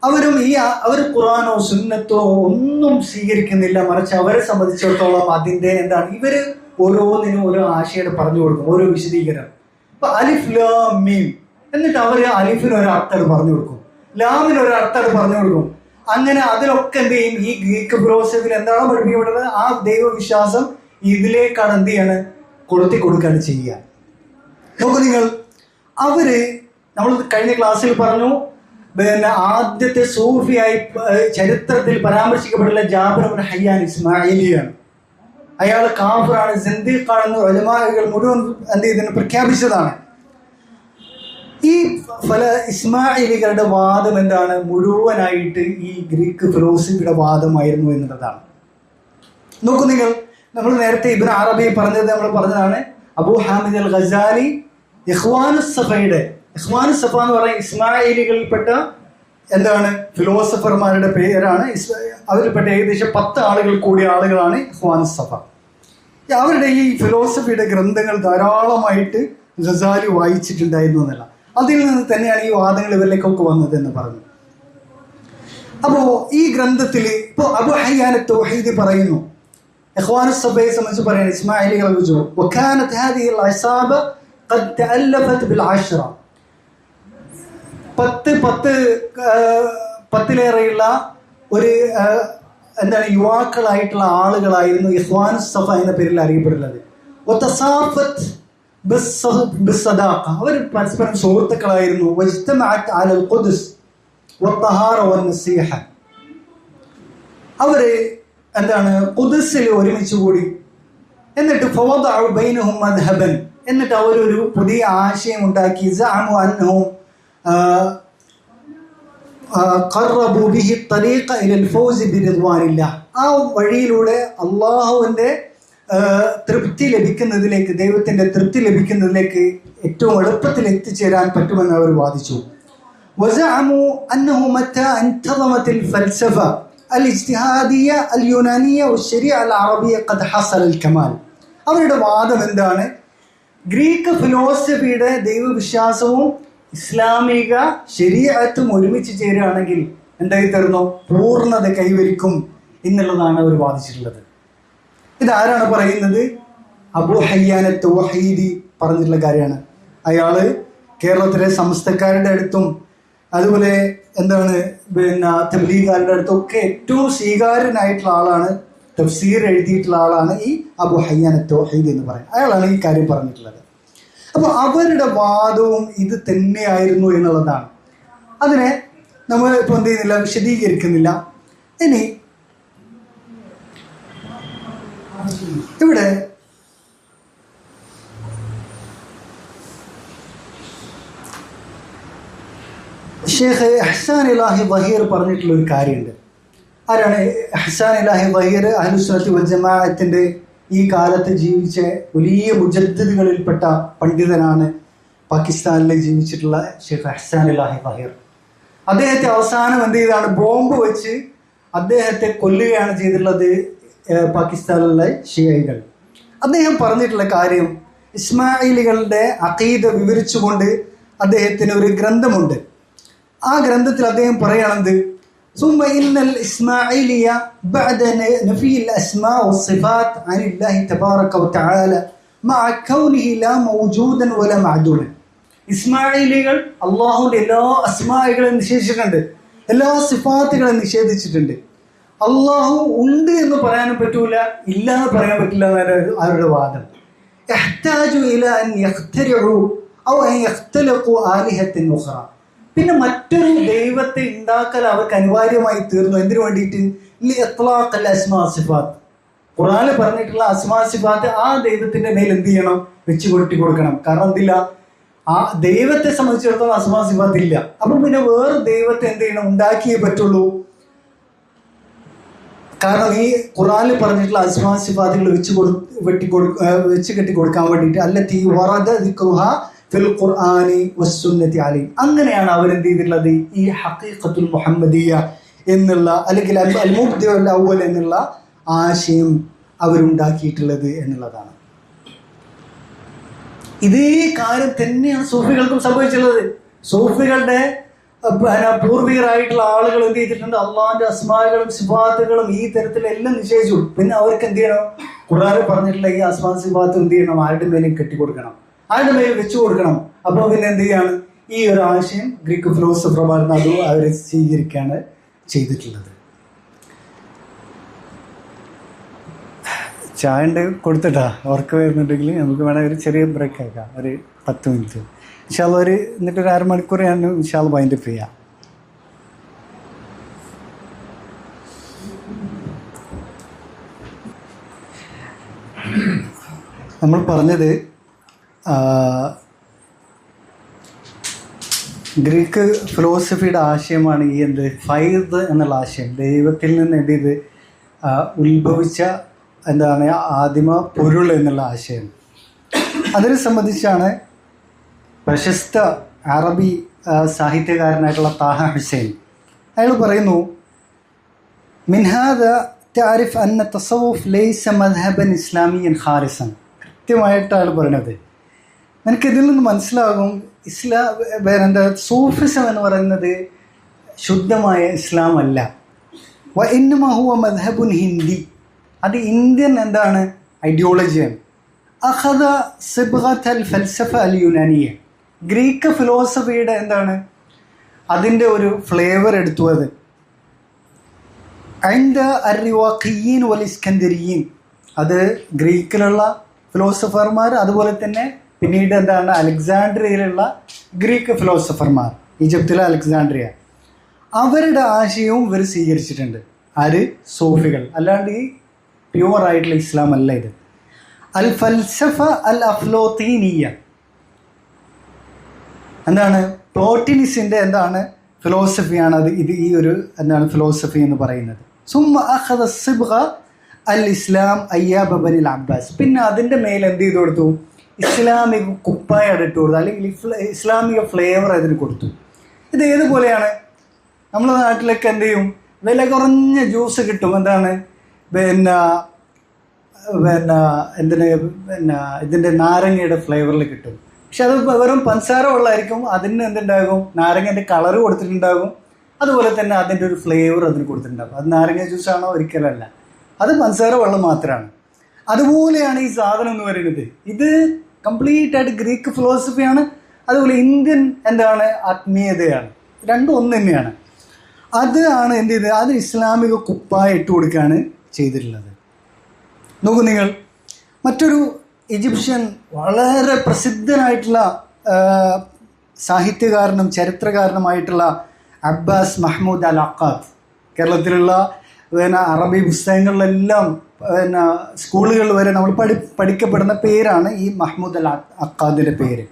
അവർ ഖുർആനോ സുന്നത്തോ ഒന്നും സ്വീകരിക്കുന്നില്ല, മറിച്ച് അവരെ സംബന്ധിച്ചിടത്തോളം അതിൻ്റെ എന്താണ്, ഇവര് ഓരോന്നിനും ഓരോ ആശയം പറഞ്ഞു കൊടുക്കും, ഓരോ വിശദീകരണം. ഇപ്പൊ അലിഫ് ലാം മീം എന്നിട്ട് അവർ അലിഫിന് ഒരു അർത്ഥം പറഞ്ഞു കൊടുക്കും, ലാമിന് ഒരു അർത്ഥം പറഞ്ഞു കൊടുക്കും. അങ്ങനെ അതിലൊക്കെ എന്ത് ചെയ്യും, ഈ ഗ്രീക്ക് ഫിലോസഫിയിൽ എന്താണ് പഠിപ്പിക്കപ്പെടുന്നത്, ആ ദൈവവിശ്വാസം ഇതിലേക്കാണ് എന്ത് ചെയ്യാണ്, കൊളുത്തി കൊടുക്കുകയാണ് ചെയ്യുക. നോക്കൂ നിങ്ങൾ, നമ്മൾ കഴിഞ്ഞ ക്ലാസ്സിൽ പറഞ്ഞു, പിന്നെ ആദ്യത്തെ സൂഫിയായി ചരിത്രത്തിൽ പരാമർശിക്കപ്പെട്ടുള്ള ജാബിർ ഇബ്നു ഹയ്യാൻ ഇസ്മായിലിയാണ്. അയാൾ കാഫിറാണ്, സിന്ദീഖാണെന്ന് ഉലമാകൾ മുഴുവൻ എന്ത് ചെയ്തതിന് പ്രഖ്യാപിച്ചതാണ്. ഈ ഇസ്മായിലികളുടെ വാദം എന്താണ്, മുഴുവനായിട്ട് ഈ ഗ്രീക്ക് ഫിലോസഫിയുടെ വാദമായിരുന്നു എന്നുള്ളതാണ്. നോക്കൂ നിങ്ങൾ, നമ്മൾ നേരത്തെ ഇബ്നു അറബി നമ്മൾ പറഞ്ഞതാണ്. അബൂ ഹാമിദ് അൽ ഗസാലി ഇഖ്വാനുസ്സഫയുടെ, ഇഖ്വാനുസ്സഫ എന്ന് പറയുന്ന ഇസ്മായിലികളിൽപ്പെട്ട എന്താണ് ഫിലോസഫർമാരുടെ പേരാണ്. അവരിൽപ്പെട്ട ഏകദേശം 10 ആളുകൾ കൂടിയ ആളുകളാണ് ഇഖ്വാനുസ്സഫ. അവരുടെ ഈ ഫിലോസഫിയുടെ ഗ്രന്ഥങ്ങൾ ധാരാളമായിട്ട് ഗസാലി വായിച്ചിട്ടുണ്ടായിരുന്നു എന്നല്ല, അതിൽ നിന്ന് തന്നെയാണ് ഈ വാദങ്ങൾ ഇവരിലേക്കൊക്കെ വന്നത് എന്ന് പറഞ്ഞു. അപ്പോ ഈ ഗ്രന്ഥത്തിൽ ഇപ്പോ അബൂ ഹയ്യാൻ തൗഹീദി പറയുന്നു, ഇഖ്വാനുസ്സഫയെ സംബന്ധിച്ച് പറയുന്നത്, ഇസ്മായിലികളെ കുറിച്ച്, വകാനത് ഹാദിഹിൽ ഇസാബ ഖദ് തഅല്ലഫത് ബിൽ 10 10ലേറെയുള്ള ഒരു എന്താണ് യുവാക്കളായിട്ടുള്ള ആളുകളായിരുന്നു ഇഖ്വാനുസ്സഫ എന്ന പേരിൽ അറിയപ്പെടുന്നത്. വതസാഫത് ബിസ്സദാഖ, അവർ പരസ്പരം സുഹൃത്തുക്കളായിരുന്നു. വജ്തമഅത് അലൽ ഖുദ്സ് വത്തഹാറ വന്നസീഹ, അവര് എന്താണ് ഖുദ്സിൽ ഒരുമിച്ച് കൂടി. എന്നിട്ട് ഫവദഉ ബൈനഹും മദ്ഹബൻ, എന്നിട്ട് അവരൊരു പുതിയ ആശയം ഉണ്ടാക്കി. സഅമു അന്നഹും ഖറബു ബിഹി ത്വരീഖ ഇലൽ ഫൗസ് ബിറിദ്വാനില്ലാഹ്, ആ വഴിയിലൂടെ അല്ലാഹുവിന്റെ തൃപ്തി ലഭിക്കുന്നതിലേക്ക്, ദൈവത്തിന്റെ തൃപ്തി ലഭിക്കുന്നതിലേക്ക് ഏറ്റവും എളുപ്പത്തിൽ എത്തിച്ചേരാൻ പറ്റുമെന്ന് അവർ വാദിച്ചു. വസഅമു അന്നഹു മത്താ അൻതളമത്തിൽ ഫൽസഫ അൽ-ഇജ്തിഹാദിയ അൽ-യുനാനിയ വശരീഅ അൽ-അറബിയ ഖദ് ഹസല അൽ-കമാൽ. അവരുടെ വാദം എന്താണ്, ഗ്രീക്ക് ഫിലോസഫിയുടെ ദൈവവിശ്വാസവും ഇസ്ലാമിക ശരീഅത്തും ഒരുമിച്ച് ചേരുകയാണെങ്കിൽ എന്തായി തരുന്നു, പൂർണ്ണത കൈവരിക്കും എന്നുള്ളതാണ് അവർ വാദിച്ചിട്ടുള്ളത്. ഇതാരാണ് പറയുന്നത്, അബൂ ഹയ്യാൻ തൗഹീദി പറഞ്ഞിട്ടുള്ള കാര്യമാണ്. അയാള് കേരളത്തിലെ സമസ്തക്കാരുടെ അടുത്തും അതുപോലെ എന്താണ് പിന്നെ തബ്ലീഗുകാരുടെ അടുത്തൊക്കെ ഏറ്റവും സ്വീകാര്യനായിട്ടുള്ള ആളാണ്, തഫ്സീർ എഴുതിയിട്ടുള്ള ആളാണ് ഈ അബൂ ഹയ്യാൻ തൗഹീദി എന്ന് പറയുന്നത്. അയാളാണ് ഈ കാര്യം പറഞ്ഞിട്ടുള്ളത്. അപ്പോൾ അവരുടെ വാദവും ഇത് തന്നെയായിരുന്നു എന്നുള്ളതാണ്. അതിനെ നമ്മൾ ഇപ്പോൾ എന്ത് ചെയ്യുന്നില്ല, വിശദീകരിക്കുന്നില്ല. ഇനി ഇവിടെ ഷേഖ് ഇഹ്സാൻ ഇലാഹി വഹീർ പറഞ്ഞിട്ടുള്ള ഒരു കാര്യമുണ്ട്. ആരാണ് ഇഹ്സാൻ ഇലാഹി വഹീർ? അഹ്ലുസുന്നത്തി വൽ ജമാഅത്തിന്റെ ഈ കാലത്ത് ജീവിച്ച വലിയ മുജദ്ദിദുകളിൽപ്പെട്ട പണ്ഡിതനാണ്. പാകിസ്ഥാനിൽ ജീവിച്ചിട്ടുള്ള ഷേഖ് ഇഹ്സാൻ ഇലാഹി വഹീർ. അദ്ദേഹത്തെ അവസാനം എന്ത് ചെയ്താണ്, ബോംബ് വെച്ച് അദ്ദേഹത്തെ കൊല്ലുകയാണ് ചെയ്തിട്ടുള്ളത് പാകിസ്ഥാനിലെ ഷിയകൾ. അദ്ദേഹം പറഞ്ഞിട്ടുള്ള കാര്യം, ഇസ്മായിലികളുടെ അഖീദ വിവരിച്ചുകൊണ്ട് അദ്ദേഹത്തിന് ഒരു ഗ്രന്ഥമുണ്ട്. ആ ഗ്രന്ഥത്തിൽ അദ്ദേഹം പറയുന്നത്, ثم إن الإسماعيلية بعد نفي الأسماء والصفات عن الله تبارك وتعالى مع كونه لا موجودا ولا معدولا. ഇസ്മായിലികൾ അള്ളാഹുവിൻ്റെ എല്ലാ അസ്മാകളെയും നിഷേധിച്ചിട്ടുണ്ട്, എല്ലാ സിഫാത്തുകളെയും നിഷേധിച്ചിട്ടുണ്ട്. അള്ളാഹു ഉണ്ട് എന്ന് പറയാനും പറ്റൂല, ഇല്ല എന്ന് പറയാൻ പറ്റില്ല എന്നാണ് അവരുടെ വാദം. പിന്നെ മറ്റൊരു ദൈവത്തെ ഉണ്ടാക്കൽ അവർക്ക് അനിവാര്യമായി തീർന്നു. എന്തിനു വേണ്ടിയിട്ട്? ഖുർആനിൽ പറഞ്ഞിട്ടുള്ള അസ്മാ സിഫാത്ത് ആ ദൈവത്തിന്റെ മേൽ എന്ത് ചെയ്യണം? വെച്ച് കൊട്ടി കൊടുക്കണം. കാരണം എന്തില്ല, ആ ദൈവത്തെ സംബന്ധിച്ചിടത്തോളം അസ്മാ സിഫാത്ത് ഇല്ല. അപ്പൊ പിന്നെ വേറെ ദൈവത്തെ എന്ത് ചെയ്യണം? ഉണ്ടാക്കിയേ പറ്റുള്ളൂ. കാരണം ഈ ഖുർആനിൽ പറഞ്ഞിട്ടുള്ള അസ്മാ സിഫാത്തുകൾ വെച്ച് കെട്ടി കൊടുക്കാൻ വേണ്ടിയിട്ട് അല്ലത്തി വറദ ദിക്റുഹ ഫിൽ ഖുർആനി വസ്സുന്നതി അലൈഹി, അങ്ങനെയാണ് അവരെന്ത് ചെയ്തിട്ടുള്ളത്? ഈ ഹഖീഖത്തുൽ മുഹമ്മദിയ എന്നുള്ള അല്ലെങ്കിൽ അൽ മുബ്ദിഉൽ അവ്വൽ എന്നുള്ള ആശയം അവരുണ്ടാക്കിയിട്ടുള്ളത് എന്നുള്ളതാണ്. ഇതേ കാര്യം തന്നെയാണ് സൂഫികൾക്കും സംഭവിച്ചിട്ടുള്ളത്. സൂഫികളുടെ പൂർവികരായിട്ടുള്ള ആളുകൾ എന്ത് ചെയ്തിട്ടുണ്ട്? അള്ളാഹിന്റെ അസ്മാകളും സിഫാത്തുകളും ഈ തരത്തിലെല്ലാം നിശ്ചയിച്ചു. പിന്നെ അവർക്ക് എന്ത് ചെയ്യണം? ഖുർആനിൽ പറഞ്ഞിട്ടുള്ള ഈ അസ്മാ സിഫാത്ത് എന്ത് ചെയ്യണം? ആരുടെ മേലും കെട്ടിക്കൊടുക്കണം, ആരുടെ മേലും വെച്ചു കൊടുക്കണം. അപ്പോൾ പിന്നെ എന്ത് ചെയ്യാണ്? ഈ ഒരു ആശയം ഗ്രീക്ക് ഫിലോസഫർമാർ അത് അവർ സ്വീകരിക്കുകയാണ് ചെയ്തിട്ടുള്ളത്. ചായ ഉണ്ട് കൊടുത്തിട്ടാ ഉറക്കം വരുന്നുണ്ടെങ്കിൽ നമുക്ക് വേണമെങ്കിൽ ഒരു ചെറിയ ബ്രേക്ക് ആക്കാം, ഒരു 10 മിനിറ്റ്. ഇൻഷാല്ലാ എന്നിട്ടൊരു 1/2 മണിക്കൂർ ഞാൻ ഇൻഷാല്ലാ വൈൻഡപ്പ് ചെയ്യാം. നമ്മൾ പറഞ്ഞത് ഗ്രീക്ക് ഫിലോസഫിയുടെ ആശയമാണ് ഈ ഫൈദ് എന്നുള്ള ആശയം. ദൈവത്തിൽ നിന്ന് എന്ത് ഉത്ഭവിച്ച ആദിമ പൊരുൾ എന്നുള്ള ആശയം. അതിനെ സംബന്ധിച്ചാണ് പ്രശസ്ത അറബി സാഹിത്യകാരനായിട്ടുള്ള താഹ ഹുസൈൻ അയാൾ പറയുന്നു, മിൻഹാദ تعرف أن التصوف ليس مذهبا إسلاميا خالصا. കൃത്യമായിട്ട് അയാൾ പറയുന്നത് നിനക്കിതിൽ നിന്ന് മനസ്സിലാകും സൂഫിസം എന്ന് പറയുന്നത് ശുദ്ധമായ ഇസ്ലാം അല്ല. വഇന്നമാ ഹുവ മദ്ഹബുൻ ഹിന്ദി, അത് ഇന്ത്യൻ ഐഡിയോളജിയാണ്. അഖദ സിബ്ഗത്തൽ ഫൽസഫ അൽ യുനാനിയ, ഗ്രീക്ക് ഫിലോസഫിയുടെ അതിൻ്റെ ഒരു ഫ്ലേവർ എടുത്തു. അത് അതിൻ്റെ അർവാഖിയീൻ വൽ ഇസ്കന്ദരിയീൻ, അത് ഗ്രീക്കിലുള്ള ഫിലോസഫർമാർ, അതുപോലെ തന്നെ പിന്നീട് അലക്സാണ്ട്രിയയിലുള്ള ഗ്രീക്ക് ഫിലോസഫർമാർ, ഈജിപ്തിലെ അലക്സാണ്ട്രിയ, അവരുടെ ആശയവും ഇവർ സ്വീകരിച്ചിട്ടുണ്ട്. ആര്? സൂഫികൾ. അല്ലാണ്ട് ഈ പ്യുവർ ആയിട്ടുള്ള ഇസ്ലാം അല്ല ഇത്. അൽ ഫൽസഫ അൽ അഫ്ലോത്തീനിയ പ്ലോട്ടിനിസിന്റെ ഫിലോസഫിയാണ് അത്. ഇത് ഈ ഒരു ഫിലോസഫി എന്ന് പറയുന്നത്. സുമ്മ അഖദ സിബ്ഗ അൽ ഇസ്ലാം അയ്യാബ ബനിൽ അബ്ബാസ്, പിന്നെ അതിൻ്റെ മേലെ എന്ത് ചെയ്ത് കൊടുത്തു? ഇസ്ലാമിക കുപ്പായ ഇട്ട് കൊടുത്തു, അല്ലെങ്കിൽ ഇസ്ലാമിക ഫ്ലേവർ അതിന് കൊടുത്തു. ഇത് ഏതുപോലെയാണ്? നമ്മുടെ നാട്ടിലൊക്കെ എന്ത് ചെയ്യും? വില കുറഞ്ഞ ജ്യൂസ് കിട്ടും. ഇതിൻ്റെ നാരങ്ങയുടെ ഫ്ലേവറിൽ കിട്ടും. പക്ഷെ അത് വെറും പഞ്ചസാര വെള്ളമായിരിക്കും. അതിന് എന്തുണ്ടാകും? നാരങ്ങൻ്റെ കളറ് കൊടുത്തിട്ടുണ്ടാകും, അതുപോലെ തന്നെ അതിൻ്റെ ഒരു ഫ്ലേവർ അതിന് കൊടുത്തിട്ടുണ്ടാകും. അത് നാരങ്ങ ജ്യൂസാണോ? ഒരിക്കലല്ല, അത് പഞ്ചസാര വെള്ളം മാത്രമാണ്. അതുപോലെയാണ് ഈ സാധനം എന്ന് പറയുന്നത്. ഇത് കംപ്ലീറ്റ് ആയിട്ട് ഗ്രീക്ക് ഫിലോസഫിയാണ്, അതുപോലെ ഇന്ത്യൻ ആത്മീയതയാണ്. രണ്ടും ഒന്ന് തന്നെയാണ്. അതാണ് എന്ത് ചെയ്തത്? അത് ഇസ്ലാമിക കുപ്പായ ഇട്ട് കൊടുക്കുകയാണ് ചെയ്തിട്ടുള്ളത്. നോക്കൂ നിങ്ങൾ, മറ്റൊരു ഈജിപ്ഷ്യൻ വളരെ പ്രസിദ്ധനായിട്ടുള്ള സാഹിത്യകാരനും ചരിത്രകാരനുമായിട്ടുള്ള അബ്ബാസ് മഹ്മൂദ് അൽ അഖാദ്, കേരളത്തിലുള്ള അറബി പുസ്തകങ്ങളിലെല്ലാം സ്കൂളുകളിൽ വരെ നമ്മൾ പഠിക്കപ്പെടുന്ന പേരാണ് ഈ മഹ്മൂദ് അൽ അഖാദിൻ്റെ പേര്.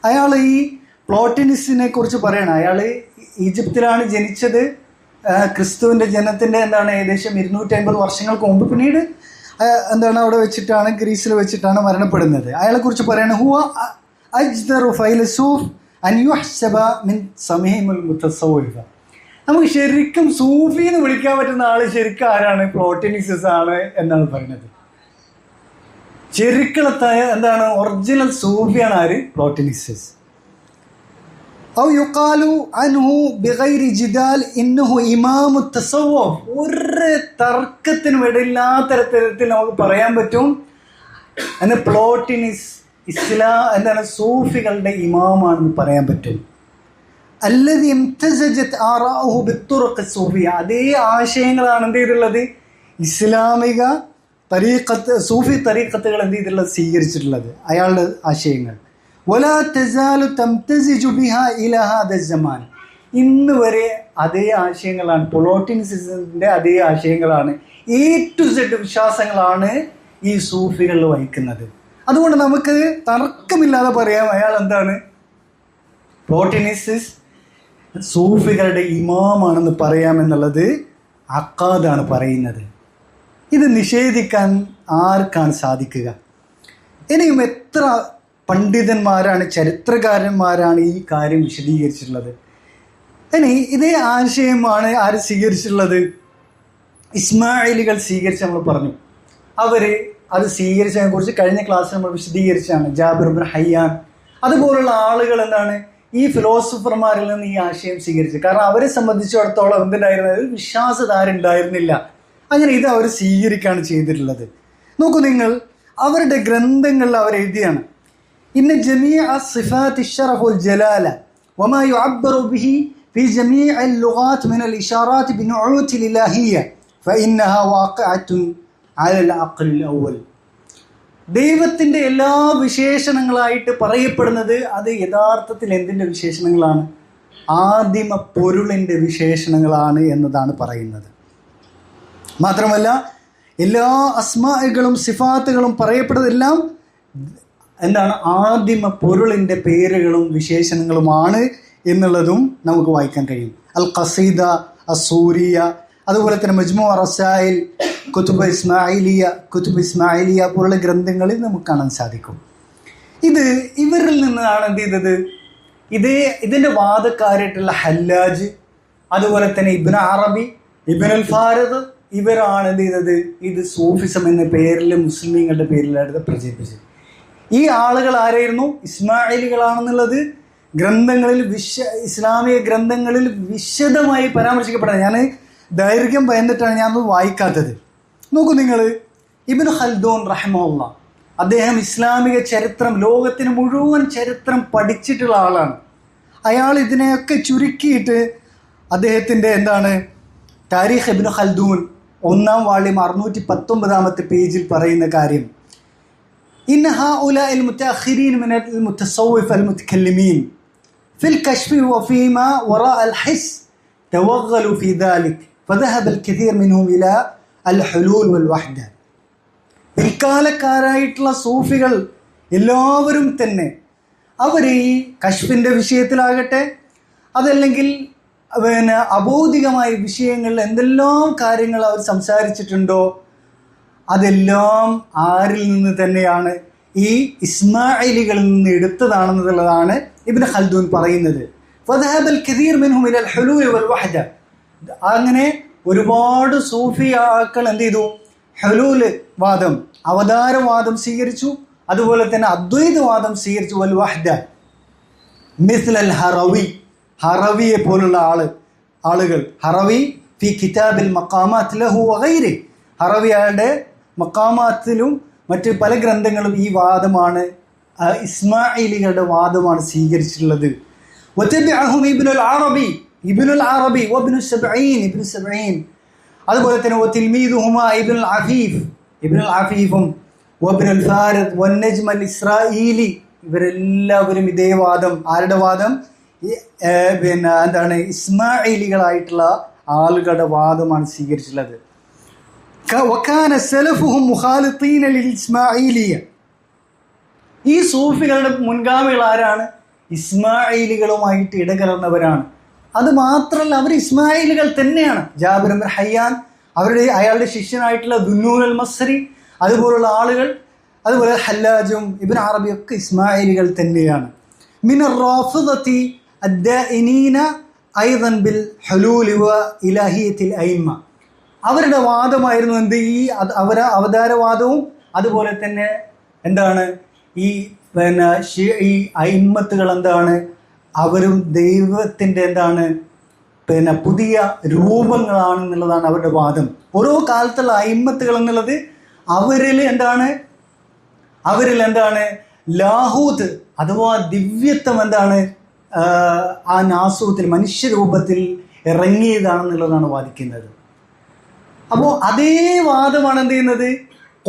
അയാൾ ഈ പ്ലോട്ടിനിസിനെ കുറിച്ച് പറയണം. അയാൾ ഈജിപ്തിലാണ് ജനിച്ചത്. ക്രിസ്തുവിൻ്റെ ജനനത്തിൻ്റെ ഏകദേശം 250 വർഷങ്ങൾക്ക് മുമ്പ്. പിന്നീട് അവിടെ വെച്ചിട്ടാണ്, ഗ്രീസിൽ വെച്ചിട്ടാണ് മരണപ്പെടുന്നത്. അയാളെക്കുറിച്ച് പറയുന്നത് ഹുവ അജ്ദറു ഫൈലസൂഫ് അൻ യുഹ്സബ മിൻ സമീമുൽ മുതസവ്വിഫ. നമുക്ക് ശരിക്കും സൂഫി എന്ന് വിളിക്കാൻ പറ്റുന്ന ആൾ ശരിക്കും ആരാണ്? പ്ലോട്ടിനിസസ് ആണ് എന്നാണ് പറയുന്നത്. ചെരുക്കളത്തായ എന്താണ് ഒറിജിനൽ സൂഫിയാണ് ആര്? പ്ലോട്ടിനിസിസ്. ഔ യുഖാലു അൻഹു ബിഗൈരി ജിദാൽ ഇന്നഹു ഇമാമു തസവ്വുഫ്. ഒരു തർക്കത്തിനും ഇടയില്ലാത്ത തരത്തിൽ നമുക്ക് പറയാൻ പറ്റും എന്ന് പ്ലോട്ടിനിസ് എന്താണ് സൂഫികളുടെ ഇമാമാണെന്ന് പറയാൻ പറ്റും. അല്ലദി ഇംതസജത് ആറാഉഹു ബിത്തുറുഖ് സൂഫിയ. അതേ ആശയങ്ങളാണ് എന്ത് ചെയ്തിട്ടുള്ളത്? ഇസ്ലാമിക തരീഖത്ത് സൂഫി തരീഖത്തുകൾ എന്ത് ചെയ്തിട്ടുള്ളത്? സ്വീകരിച്ചിട്ടുള്ളത് അയാളുടെ ആശയങ്ങൾ. വലാ തസാലു തംതസിജു ബിഹാ ഇലാ ഹാദ സമാൻ. ഇന്ന് വരെ അതേ ആശയങ്ങളാണ്, പ്ലോട്ടിനിസിസത്തിന്റെ അതേ ആശയങ്ങളാണ്, A to Z വിശ്വാസങ്ങളാണ് ഈ സൂഫികളിൽ വഹിക്കുന്നത്. അതുകൊണ്ട് നമുക്ക് തർക്കമില്ലാതെ പറയാം അയാൾ എന്താണ്? പ്ലോട്ടിനിസിസ് സൂഫികളുടെ ഇമാമാണെന്ന് പറയാമെന്നുള്ളത് അഖാദാണ് പറയുന്നത്. ഇത് നിഷേധിക്കാൻ ആർക്കാണ് സാധിക്കുക? ഇനിയും എത്ര പണ്ഡിതന്മാരാണ്, ചരിത്രകാരന്മാരാണ് ഈ കാര്യം വിശദീകരിച്ചിട്ടുള്ളത്. ഇനി ഇതേ ആശയമാണ് ആര് സ്വീകരിച്ചിട്ടുള്ളത്? ഇസ്മായിലികൾ സ്വീകരിച്ച് നമ്മൾ പറഞ്ഞു. അവർ അത് സ്വീകരിച്ചതിനെ കുറിച്ച് കഴിഞ്ഞ ക്ലാസ്സിൽ നമ്മൾ വിശദീകരിച്ചാണ്. ജാബിർ ഇബ്നു ഹയ്യാൻ അതുപോലുള്ള ആളുകൾ എന്താണ് ഈ ഫിലോസഫർമാരിൽ നിന്ന് ഈ ആശയം സ്വീകരിച്ചത്. കാരണം അവരെ സംബന്ധിച്ചിടത്തോളം എന്തുണ്ടായിരുന്നത്? വിശ്വാസധാര ഉണ്ടായിരുന്നില്ല. അങ്ങനെ ഇത് അവർ സ്വീകരിക്കുകയാണ് ചെയ്തിട്ടുള്ളത്. നോക്കൂ നിങ്ങൾ, അവരുടെ ഗ്രന്ഥങ്ങളിൽ അവർ എഴുതിയാണ് ഇന്ന ജമീഅ സിഫാത്തി ശറഫ് വൽ ജലാല വമാ യുഅബ്ബറു ബിഹി ഫി ജമീഅ ലുഗാത്ത് മിനൽ ഇശാറാത്ത് ബിനുഊത്തിൽ ഇലാഹിയ്യ ഫഇന്നഹാ വാഖിഅത്തുൻ അലൽ അഖ്ലിൽ അവൽ. ദൈവത്തിൻ്റെ എല്ലാ വിശേഷണങ്ങളായിട്ട് പറയപ്പെടുന്നത് അത് യഥാർത്ഥത്തിൽ എന്തിൻ്റെ വിശേഷണങ്ങളാണ്? ആദിമ പൊരുളിൻ്റെ വിശേഷണങ്ങളാണ് എന്നതാണ് പറയുന്നത്. മാത്രമല്ല എല്ലാ അസ്മാകളും സിഫാത്തുകളും പറയപ്പെടുന്നതെല്ലാം എന്താണ്? ആദിമ പൊരുളിൻ്റെ പേരുകളും വിശേഷണങ്ങളുമാണ് എന്നുള്ളതും നമുക്ക് വായിക്കാൻ കഴിയും. അൽ ഖസീദ അസൂരിയ, അതുപോലെ തന്നെ മജ്മു റസായിൽ, കുതുബ് ഇസ്മായിലിയ പോലുള്ള ഗ്രന്ഥങ്ങളിൽ നമുക്ക് കാണാൻ സാധിക്കും. ഇത് ഇവരിൽ നിന്നാണ് എന്ത് ചെയ്തത്? ഇതിൻ്റെ വാദക്കാരായിട്ടുള്ള ഹല്ലാജ്, അതുപോലെ തന്നെ ഇബ്നു അറബി, ഇബ്നുൽ ഫാരിദ്, ഇവരാണ് എന്ത് ചെയ്തത്? ഇത് സൂഫിസം എന്ന പേരിൽ മുസ്ലിങ്ങളുടെ പേരിലാണ് പ്രചരിപ്പിച്ചത്. ഈ ആളുകൾ ആരായിരുന്നു? ഇസ്മായിലികളാണെന്നുള്ളത് ഗ്രന്ഥങ്ങളിൽ ഇസ്ലാമിക ഗ്രന്ഥങ്ങളിൽ വിശദമായി പരാമർശിക്കപ്പെടുന്നത്. ഞാൻ ദൈർഘ്യം ഭയന്നിട്ടാണ് ഞാനത് വായിക്കാത്തത്. നോക്കൂ നിങ്ങൾ, ഇബ്നു ഖൽദൂൻ റഹിമഹുല്ലാഹ് അദ്ദേഹം ഇസ്ലാമിക ചരിത്രം, ലോകത്തിന് മുഴുവൻ ചരിത്രം പഠിച്ചിട്ടുള്ള ആളാണ്. അയാൾ ഇതിനെയൊക്കെ ചുരുക്കിയിട്ട് അദ്ദേഹത്തിൻ്റെ എന്താണ് താരീഖ് ഇബ്നു ഖൽദൂൻ 1-ാം വാള്യം 619 പേജിൽ പറയുന്ന കാര്യം, ഇന്ന ഹഉലാഇൽ മുതഅഖിരീൻ മിനൽ മുതസവ്വിഫ് അൽ മുതകല്ലിമീൻ ഫിൽ കശ്ഫ് വഫീമാ വറാഅൽ ഹിസ് തവഗ്ഗലു ഫീ ദാലിക് ഫദഹബ അൽ കസീർ മിൻഹും ഇലാ അൽ ഹുലൂൽ വൽ വഹ്ദ. പിൽക്കാലക്കാരായിട്ടുള്ള സൂഫികൾ എല്ലാവരും തന്നെ അവർ ഈ കശ്ഫിൻ്റെ വിഷയത്തിലാകട്ടെ, അതല്ലെങ്കിൽ അബൗദികമായ വിഷയങ്ങളിൽ എന്തെല്ലാം കാര്യങ്ങൾ അവർ സംസാരിച്ചിട്ടുണ്ടോ അതെല്ലാം ആരിൽ നിന്ന് തന്നെയാണ്? ഈ ഇസ്മായിലികളിൽ നിന്ന് എടുത്തതാണെന്നുള്ളതാണ് ഇബ്നു ഖൽദൂൻ പറയുന്നത്. ഫദഹബൽ കസീർ മിൻഹും ഇലൽ ഹുലൂൽ വൽ വഹ്ദ. അങ്ങനെ ഒരുപാട് സൂഫിയാക്കൾ എന്ത് ചെയ്തു? ഹുലൂല് വാദം, അവതാരവാദം സ്വീകരിച്ചു, അതുപോലെ തന്നെ അദ്വൈതവാദം സ്വീകരിച്ചു. വൽ വഹ്ദ മിസ്ലൽ ഹറവി, ഹറവിയെ പോലുള്ള ആളുകൾ. ഹറവി ഫി കിതാബിൽ മഖാമാത്ത് ലഹു വഗൈരി, ഹറവി അയാളുടെ മഖാമാത്തിലും മറ്റ് പല ഗ്രന്ഥങ്ങളും ഈ വാദമാണ്, ഇസ്മായിലികളുടെ വാദമാണ് സ്വീകരിച്ചിട്ടുള്ളത്. വതബിഅഹും ഇബ്നുൽ അറബി വബ്നു സബ്ഈൻ, അതുപോലെ തന്നെ വതിൽമീദുഹുമാ ഇബ്നുൽ അഫീഫും വബ്നുൽ ഫാരിദ് വന്നജ്മ അൽ ഇസ്രാഈലി, ഇവരെല്ലാവരും ഇതേ വാദം. ആരുടെ വാദം? എന്താണ്? ഇസ്മായിലികളായിട്ടുള്ള ആളുകളുടെ വാദമാണ് സ്വീകരിച്ചിട്ടുള്ളത്. വകാന സലഫുഹും മുഖാലിത്തീന ലിൽ ഇസ്മായിലിയ. ഈ സൂഫികളുടെ മുൻഗാമികൾ ആരാണ്? ഇസ്മായിലികളുമായിട്ട് ഇടകലർന്നവരാണ്. അത് മാത്രമല്ല, അവർ ഇസ്മായിലുകൾ തന്നെയാണ്. ജാബിർ ഇബ്നു ഹയ്യാൻ, അയാളുടെ ശിഷ്യനായിട്ടുള്ള ദുന്നൂൻ അൽ മസ്രി, അതുപോലുള്ള ആളുകൾ, അതുപോലെ ഹല്ലാജും ഇബ്നു അറബിയും ഒക്കെ ഇസ്മായിലികൾ തന്നെയാണ്. മിനർ റാഫിദത്തി അദ്ദാഇനീന അയ്ദൻ ബിൽ ഹുലൂൽ വ ഇലാഹിയത്തിൽ അയിമ്മ. അവരുടെ വാദമായിരുന്നു എന്ത്? ഈ അവതാരവാദവും അതുപോലെ തന്നെ എന്താണ് ഈ ഈ അയിമ്മത്തുകൾ എന്താണ്, അവരും ദൈവത്തിൻ്റെ എന്താണ് പുതിയ രൂപങ്ങളാണെന്നുള്ളതാണ് അവരുടെ വാദം. ഓരോ കാലത്തുള്ള അയിമ്മത്തുകൾ എന്നുള്ളത് അവരിൽ എന്താണ് ലാഹൂത്ത് അഥവാ ദിവ്യത്വം എന്താണ് ആ നാസൂത്തിൽ മനുഷ്യരൂപത്തിൽ ഇറങ്ങിയതാണെന്നുള്ളതാണ് വാദിക്കുന്നത്. അപ്പോൾ അതേ വാദമാണ് എന്ത് ചെയ്യുന്നത്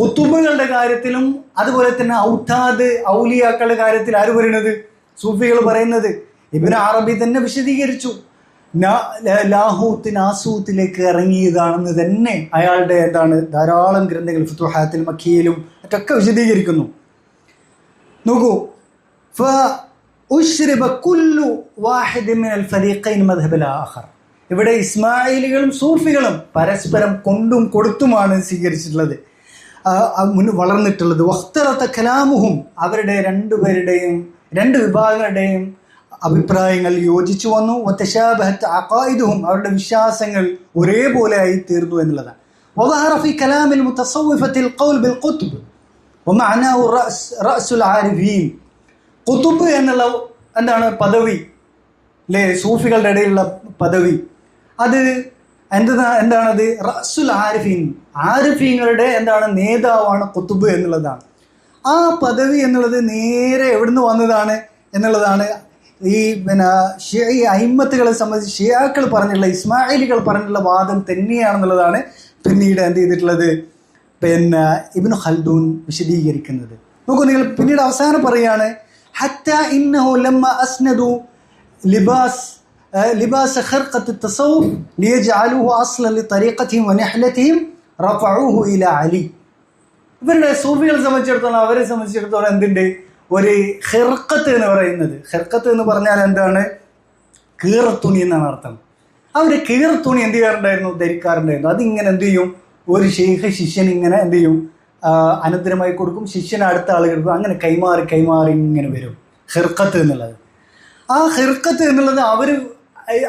ഖുതുബുകളുടെ കാര്യത്തിലും അതുപോലെ തന്നെ ഔതാദ് ഔലിയാക്കളുടെ കാര്യത്തിൽ ആര് പറയുന്നത്, സൂഫികൾ പറയുന്നത്. ഇബ്നു അറബി തന്നെ വിശദീകരിച്ചു, ലാഹൂത്ത് നാസൂത്തിലേക്ക് ഇറങ്ങിയതാണെന്ന് തന്നെ അയാളുടെ ധാരാളം ഗ്രന്ഥങ്ങൾ ഫുതുഹാത്തുൽ മക്കിയിലും മറ്റൊക്കെ വിശദീകരിക്കുന്നു. നോക്കൂ, ഇവിടെ ഇസ്മായിലികളും സൂഫികളും പരസ്പരം കൊണ്ടും കൊടുത്തുമാണ് സ്വീകരിച്ചിട്ടുള്ളത്, വളർന്നിട്ടുള്ളത്. വഖ്തറത കലാമുഹും, അവരുടെ രണ്ടുപേരുടെയും രണ്ട് വിഭാഗങ്ങളുടെയും അഭിപ്രായങ്ങൾ യോജിച്ചു വന്നു. വതശാബഹത് അഖായിദുഹും, അവരുടെ വിശ്വാസങ്ങൾ ഒരേപോലെ ആയി തീർന്നു എന്നുള്ളതാണ്. വദഹറ ഫി കലാമിൽ മുതസവ്വിഫത്തിൽ ഖൗൽ ബിൽ ഖുത്ബ് വമഅനാഹു റഅസുൽ ആരിഫീൻ. ഖുത്ബ് എന്നുള്ള പദവി അല്ലേ, സൂഫികളുടെ ഇടയിലുള്ള പദവി, അത് എന്താണത് റഅസുൽ ആരിഫീൻ, ആരിഫീങ്ങളുടെ നേതാവാണ് ഖുത്ബ് എന്നുള്ളതാണ്. ആ പദവി എന്നുള്ളത് നേരെ എവിടുന്ന് വന്നതാണ് എന്നുള്ളതാണ് ഈ അയിമ്മത്തുകളെ സംബന്ധിച്ച് ഷിയാക്കൾ പറഞ്ഞിട്ടുള്ള ഇസ്മായിലികൾ പറഞ്ഞിട്ടുള്ള വാദം തന്നെയാണെന്നുള്ളതാണ് പിന്നീട് എന്ത് ചെയ്തിട്ടുള്ളത് ഇബ്നു ഖൽദൂൻ വിശദീകരിക്കുന്നത്. നോക്കൂ നിങ്ങൾ, പിന്നീട് അവസാനം പറയാണ് ഹത്താ ഇന്നഹു ലമ്മ അസ്നദു ലിബാസ് ഖർഖത്ത് തസവ്വുഫ് ലിയജ്അലുഹു അസ്ലൻ ലിതരീഖതിഹിം വനഹ്ലതിഹിം റഫഉഹു ഇലാ അലി. ഇവരുടെ സൂഫികളെ സംബന്ധിച്ചിടത്തോളം, അവരെ സംബന്ധിച്ചിടത്തോളം എന്തുണ്ട്, ഒരു ഖിർഖത്ത് എന്ന് പറയുന്നത്, ഖിർഖത്ത് എന്ന് പറഞ്ഞാൽ എന്താണ്, കീറത്തുണി എന്നാണ് അർത്ഥം. അവർ കീറത്തുണി എന്ത് ചെയ്യാറുണ്ടായിരുന്നു, ധരിക്കാറുണ്ടായിരുന്നു. അതിങ്ങനെ എന്ത് ചെയ്യും, ഒരു ഷെയ്ഖ് ശിഷ്യൻ ഇങ്ങനെ എന്ത് ചെയ്യും, അനന്തരമായി കൊടുക്കും, ശിഷ്യന് അടുത്ത ആളുകൾക്ക് അങ്ങനെ കൈമാറി കൈമാറി ഇങ്ങനെ വരും ഖിർഖത്ത് എന്നുള്ളത്. ആ ഖിർഖത്ത് എന്നുള്ളത് അവർ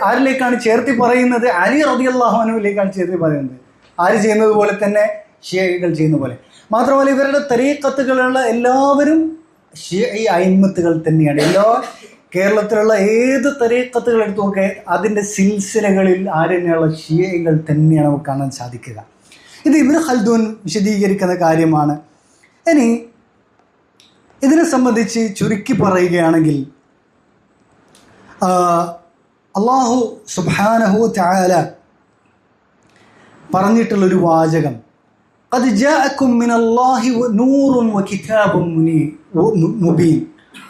ആരിലേക്കാണ് ചേർത്തി പറയുന്നത്, അലി റളിയല്ലാഹു അൻഹുവിലേക്കാണ് ചേർത്തി പറയുന്നത്. ആര് ചെയ്യുന്നത് പോലെ തന്നെ ഷിയകൾ ചെയ്യുന്ന പോലെ. മാത്രമല്ല ഇവരുടെ തരീഖത്തുകളുള്ള എല്ലാവരും ഷിയഈ അയിമ്മത്തുകൾ തന്നെയാണ്. എല്ലാ കേരളത്തിലുള്ള ഏത് തരീഖത്തുകൾ എടുത്തു നോക്കെ അതിൻ്റെ സിൽസിലകളിൽ ആരെന്നെയുള്ള ഷിയകൾ തന്നെയാണ് നമുക്ക് കാണാൻ സാധിക്കുക. ഇത് ഇബ്നു ഖൽദൂൻ വിശദീകരിക്കുന്ന കാര്യമാണ്. ഇനി ഇതിനെ സംബന്ധിച്ച് ചുരുക്കി പറയുകയാണെങ്കിൽ, അല്ലാഹു സുബ്ഹാനഹു തആല പറഞ്ഞിട്ടുള്ളൊരു വാചകം, ഖദ് ജാഅക്കും മിനല്ലാഹി നൂറുൻ വകിതാബുൻ മുബീൻ.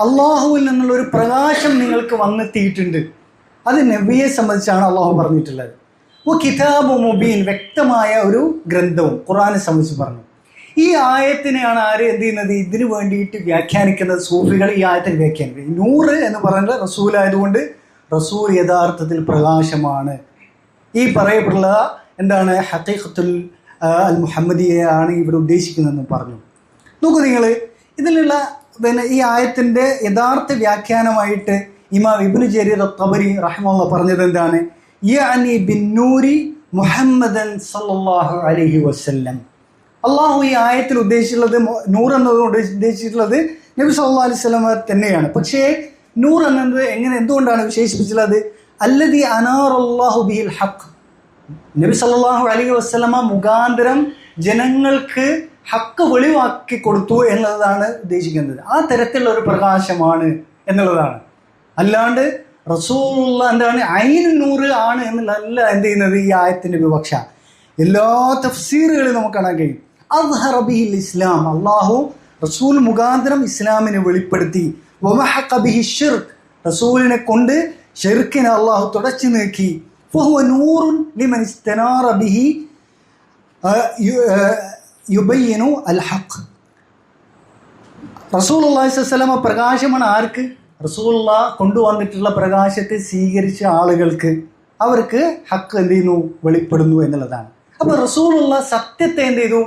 അള്ളാഹുവിൽ നിന്നുള്ളൊരു പ്രകാശം നിങ്ങൾക്ക് വന്നെത്തിയിട്ടുണ്ട്. അത് നബിയെ സംബന്ധിച്ചാണ് അള്ളാഹു പറഞ്ഞിട്ടുള്ളത്. കിതാബു മുബീൻ, വ്യക്തമായ ഒരു ഗ്രന്ഥവും ഖുർആനെ സംബന്ധിച്ച് പറഞ്ഞു. ഈ ആയത്തിനെയാണ് ആര് എന്ത് ചെയ്യുന്നത്, ഇതിനു വേണ്ടിയിട്ട് വ്യാഖ്യാനിക്കുന്നത് സൂഫികൾ. ഈ ആയത്തിന് വ്യാഖ്യാനിക്കുന്നത് നൂറ് എന്ന് പറയുന്നത് റസൂൽ ആയതുകൊണ്ട് റസൂൽ യഥാർത്ഥത്തിൽ പ്രകാശമാണ്. ഈ പറയപ്പെടുന്ന ഹഖീഖത്തുൽ അൽ മുഹമ്മദിയാണ് ഇവിടെ ഉദ്ദേശിക്കുന്നതെന്ന് പറഞ്ഞു. നോക്കൂ നിങ്ങൾ, ഇതിലുള്ള ഈ ആയത്തിൻ്റെ യഥാർത്ഥ വ്യാഖ്യാനമായിട്ട് ഇമാം ഇബ്നു ജരീർ അത്ത്-തബരി റഹിമഹുല്ലാഹ് പറഞ്ഞത് എന്താണ്, യഅനി ബിന്നൂരി മുഹമ്മദൻ സല്ലല്ലാഹു അലൈഹി വസല്ലം. അള്ളാഹു ഈ ആയത്തിൽ ഉദ്ദേശിച്ചിട്ടുള്ളത്, നൂർ എന്നതുകൊണ്ട് ഉദ്ദേശിച്ചിട്ടുള്ളത് നബി സല്ലല്ലാഹു അലൈഹി വസല്ലം തന്നെയാണ്. പക്ഷേ നൂർ എന്നത് എന്തുകൊണ്ടാണ് വിശേഷിപ്പിച്ചിട്ടുള്ളത്, അല്ലദീ അനാറല്ലാഹു ബിഹിൽ ഹഖ്, നബി സല്ലല്ലാഹു അലൈഹി വസല്ലമ മുഖാന്തരം ജനങ്ങൾക്ക് ഹക്ക് വെളിവാക്കി കൊടുത്തു എന്നതാണ് ഉദ്ദേശിക്കുന്നത്. ആ തരത്തിലുള്ള ഒരു പ്രകാശമാണ് എന്നുള്ളതാണ്. അല്ലാണ്ട് റസൂലുള്ള ഐനു നൂറ് ആണ് എന്നുള്ളതല്ല എന്ത് ചെയ്യുന്നത് ഈ ആയത്തിന്റെ വിവക്ഷ. എല്ലാ തഫ്സീറുകളും നമുക്ക് കാണാൻ കഴിയും. അദ്ഹറ ബിഹിൽ ഇസ്ലാം, അള്ളാഹു റസൂൽ മുഖാന്തരം ഇസ്ലാമിനെ വെളിപ്പെടുത്തി. വമഹഖ ബിഹി ശിർക്ക്, റസൂലിനെ കൊണ്ട് ഷിർക്കിനെ അള്ളാഹു തുടച്ചു നീക്കി. ഫഹുവ നൂറുൻ ലിമൻ ഇസ്തനാറ ബിഹി യുബയ്യിനു അൽ ഹഖ്. റസൂലുള്ളാഹി സ്വല്ലല്ലാഹു അലൈഹി വസല്ലം പ്രകാശമാണ് ആർക്ക്, റസൂലുള്ളാഹ് കൊണ്ടുവന്നിട്ടുള്ള പ്രകാശത്തെ സ്വീകരിച്ച ആളുകൾക്ക്, അവർക്ക് ഹക്ക് എന്ത് ചെയ്യുന്നു, വെളിപ്പെടുന്നു എന്നുള്ളതാണ്. അപ്പോൾ റസൂലുള്ളാഹ് സത്യത്തെ എന്ത് ചെയ്തു,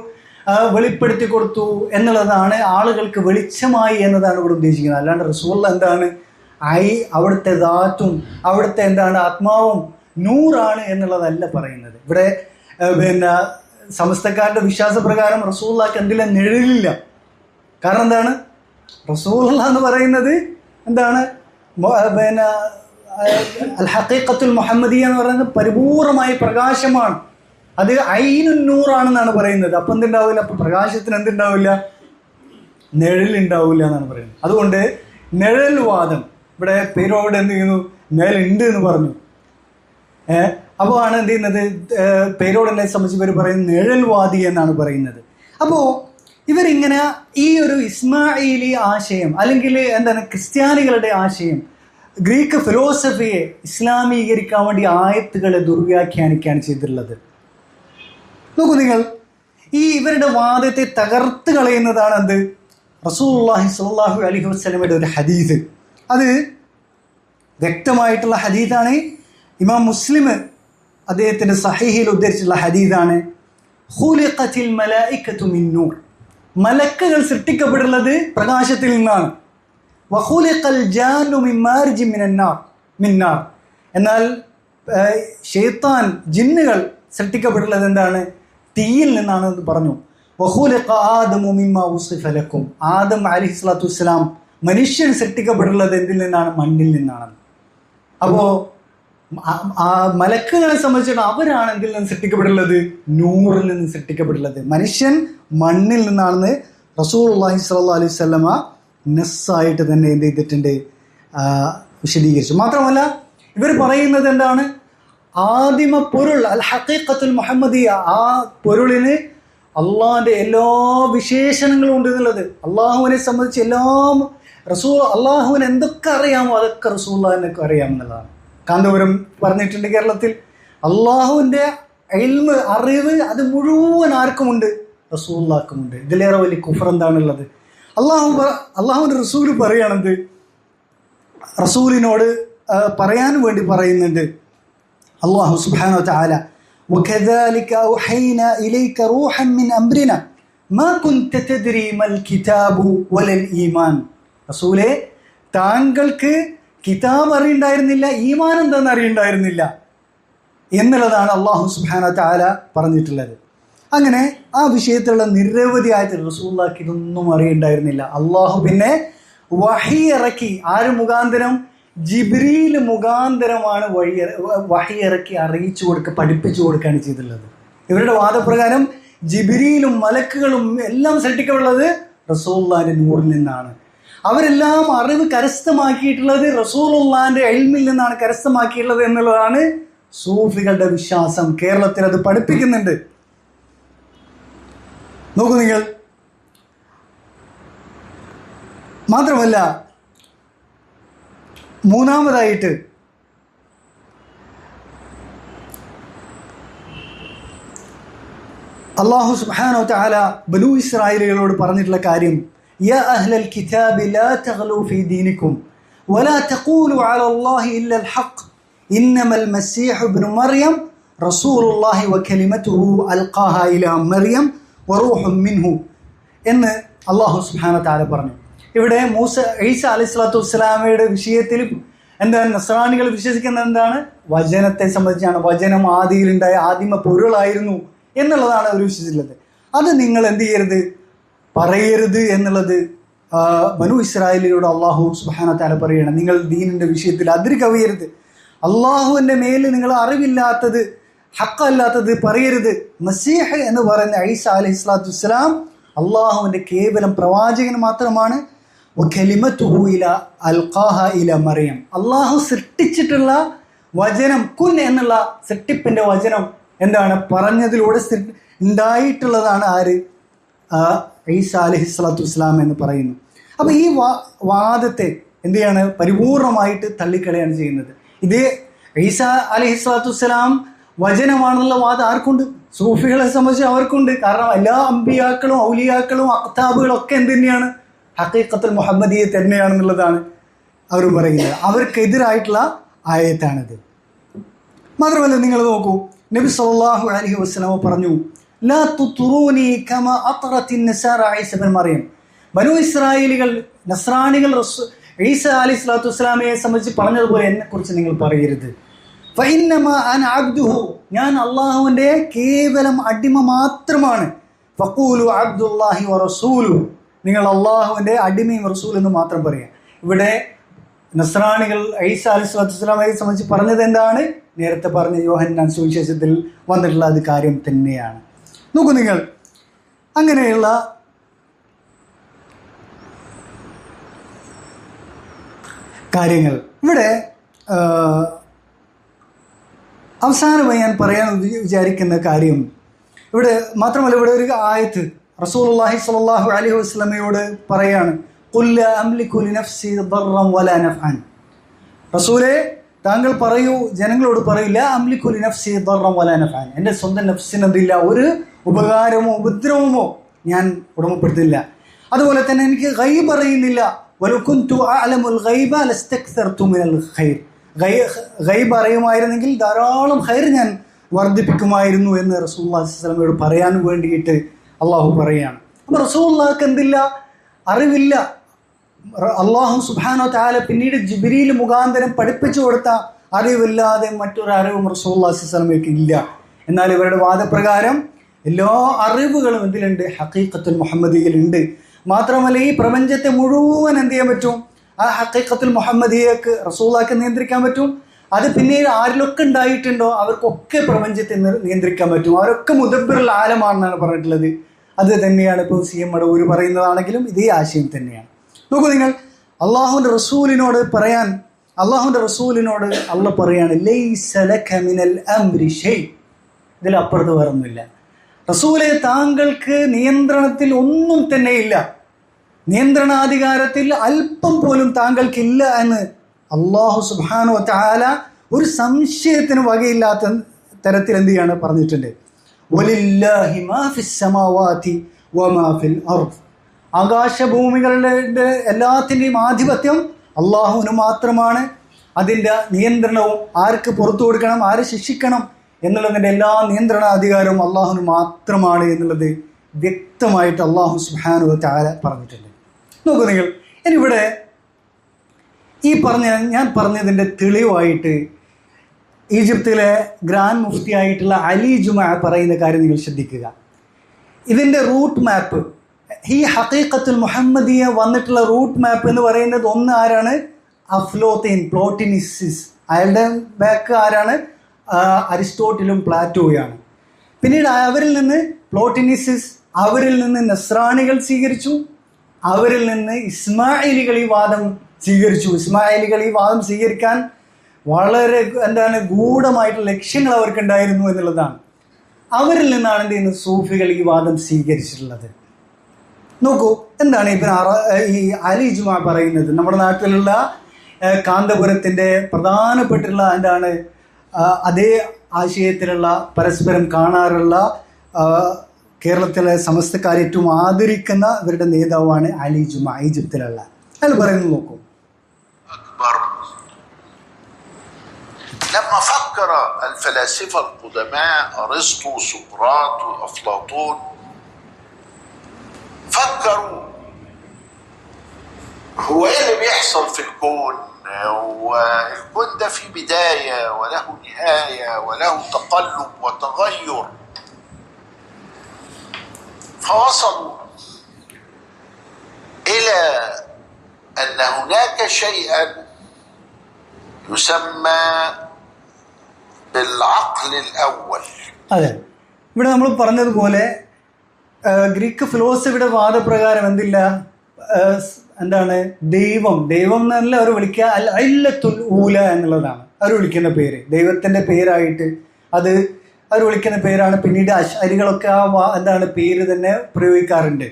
വെളിപ്പെടുത്തി കൊടുത്തു എന്നുള്ളതാണ്, ആളുകൾക്ക് വെളിച്ചമായി എന്നതാണ് ഇവിടെ ഉദ്ദേശിക്കുന്നത്. അല്ലാണ്ട് റസൂലുള്ളാഹ് അവിടുത്തെ ദാത്തും അവിടുത്തെ ആത്മാവും നൂറാണ് എന്നുള്ളതല്ല പറയുന്നത്. ഇവിടെ സമസ്തക്കാരുടെ വിശ്വാസപ്രകാരം റസൂലുള്ളാഹിക്ക് എന്തില്ല, നിഴലില്ല. കാരണം എന്താണ്? റസൂലുള്ളാഹി എന്ന് പറയുന്നത് എന്താണ്? പിന്നെ അൽ ഹഖീഖത്തുൽ മുഹമ്മദിയ എന്ന് പറയുന്നത് പരിപൂർണമായ പ്രകാശമാണ്. അത് ഐനുൻ നൂറാണെന്നാണ് പറയുന്നത്. അപ്പം എന്തുണ്ടാവില്ല? അപ്പം പ്രകാശത്തിന് എന്തുണ്ടാവില്ല? നിഴലുണ്ടാവില്ല എന്നാണ് പറയുന്നത്. അതുകൊണ്ട് നിഴൽ വാദം ഇവിടെ പേരോട് എന്ത് ചെയ്യുന്നു? നിഴലുണ്ട് എന്ന് പറഞ്ഞു. അപ്പോൾ ആണ് എന്ത് ചെയ്യുന്നത്? പേരോടിനെ സംബന്ധിച്ച് ഇവർ പറയുന്നത് നിഴൽവാദി എന്നാണ് പറയുന്നത്. അപ്പോൾ ഇവരിങ്ങനെ ഈ ഒരു ഇസ്മായിലി ആശയം അല്ലെങ്കിൽ എന്താണ് ക്രിസ്ത്യാനികളുടെ ആശയം, ഗ്രീക്ക് ഫിലോസഫിയെ ഇസ്ലാമീകരിക്കാൻ വേണ്ടി ആയത്തുകളെ ദുർവ്യാഖ്യാനിക്കുകയാണ് ചെയ്തിട്ടുള്ളത്. നോക്കൂ നിങ്ങൾ, ഈ ഇവരുടെ വാദത്തെ തകർത്ത് കളയുന്നതാണ് എന്ത്? റസൂലുള്ളാഹി സ്വല്ലല്ലാഹു അലൈഹി വസല്ലമയുടെ ഒരു ഹദീസ്. അത് വ്യക്തമായിട്ടുള്ള ഹദീസാണ്. ഇമാം മുസ്ലിം അദ്ദേഹത്തിൻ്റെ സഹീഹിൽ ഉദ്ധരിച്ചിട്ടുള്ള ഹദീസാണ്. ഖുലിഖത്തിൽ മലായികതു മിൻ നൂർ, മലക്കുകൾ സൃഷ്ടിക്കപ്പെട്ടുള്ളത് പ്രകാശത്തിൽ നിന്നാണ്. വഖുലിഖൽ ജാന്നു മിൻ മാർജിൻ മിൻ നാർ, എന്നാൽ ശൈത്താൻ ജിന്നുകൾ സൃഷ്ടിക്കപ്പെട്ടുള്ളത് എന്താണ്? തീയിൽ നിന്നാണ് എന്ന് പറഞ്ഞു. വഖുലിഖ ആദമു മിമ്മാ ഉസിഫ ലക്കും, ആദം അലൈഹിസ്സലാത്തു വസ്സലാം മനുഷ്യൻ സൃഷ്ടിക്കപ്പെട്ടുള്ളത് എന്തിൽ നിന്നാണ്? മണ്ണിൽ നിന്നാണ്. അപ്പോൾ മലക്കുകളെ സംബന്ധിച്ചിട്ട് അവരാണ് എന്തിൽ നിന്ന് സൃഷ്ടിക്കപ്പെട്ടുള്ളത്? നൂറിൽ നിന്ന് സൃഷ്ടിക്കപ്പെട്ടുള്ളത്. മനുഷ്യൻ മണ്ണിൽ നിന്നാണെന്ന് റസൂലുള്ളാഹി സ്വല്ലല്ലാഹു അലൈഹി വസല്ലമ നസ്സായിട്ട് തന്നെ എന്ത് ചെയ്തിട്ടുണ്ട്? വിശദീകരിച്ചു. മാത്രമല്ല ഇവർ പറയുന്നത് എന്താണ്? ആദിമ പൊരുൾ അൽ ഹഖീഖത്തുൽ മുഹമ്മദിയ, ആ പൊരുളിന് അള്ളാഹിൻ്റെ എല്ലാ വിശേഷണങ്ങളും ഉണ്ട് എന്നുള്ളത്. അള്ളാഹുവിനെ സംബന്ധിച്ച് എല്ലാം അള്ളാഹുവിന് എന്തൊക്കെ അറിയാമോ അതൊക്കെ റസൂലുള്ളാഹിനൊക്കെ അറിയാമെന്നുള്ളതാണ്. കാന്തപുരം പറഞ്ഞിട്ടുണ്ട് കേരളത്തിൽ, അള്ളാഹുവിൻ്റെ ഇൽമ് അറിവ് അത് മുഴുവൻ ആർക്കുമുണ്ട്? റസൂലുള്ളാഹിക്കുമുണ്ട്. ഇതിലേറെ വലിയ കുഫർ എന്താണുള്ളത്? അള്ളാഹുവിൻ്റെ റസൂല് പറയുകയാണെന്ത്? റസൂലിനോട് പറയാൻ വേണ്ടി പറയുന്നുണ്ട് അള്ളാഹു സുബ്ഹാനഹു വ തആല, وكذلك أوحينا إليك روحا من أمرنا ما كنت تدري ما الكتاب ولا الإيمان. റസൂലേ, താങ്കൾക്ക് കിതാബ് അറിയണ്ടായിരുന്നില്ല, ഈമാൻ എന്താണെന്ന് അറിയണ്ടായിരുന്നില്ല എന്നുള്ളതാണ് അള്ളാഹു സുബ്ഹാനഹു വ തആല പറഞ്ഞിട്ടുള്ളത്. അങ്ങനെ ആ വിഷയത്തിലുള്ള നിരവധി ആയത്തിൽ റസൂലുള്ളാഹിക്ക് ഇതൊന്നും അറിയണ്ടായിരുന്നില്ല. അള്ളാഹു പിന്നെ വഹി ഇറക്കി. ആര് മുഖാന്തരം? ജിബ്രീൽ മുഖാന്തരമാണ് വഹി ഇറക്കി അറിയിച്ചു കൊടുക്കുക, പഠിപ്പിച്ചു കൊടുക്കുകയാണ് ചെയ്തിട്ടുള്ളത്. ഇവരുടെ വാദപ്രകാരം ജിബ്രീലും മലക്കുകളും എല്ലാം സൃഷ്ടിക്കപ്പെട്ടത് റസൂലുള്ളാഹിന്റെ നൂറിൽ നിന്നാണ്. അവരെല്ലാം അറിവ് കരസ്ഥമാക്കിയിട്ടുള്ളത് റസൂലുള്ളാഹിന്റെ ഇൽമിൽ നിന്നാണ് കരസ്ഥമാക്കിയിട്ടുള്ളത് എന്നുള്ളതാണ് സൂഫികളുടെ വിശ്വാസം. കേരളത്തിൽ അത് പഠിപ്പിക്കുന്നുണ്ട്. നോക്കൂ നിങ്ങൾ. മാത്രമല്ല മൂന്നാമതായിട്ട് അല്ലാഹു സുബ്ഹാനഹു വ തആല ബനൂ ഇസ്രായേലുകളോട് പറഞ്ഞിട്ടുള്ള കാര്യം, യാ അഹ്ലൽ കിതാബി ലാ തഗ്ലൂ ഫീ ദീനിക്കും വലാ തഖൂലു അലല്ലാഹി ഇല്ലൽ ഹഖ് ഇന്നമൽ മസീഹു ഇബ്നു മർയം റസൂലുള്ളാഹി വകലിമതുഹു അൽഖാഹാ ഇലാ മർയം വറൂഹും മിൻഹു എന്ന് അല്ലാഹു സുബ്ഹാനഹു വ തആല പറഞ്ഞു. ഇവിടെ ഈസ അലൈഹിസ്സലാത്തു വസ്സലാമയുടെ വിഷയത്തിൽ എന്താണ് നസ്രാനികൾ വിശ്വസിക്കുന്നത്? എന്താണ്? വചനത്തെ സംബന്ധിച്ചാണ്. വചനം ആദിയിലുണ്ടായ ആദിമ പൊരുളായിരുന്നു എന്നുള്ളതാണ് അവർ വിശ്വസിച്ചിട്ടുള്ളത്. അത് നിങ്ങൾ എന്ത് ചെയ്യരുത്, പറയരുത് എന്നുള്ളത് ബനൂ ഇസ്രായേലിലൂടെ അള്ളാഹു സുബ്ഹാനഹു വ തആല പറയുകയാണ്. നിങ്ങൾ ദീനിൻ്റെ വിഷയത്തിൽ അതിര് കവിയരുത്. അള്ളാഹുവിൻ്റെ മേൽ നിങ്ങൾ അറിവില്ലാത്തത്, ഹക്കല്ലാത്തത് പറയരുത്. മസീഹ് എന്ന് പറയുന്ന ഈസ അലൈഹിസ്സലാത്തു വസ്സലാം അള്ളാഹുവിൻ്റെ കേവലം പ്രവാചകൻ മാത്രമാണ്. വകലിമതുഹു ഇലാ അൽഖാഹാ ഇലാ മറിയം, അള്ളാഹു സൃഷ്ടിച്ചിട്ടുള്ള വചനം, കുൻ എന്നുള്ള സൃഷ്ടിപ്പിൻ്റെ വചനം എന്താണ് പറഞ്ഞതിലൂടെ ഉണ്ടായിട്ടുള്ളതാണ് ആര്? ഈസ അലൈഹിസ്സലാത്തു വസ്സലാം എന്ന് പറയുന്നു. അപ്പോൾ ഈ വാദത്തെ എന്ത് ചെയ്യാണ്? പരിപൂർണമായിട്ട് തള്ളിക്കളയാണ് ചെയ്യുന്നത്. ഇത് ഈസ അലൈഹിസ്സലാത്തു വസ്സലാം വചനമാണെന്നുള്ള വാദം ആർക്കുണ്ട്? സൂഫികളെ സംബന്ധിച്ച് അവർക്കുണ്ട്. കാരണം എല്ലാ അമ്പിയാക്കളും ഔലിയാക്കളും അക്താബുകളും ഒക്കെ എന്ത് തന്നെയാണ്? ഹഖീഖത്തുൽ മുഹമ്മദിയെ തന്നെയാണെന്നുള്ളതാണ് അവർ പറയുന്നത്. അവർക്കെതിരായിട്ടുള്ള ആയത്താണിത്. മാത്രമല്ല നിങ്ങൾ നോക്കൂ, നബി സല്ലല്ലാഹു അലൈഹി വസല്ലം പറഞ്ഞു, ലാ തുത്റൂനി കമാ അത്റത്തിൻ നസാറ ഈസ ഇബ്നു മറിയം. ബനൂ ഇസ്രായേലികൾ നസ്രാനികൾ ഈസ അലൈഹിസ്സലാത്തു വസ്സലാമയെ സംബന്ധിച്ച് പറഞ്ഞതുപോലെ എന്നെക്കുറിച്ച് നിങ്ങൾ പറയരുത്. ഫഇന്നമാ അന അബ്ദുഹു, ഞാൻ അള്ളാഹുവിൻ്റെ കേവലം അടിമ മാത്രമാണ്. ഫഖൂലു അബ്ദുല്ലാഹി വറസൂലു, നിങ്ങൾ അള്ളാഹുവിൻ്റെ അടിമയും റസൂൽ എന്ന് മാത്രം പറയുക. ഇവിടെ നസ്രാണികൾ ഈസ അലൈഹിസ്സലാത്തു വസ്സലാമയെ സംബന്ധിച്ച് പറഞ്ഞത് എന്താണ്? നേരത്തെ പറഞ്ഞ യോഹന്നാൻ സുവിശേഷത്തിൽ വന്നിട്ടുള്ള അത് കാര്യം തന്നെയാണ്. നോക്കൂ നിങ്ങൾ, അങ്ങനെയുള്ള കാര്യങ്ങൾ ഇവിടെ അവസാനമായി ഞാൻ പറയാൻ വിചാരിക്കുന്ന കാര്യം, ഇവിടെ മാത്രമല്ല, ഇവിടെ ഒരു ആയത്ത് റസൂലുള്ളാഹി സ്വല്ലല്ലാഹു അലൈഹി വസല്ലമയോട് പറയാണ്, ഖുൽ ലാ അംലികു ലിനഫ്സി ദർറൻ വലാ നഫ്അൻ. റസൂലേ, താങ്കൾ പറയൂ, ജനങ്ങളോട് പറയൂ, ലാ അംലികു ലിനഫ്സി ദർറൻ വലാ നഫ്അൻ, എൻ്റെ സ്വന്തം നഫ്സിന് എന്തില്ല, ഒരു ഉപകാരമോ ഉപദ്രവമോ ഞാൻ ഉടമപ്പെടുത്തില്ല. അതുപോലെ തന്നെ എനിക്ക് ഗൈബ് അറിയുന്നില്ല. വലൗ കുൻതു അഅലമുൽ ഗൈബ ലസ്തക്തർതു മിനൽ ഖൈർ, ഗൈബ് അറിയുമായിരുന്നെങ്കിൽ ധാരാളം ഖൈർ ഞാൻ വർദ്ധിപ്പിക്കുമായിരുന്നു എന്ന് റസൂലുള്ളാഹി സ്വല്ലല്ലാഹു അലൈഹി വസല്ലമയോട് പറയാൻ വേണ്ടിയിട്ട് അള്ളാഹു പറയുകയാണ്. അപ്പോൾ റസൂലുള്ളാഹിക്ക് എന്തില്ല, അറിവില്ല. അള്ളാഹു സുബ്ഹാനഹു വ തആല പിന്നീട് ജിബ്രീൽ മുഖാന്തരം പഠിപ്പിച്ചു കൊടുത്ത അറിവില്ലാതെ മറ്റൊരു അറിവും റസൂലുള്ളാഹി സ്വല്ലല്ലാഹു അലൈഹി വസല്ലമയ്ക്ക് ഇല്ല. എന്നാൽ ഇവരുടെ വാദപ്രകാരം എല്ലാ അറിവുകളും എന്തിലുണ്ട്? ഹഖീഖത്തുൽ മുഹമ്മദിയിലുണ്ട്. മാത്രമല്ല, ഈ പ്രപഞ്ചത്തെ മുഴുവൻ എന്ത് ചെയ്യാൻ പറ്റും? ആ ഹഖീഖത്തുൽ മുഹമ്മദിയക്ക് റസൂലുള്ളാഹിക്ക് നിയന്ത്രിക്കാൻ പറ്റും. അത് പിന്നീട് ആരിലൊക്കെ ഉണ്ടായിട്ടുണ്ടോ അവർക്കൊക്കെ പ്രപഞ്ചത്തെ നിയന്ത്രിക്കാൻ പറ്റും. അവരൊക്കെ മുദബ്ബിറുൽ ആലമാണെന്നാണ് പറഞ്ഞിട്ടുള്ളത്. അത് തന്നെയാണ് ഇപ്പോൾ CM മടവൂർ പറയുന്നതാണെങ്കിലും ഇതേ ആശയം തന്നെയാണ്. നോക്കൂ നിങ്ങൾ, അള്ളാഹുവിൻ്റെ റസൂലിനോട് അള്ള പറയാണ്, ലൈസ ലക മിനൽ അംരി ഷൈ, ഇതിലപ്പുറത്ത് വേറൊന്നുമില്ല. റസൂലെ, താങ്കൾക്ക് നിയന്ത്രണത്തിൽ ഒന്നും തന്നെയില്ല, നിയന്ത്രണാധികാരത്തിൽ അല്പം പോലും താങ്കൾക്കില്ല എന്ന് അള്ളാഹു സുബ്ഹാനഹു വ തആല ഒരു സംശയത്തിന് വകയില്ലാത്ത തരത്തിൽ എന്ത് ചെയ്യാണ് പറഞ്ഞിട്ടുണ്ട്. വലില്ലാഹി മാ ഫിസ് സമാവാതി വമാ ഫിൽ അർദ്, ആകാശഭൂമികളുടെ എല്ലാത്തിൻ്റെയും ആധിപത്യം അള്ളാഹുവിന് മാത്രമാണ്. അതിൻ്റെ നിയന്ത്രണവും ആർക്ക് പുറത്തു കൊടുക്കണം, ആരെ ശിക്ഷിക്കണം എന്നുള്ളതിൻ്റെ എല്ലാ നിയന്ത്രണാധികാരവും അള്ളാഹുവിന് മാത്രമാണ് എന്നുള്ളത് വ്യക്തമായിട്ട് അള്ളാഹു സുബ്ഹാനഹു വ തആല പറഞ്ഞിട്ടുണ്ട്. നോക്കൂ നിങ്ങൾ, ഇനിയിവിടെ ഞാൻ പറഞ്ഞതിൻ്റെ തെളിവായിട്ട് ഈജിപ്തിലെ ഗ്രാൻഡ് മുഫ്തി ആയിട്ടുള്ള അലി ജുമാ പറയുന്ന കാര്യം നിങ്ങൾ ശ്രദ്ധിക്കുക. ഇതിൻ്റെ റൂട്ട് മാപ്പ്, ഈ ഹഖീഖത്തുൽ മുഹമ്മദിയ വന്നിട്ടുള്ള റൂട്ട് മാപ്പ് എന്ന് പറയുന്നത് ഒന്ന് ആരാണ്? അഫ്ലോത്തീൻ, പ്ലോട്ടിനിസിസ്. അയാളുടെ ബാക്ക് ആരാണ്? അരിസ്റ്റോട്ടിലും പ്ലാറ്റോയാണ്. പിന്നീട് അവരിൽ നിന്ന് പ്ലോട്ടിനിസിസ്, അവരിൽ നിന്ന് നസ്രാണികൾ സ്വീകരിച്ചു, അവരിൽ നിന്ന് ഇസ്മായിലികൾ ഈ വാദം സ്വീകരിച്ചു. ഇസ്മായിലികൾ ഈ വാദം സ്വീകരിക്കാൻ വളരെ ഗൂഢമായിട്ടുള്ള ലക്ഷ്യങ്ങൾ അവർക്കുണ്ടായിരുന്നു എന്നുള്ളതാണ്. അവരിൽ നിന്നാണ് എന്ത് ചെയ്യുന്നത്? സൂഫികൾ ഈ വാദം സ്വീകരിച്ചിട്ടുള്ളത്. നോക്കൂ, എന്താണ് ഈ അലി ജുമാ പറയുന്നത്? നമ്മുടെ നാട്ടിലുള്ള കാന്തപുരത്തിൻ്റെ പ്രധാനപ്പെട്ടുള്ള അതേ ആശയത്തിലുള്ള പരസ്പരം കാണാറുള്ള കേരളത്തിലെ സമസ്തക്കാർ ഏറ്റവും ആദരിക്കുന്ന ഇവരുടെ നേതാവാണ് അലി ജുമാ, ഈജിപ്തിലുള്ള. അയാൾ പറയുന്നത് നോക്കൂ. لما فكر الفلاسفة القدماء أرسطو وسقراط وأفلاطون فكروا هو إيه اللي بيحصل في الكون، والكون ده فيه بداية وله نهاية وله تقلب وتغير. فوصلوا إلى أن هناك شيئا يسمى بالعقل الأول. അതെ, ഇവിടെ നമ്മൾ പറഞ്ഞതുപോലെ ഗ്രീക്ക് ഫിലോസഫിയുടെ വാദപ്രകാരം ദൈവം എന്നല്ല അവർ വിളിക്കുക, അൽ ഇല്ലത്തുൽ ഊല എന്നുള്ളതാണ് അവർ വിളിക്കുന്ന പേര്. ദൈവത്തിൻ്റെ പേരായിട്ട് അത് അവർ വിളിക്കുന്ന പേരാണ്. പിന്നീട് അശരികളൊക്കെ പേര് തന്നെ പ്രയോഗിക്കാറുണ്ട്.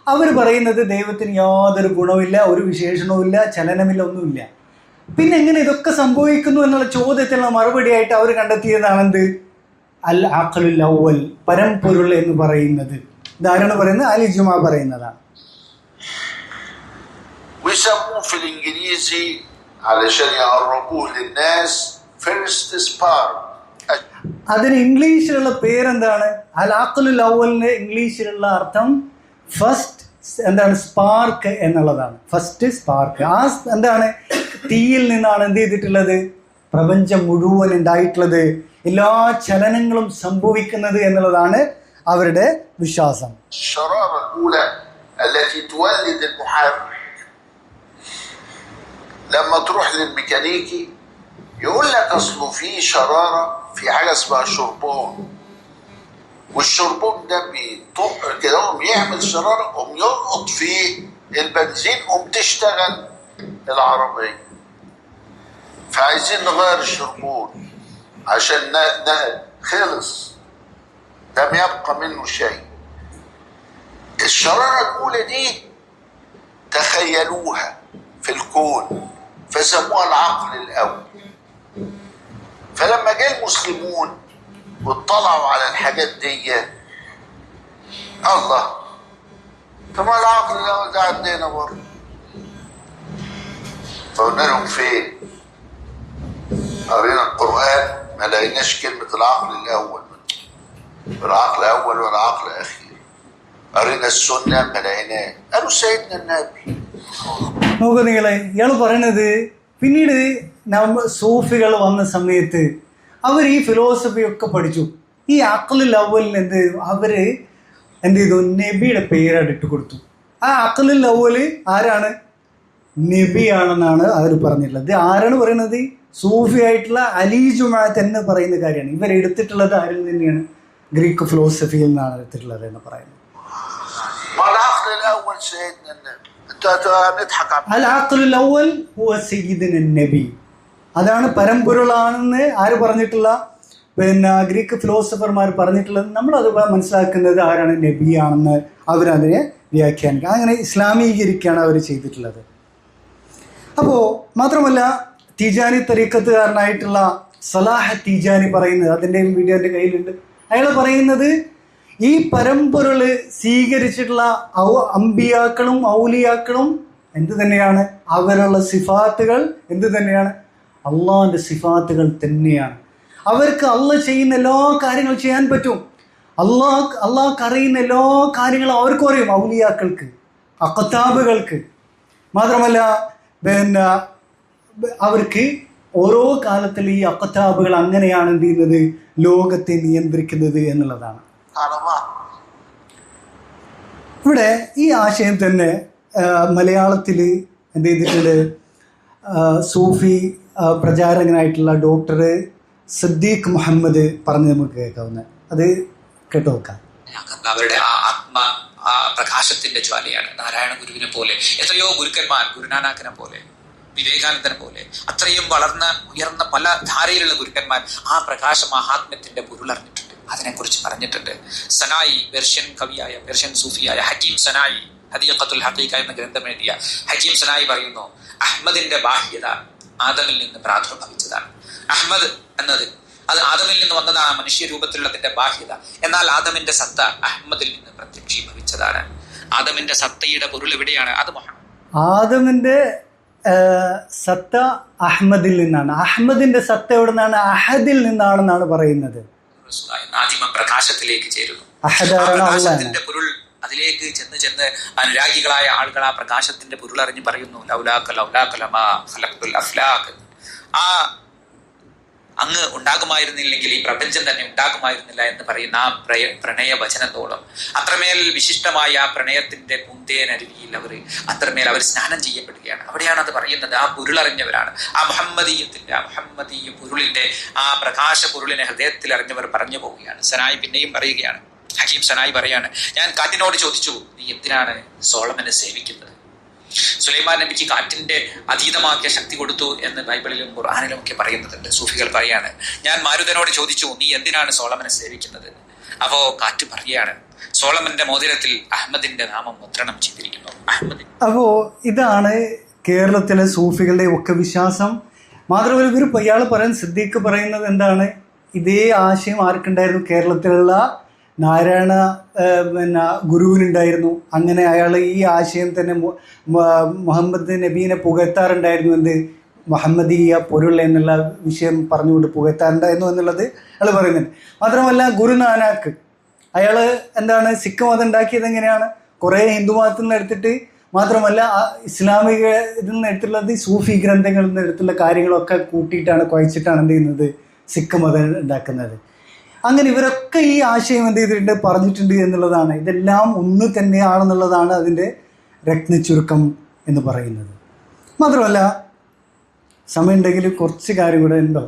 അവർ പറയുന്നത് ദൈവത്തിന് യാതൊരു ഗുണമില്ല, ഒരു വിശേഷണവും ഇല്ല, ചലനമില്ല, ഒന്നുമില്ല. പിന്നെ എങ്ങനെ ഇതൊക്കെ സംഭവിക്കുന്നു എന്നുള്ള ചോദ്യത്തിനുള്ള മറുപടിയായിട്ട് അവർ കണ്ടെത്തിയതാണെന്ത്? അൽ അഖ്ലുൽ അവ്വൽ, പരമ്പൊരുൾ എന്ന് പറയുന്നത്. ഇതാരാണ് പറയുന്നത്? അലി ജുമാ പറയുന്നതാണ്. ويسموه في الإنجليزي علشان يقربوه للناس فيرست سبارك. അതിന് ഇംഗ്ലീഷിലുള്ള പേരെന്താണ്? അൽ അഖ്ലുൽ അവ്വലിന്റെ ഇംഗ്ലീഷിലുള്ള അർത്ഥം ഫസ്റ്റ് സ്പാർക്ക് എന്നുള്ളതാണ്. First spark. ആ തീയിൽ നിന്നാണ് എന്ത് ചെയ്തിട്ടുള്ളത്? പ്രപഞ്ചം മുഴുവൻ ഉണ്ടായിട്ടുള്ളത്, എല്ലാ ചലനങ്ങളും സംഭവിക്കുന്നത് എന്നുള്ളതാണ് അവരുടെ വിശ്വാസം. الشرارة الأولى التي تولد المحرك. لما تروح للميكانيكي يقول لك اصله في شراره في حاجه اسمها شربون، والشربون ده بيطق كده قوم يعمل شراره قوم يلقط فيه البنزين قوم تشتغل العربيه. فعايزين نغير الشربون عشان خلص لم يبقى منه شيء. الشراره الاولى دي تخيلوها في الكون فسموها العقل الاول. فلما جاء المسلمون واطلعوا على الحاجات دي، الله، طب ما العقل الاول ده عندنا برضه. فقلنا لهم فين؟ قرينا القرآن ما لقيناش كلمة العقل الأول، العقل أول ولا عقل أخير. قرينا السنة ما لقيناه، قالوا سيدنا النبي. നോക്കൂ നിങ്ങളെ, ഇയാൾ പറയണത് പിന്നീട് സൂഫികൾ വന്ന സമയത്ത് അവർ ഈ ഫിലോസഫിയൊക്കെ പഠിച്ചു. ഈ അഖ്ലുൽ അവ്വലിന് അവര് എന്ത് ചെയ്തു? നബിയുടെ പേരാണ് ഇട്ട് കൊടുത്തു. ആ അഖ്ലുൽ അവ്വല് ആരാണ്? നബിയാണെന്നാണ് അവർ പറഞ്ഞിട്ടുള്ളത്. ആരാണ് പറയുന്നത്? സൂഫി ആയിട്ടുള്ള അലി ജുമാഅത്ത് എന്ന് പറയുന്ന കാര്യമാണ്. ഇവരെടുത്തിട്ടുള്ളത് ആരിൽ തന്നെയാണ്? ഗ്രീക്ക് ഫിലോസഫിയിൽ നിന്നാണ് എടുത്തിട്ടുള്ളത് എന്ന് പറയുന്നത്. അൽ അഖ്ലുൽ അവ്വൽ ഹുവ സയ്യിദുന നബി, അതാണ് പരമ്പൊരുളാണെന്ന് ആര് പറഞ്ഞിട്ടുള്ള ഗ്രീക്ക് ഫിലോസഫർമാർ പറഞ്ഞിട്ടുള്ളത്. നമ്മളത് മനസ്സിലാക്കുന്നത് ആരാണ്? നബിയാണെന്ന് അവരതിനെ വ്യാഖ്യാനിക്കുക, അങ്ങനെ ഇസ്ലാമീകരിക്കുകയാണ് അവർ ചെയ്തിട്ടുള്ളത്. അപ്പോൾ മാത്രമല്ല തിജാനി തരീഖത്തുകാരനായിട്ടുള്ള സലാഹ് തിജാനി പറയുന്നത്, അതിൻ്റെയും വീഡിയോ എൻ്റെ കയ്യിലുണ്ട്. അയാൾ പറയുന്നത് ഈ പരമ്പൊരുള് സ്വീകരിച്ചിട്ടുള്ള അമ്പിയാക്കളും ഔലിയാക്കളും എന്ത് തന്നെയാണ്? അവരുള്ള സിഫാത്തുകൾ എന്ത് തന്നെയാണ്? അള്ളാഹിൻ്റെ സിഫാത്തുകൾ തന്നെയാണ്. അവർക്ക് അള്ളാഹ് ചെയ്യുന്ന എല്ലാ കാര്യങ്ങൾ ചെയ്യാൻ പറ്റും. അള്ളാഹ്ക്ക് അറിയുന്ന എല്ലാ കാര്യങ്ങളും അവർക്കും അറിയും, ഔലിയാക്കൾക്ക്, അഖ്താബുകൾക്ക്. മാത്രമല്ല അവർക്ക് ഓരോ കാലത്തിൽ ഈ അഖ്താബുകൾ അങ്ങനെയാണ് എന്ത് ചെയ്യുന്നത്? ലോകത്തെ നിയന്ത്രിക്കുന്നത് എന്നുള്ളതാണ്. ഇവിടെ ഈ ആശയം തന്നെ മലയാളത്തിൽ എന്ത് ചെയ്തിട്ടുണ്ട്? സൂഫി പ്രചാരകനായിട്ടുള്ള ഡോക്ടർ സിദ്ദീഖ് മുഹമ്മദ് പറഞ്ഞ് നമുക്ക് കേൾക്കാവുന്ന, അത് കേട്ടു നോക്കാം. അവരുടെ ആ ആത്മ ആ പ്രകാശത്തിന്റെ ജ്വാലയാണ്. നാരായണ ഗുരുവിനെ പോലെ എത്രയോ ഗുരുക്കന്മാർ, ഗുരുനാനാക്കിനെ പോലെ, വിവേകാനന്ദനെ പോലെ അത്രയും ഉയർന്ന പല ധാരയിലുള്ള ഗുരുക്കന്മാർ ആ പ്രകാശ മഹാത്മ്യത്തിന്റെ പൊരുളറിഞ്ഞിട്ടുണ്ട്. അതിനെക്കുറിച്ച് പറഞ്ഞിട്ടുണ്ട്. സനായി, പേർഷ്യൻ സൂഫിയായ ഹക്കീം സനായി ഹദീഖത്തുൽ ഹഖീഖ എന്ന ഗ്രന്ഥം എഴുതിയ ഹക്കീം സനായി പറയുന്നു, അഹ്മദിന്റെ ബാഹ്യത ആദമിൽ നിന്ന് പ്രാദുർഭവിച്ചതാണ്. അഹ്മദ് എന്നത് അത് ആദമിൽ നിന്ന് വന്നതാണ്, മനുഷ്യരൂപത്തിലുള്ളതിന്റെ ബാഹ്യത. എന്നാൽ ആദമിന്റെ സത്ത അഹ്മദിൽ നിന്ന് പ്രത്യക്ഷീഭവിച്ചതാണ്. ആദമിന്റെ സത്തയുടെ പൊരുൾ എവിടെയാണ്? അത് ആദമിന്റെ സത്ത അഹ്മദിൽ നിന്നാണ്. അഹ്മദിന്റെ സത്ത എവിടെ നിന്നാണ്? അഹദിൽ നിന്നാണെന്നാണ് പറയുന്നത്. പ്രകാശത്തിലേക്ക് ചേരുന്നു. പ്രകാശത്തിന്റെ പൊരുൾ അതിലേക്ക് ചെന്ന് അനുരാഗികളായ ആളുകൾ ആ പ്രകാശത്തിന്റെ പൊരുൾ അറിഞ്ഞ് പറയുന്നു, ആ അങ്ങ് ഉണ്ടാകുമായിരുന്നില്ലെങ്കിൽ ഈ പ്രപഞ്ചം തന്നെ ഉണ്ടാകുമായിരുന്നില്ല എന്ന് പറയുന്ന ആ പ്രണയ വചനത്തോളം അത്രമേൽ വിശിഷ്ടമായ ആ പ്രണയത്തിന്റെ പൂന്തേനരുവിയിൽ അത്രമേൽ അവർ സ്നാനം ചെയ്യപ്പെടുകയാണ്. അവിടെയാണ് അത് പറയുന്നത്. ആ പൊരുളറിഞ്ഞവരാണ്. ആ മുഹമ്മദീയ പൊരുളിന്റെ ആ പ്രകാശ പൊരുളിനെ ഹൃദയത്തിൽ അറിഞ്ഞവർ പറഞ്ഞു പോവുകയാണ്. സനായി പിന്നെയും പറയുകയാണ്, ഹക്കീം സനായി പറയാണ്, ഞാൻ കാറ്റിനോട് ചോദിച്ചു, നീ എന്തിനാണ് സോളമനെ സേവിക്കുന്നത്? സുലൈമാൻ നബിക്ക് കാറ്റിന്റെ അതീതമാക്കിയ ശക്തി കൊടുത്തു എന്ന് ബൈബിളിലും ഖുർആനിലും ഒക്കെ പറയുന്നുണ്ട്. സൂഫികൾ പറയാണ്, ഞാൻ മാരുതനോട് ചോദിച്ചു, നീ എന്തിനാണ് സോളമനെ സേവിക്കുന്നത്? അപ്പോ കാറ്റ് പറയാണ്, സോളമന്റെ മോതിരത്തിൽ അഹമ്മദിന്റെ നാമം മുദ്രണം ചെയ്തിരിക്കുന്നു. അപ്പോ ഇതാണ് കേരളത്തിലെ സൂഫികളുടെ ഒക്കെ വിശ്വാസം. മാത്രമല്ല ഇയാൾ സിദ്ദീഖ് പറയുന്നത് എന്താണ്? ഇതേ ആശയം ആർക്കുണ്ടായിരുന്നു? കേരളത്തിലുള്ള നാരായണ ഗുരുവിനുണ്ടായിരുന്നു. അങ്ങനെ അയാൾ ഈ ആശയം തന്നെ മുഹമ്മദ് നബീനെ പുകഴ്ത്താറുണ്ടായിരുന്നു. എന്ത്? മുഹമ്മദീയ പൊരുൾ എന്നുള്ള വിഷയം പറഞ്ഞുകൊണ്ട് പുകഴ്ത്താറുണ്ടായിരുന്നു എന്നുള്ളത് അയാൾ പറയുന്നുണ്ട്. മാത്രമല്ല ഗുരുനാനാക്ക് അയാൾ എന്താണ് സിഖ് മതം ഉണ്ടാക്കിയത് എങ്ങനെയാണ്? കുറേ ഹിന്ദു മതത്തിൽ നിന്ന് എടുത്തിട്ട്, മാത്രമല്ല ഇസ്ലാമിക ഇതിൽ നിന്ന് എടുത്തുള്ളത് സൂഫി ഗ്രന്ഥങ്ങളിൽ നിന്ന് എടുത്തുള്ള കാര്യങ്ങളൊക്കെ കൂട്ടിയിട്ടാണ്, കുഴച്ചിട്ടാണ് എന്ത് ചെയ്യുന്നത്? സിഖ് മതം ഉണ്ടാക്കുന്നത്. അങ്ങനെ ഇവരൊക്കെ ഈ ആശയം എന്ത് ചെയ്തിട്ടുണ്ട്, പറഞ്ഞിട്ടുണ്ട് എന്നുള്ളതാണ്. ഇതെല്ലാം ഒന്ന് തന്നെയാണെന്നുള്ളതാണ് അതിൻ്റെ രത്നച്ചുരുക്കം എന്ന് പറയുന്നത്. മാത്രമല്ല, സമയമുണ്ടെങ്കിൽ കുറച്ച് കാര്യം കൂടെ ഉണ്ടോ?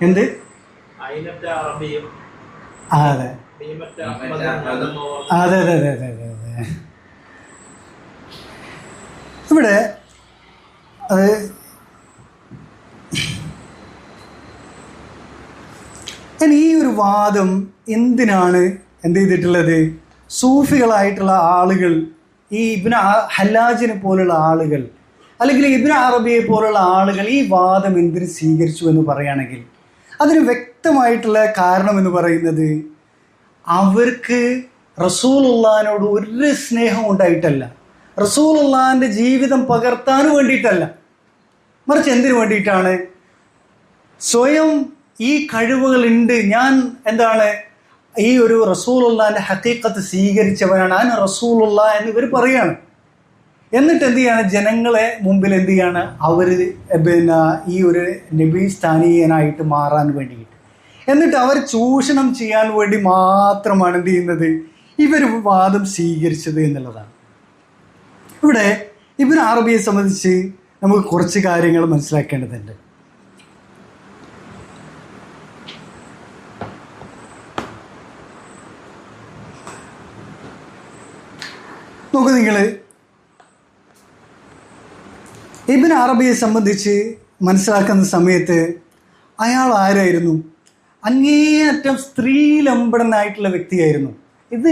എന്ത്? അതെ അതെ അതെ അതെ അതെ അതെ. ഇവിടെ അത് ഈ ഒരു വാദം എന്തിനാണ് എന്ത് ചെയ്തിട്ടുള്ളത്? സൂഫികളായിട്ടുള്ള ആളുകൾ, ഈ ഇബ്നു ഹല്ലാജിനെ പോലുള്ള ആളുകൾ അല്ലെങ്കിൽ ഇബ്നു അറബിയെ പോലുള്ള ആളുകൾ ഈ വാദം എന്തിന് സ്വീകരിച്ചു എന്ന് പറയുകയാണെങ്കിൽ അതിന് വ്യക്തമായിട്ടുള്ള കാരണം എന്ന് പറയുന്നത് അവർക്ക് റസൂലുള്ളാഹിനോട് ഒരു സ്നേഹം ഉണ്ടായിട്ടല്ല, റസൂലുള്ളാഹിൻ്റെ ജീവിതം പകർത്താൻ വേണ്ടിയിട്ടല്ല, മറിച്ച് എന്തിനു വേണ്ടിയിട്ടാണ്? സ്വയം ഈ കഴിവുകളുണ്ട്, ഞാൻ എന്താണ് ഈ ഒരു റസൂലുള്ളാഹിൻ്റെ ഹഖീഖത്ത് സ്വീകരിച്ചവനാണ്, ഞാൻ റസൂലുള്ള എന്ന് ഇവർ പറയാണ്. എന്നിട്ട് എന്ത് ചെയ്യാണ്? ജനങ്ങളെ മുമ്പിൽ എന്ത് ചെയ്യാണ്? അവർ ഈ ഒരു നബി സ്ഥാനീയനായിട്ട് മാറാൻ വേണ്ടിയിട്ട്, എന്നിട്ട് അവർ ചൂഷണം ചെയ്യാൻ വേണ്ടി മാത്രമാണ് എന്ത് ചെയ്യുന്നത്? ഇവർ വാദം സ്വീകരിച്ചത് എന്നുള്ളതാണ്. ഇവിടെ ഇബ്നു അറബിയെ സംബന്ധിച്ച് നമുക്ക് കുറച്ച് കാര്യങ്ങൾ മനസ്സിലാക്കേണ്ടതുണ്ട്. നോക്കൂ, നിങ്ങൾ ഇബ്നു അറബിയെ സംബന്ധിച്ച് മനസ്സിലാക്കുന്ന സമയത്ത് അയാൾ ആരായിരുന്നു? അങ്ങേയറ്റം സ്ത്രീലമ്പടനായിട്ടുള്ള വ്യക്തിയായിരുന്നു. ഇത്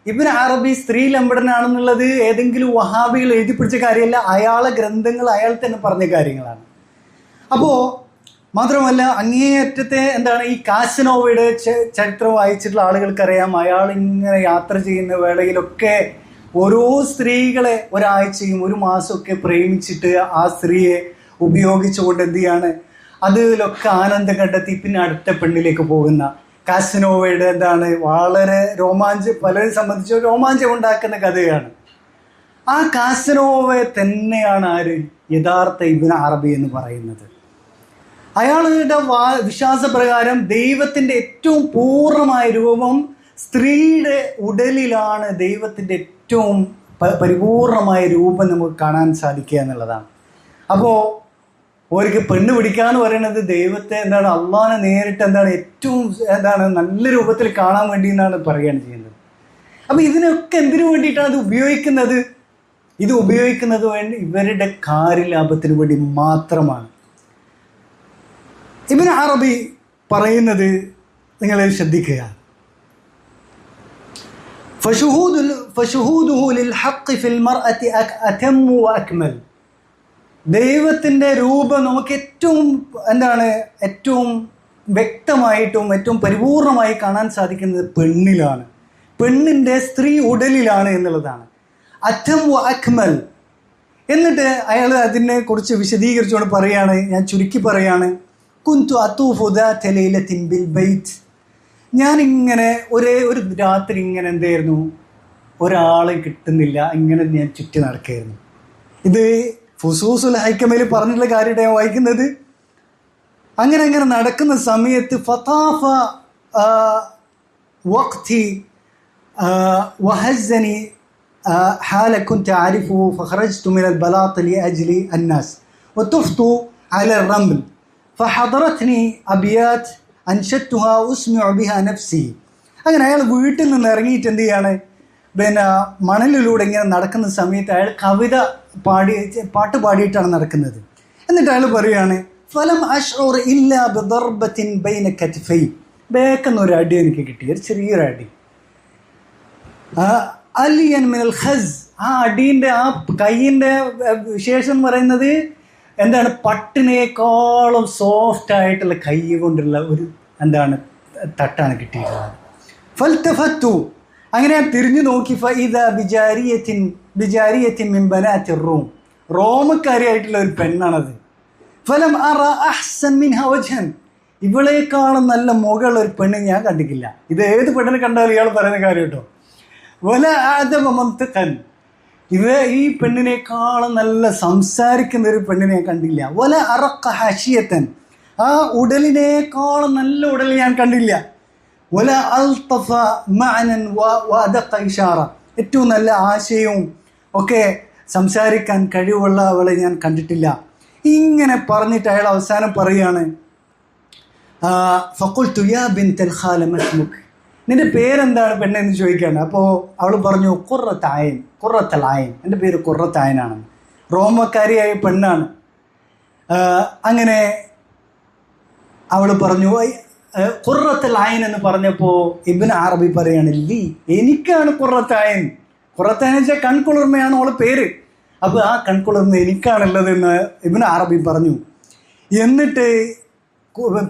ഇബ്നു അറബി സ്ത്രീലമ്പടനാണെന്നുള്ളത് ഏതെങ്കിലും വഹാബികൾ എഴുതി പിടിച്ച കാര്യമല്ല, അയാളെ ഗ്രന്ഥങ്ങൾ അയാൾ തന്നെ പറഞ്ഞ കാര്യങ്ങളാണ്. അപ്പോൾ മാത്രമല്ല, അങ്ങേയറ്റത്തെ എന്താണ് ഈ കാസനോവയുടെ ചരിത്രം വായിച്ചിട്ടുള്ള ആളുകൾക്കറിയാം, അയാൾ ഇങ്ങനെ യാത്ര ചെയ്യുന്ന വേളയിലൊക്കെ ഓരോ സ്ത്രീകളെ ഒരാഴ്ചയും ഒരു മാസമൊക്കെ പ്രേമിച്ചിട്ട് ആ സ്ത്രീയെ ഉപയോഗിച്ചുകൊണ്ട് എന്ത് ചെയ്യാണ്? അതിലൊക്കെ ആനന്ദം കണ്ടെത്തി പിന്നെ അടുത്ത പെണ്ണിലേക്ക് പോകുന്ന കാസനോവയുടെ എന്താണ് വളരെ പലരെ സംബന്ധിച്ച് രോമാഞ്ചം ഉണ്ടാക്കുന്ന കഥയാണ്. ആ കാസനോവയെ തന്നെയാണ് ആര്? യഥാർത്ഥ ഇബ്നു അറബി എന്ന് പറയുന്നത്. അയാളുടെ വിശ്വാസപ്രകാരം ദൈവത്തിൻ്റെ ഏറ്റവും പൂർണ്ണമായ രൂപം സ്ത്രീയുടെ ഉടലിലാണ് ദൈവത്തിൻ്റെ ഏറ്റവും പരിപൂർണമായ രൂപം നമുക്ക് കാണാൻ സാധിക്കുക എന്നുള്ളതാണ്. അപ്പോൾ ഓർക്ക് പെണ്ണ് പിടിക്കുക എന്ന് പറയുന്നത് ദൈവത്തെ എന്താണ്, അള്ളാഹിനെ നേരിട്ട് എന്താണ് ഏറ്റവും എന്താണ് നല്ല രൂപത്തിൽ കാണാൻ വേണ്ടി എന്നാണ് പറയുകയാണ് ചെയ്യുന്നത്. അപ്പോൾ ഇതിനൊക്കെ എന്തിനു വേണ്ടിയിട്ടാണ് ഇത് ഉപയോഗിക്കുന്നത്? ഇത് ഉപയോഗിക്കുന്നത് വേണ്ടി ഇവരുടെ കാര്യലാഭത്തിന് വേണ്ടി മാത്രമാണ്. ഇബ്നു അറബി പറയുന്നത് നിങ്ങൾ ശ്രദ്ധിക്കുക. فشهوده للحق في المرأة أتم وأكمل. ദൈവത്തിൻ്റെ രൂപം നമുക്ക് ഏറ്റവും എന്താണ് ഏറ്റവും വ്യക്തമായിട്ടും ഏറ്റവും പരിപൂർണമായി കാണാൻ സാധിക്കുന്നത് പെണ്ണിലാണ്, പെണ്ണിൻ്റെ സ്ത്രീ ഉടലിലാണ് എന്നുള്ളതാണ്. അറ്റം വ അക്മൽ. എന്നിട്ട് അയാൾ അതിനെ കുറിച്ച് വിശദീകരിച്ചുകൊണ്ട് പറയാണ്, ഞാൻ ചുരുക്കി പറയാണ്, കുന്തു അത്തൂഫു ദാത ലൈലത്തിൻ ബിൽ ബൈത്ത്. ഞാനിങ്ങനെ ഒരു രാത്രി ഇങ്ങനെ എന്തായിരുന്നു, ഒരാളെ കിട്ടുന്നില്ല, ഇങ്ങനെ ഞാൻ ചുറ്റി നടക്കുകയായിരുന്നു. ഇത് ഫുസൂസുൽ ഹൈക്കമയിൽ പറഞ്ഞിട്ടുള്ള കാര്യമായിട്ട് ഞാൻ വായിക്കുന്നത്. അങ്ങനെ നടക്കുന്ന സമയത്ത് ഫതാഫ വഖ്തി വഹസ്സനി حال كنت أعرفه فخرجت من البلاط لأجل الناس وطفت على الرمل فحضرتني أبيات أنشدتها أسمع بها نفسي. അങ്ങനെ അയാൾ വീട്ടിൽ നിന്ന് ഇറങ്ങിയിട്ട് എന്ത് ചെയ്യാണ്, മണലിലൂടെ ഇങ്ങനെ നടക്കുന്ന സമയത്ത് അയാൾ പാട്ട് പാടിയിട്ടാണ് നടക്കുന്നത്. എന്നിട്ട് അയാൾ പറയുകയാണ്, ഫലം അഷ്ഉർ ഇല്ലാ ബിദർബത്തിൻ ബൈന കത്ഫൈ. ബേക്കെന്നൊരു അടി എനിക്ക് കിട്ടി, ഒരു ചെറിയൊരു അടി. അലിയൻ മിനൽ ഖസ്. ആ അടീൻ്റെ ആ കൈയിൻ്റെ വിശേഷം പറയുന്നത് എന്താണ്, പട്ടിനേക്കാളും സോഫ്റ്റ് ആയിട്ടുള്ള കൈ കൊണ്ടുള്ള ഒരു എന്താണ് തട്ടാണ് കിട്ടിയിട്ടുള്ളത്. ഫൽതഫത്തു. അങ്ങനെ ഞാൻ തിരിഞ്ഞു നോക്കി, ഫഇദ ബിജാരിയത്തിൻ മിൻ ബനാത്തി റൂം. റോമക്കാരിയായിട്ടുള്ള ഒരു പെണ്ണാണത്. ഫലം അറ അഹ്സൻ മിൻഹ വജ്ഹൻ. ഇവളേക്കാളും നല്ല മുകളുള്ള ഒരു പെണ്ണ് ഞാൻ കണ്ടിട്ടില്ല. ഇത് ഏത് പെണ്ണിനെ കണ്ടാലും ഇയാൾ പറയുന്ന കാര്യം കേട്ടോ. വല ആദമ മന്തിഖൻ. ഈ പെണ്ണിനേക്കാളും നല്ല സംസാരിക്കുന്ന ഒരു പെണ്ണിനെ കണ്ടില്ല. വല അറക്ക ഹഷിയത്തൻ, ആ ഉടലിനേക്കാളും നല്ല ഉടൽ ഞാൻ കണ്ടില്ല. വല അൽതഫ മഅനൻ വഅദഖ ഇഷാറ, ഏറ്റവും നല്ല ആശയവും ഒക്കെ സംസാരിക്കാൻ കഴിവുള്ള അവളെ ഞാൻ കണ്ടിട്ടില്ല. ഇങ്ങനെ പറഞ്ഞിട്ട് അയാൾ അവസാനം പറയുകയാണ്, ഫഖുൽതു യാ ബിൻതൽ ഖാല മസ്മുക്, നിന്റെ പേരെന്താണ് പെണ്ണ് എന്ന് ചോദിക്കുകയാണ്. അപ്പോൾ അവൾ പറഞ്ഞു ഖുറത്തായൻ, ഖുറത്തൽ ആയൻ, എൻ്റെ പേര് ഖുറത്തായനാണ്. റോമക്കാരിയായ പെണ്ണാണ്. അങ്ങനെ അവൾ പറഞ്ഞു ഖുറത്തൽ ആയൻ എന്ന് പറഞ്ഞപ്പോൾ ഇബ്നു അറബി പറയാണ്, ലീ, എനിക്കാണ് ഖുറത്തായൻ. ഖുറത്തായൻ വെച്ചാൽ കൺകുളിർമയാണ് അവളെ പേര്. അപ്പോൾ ആ കൺകുളിർമ എനിക്കാണുള്ളതെന്ന് ഇബ്നു അറബി പറഞ്ഞു. എന്നിട്ട്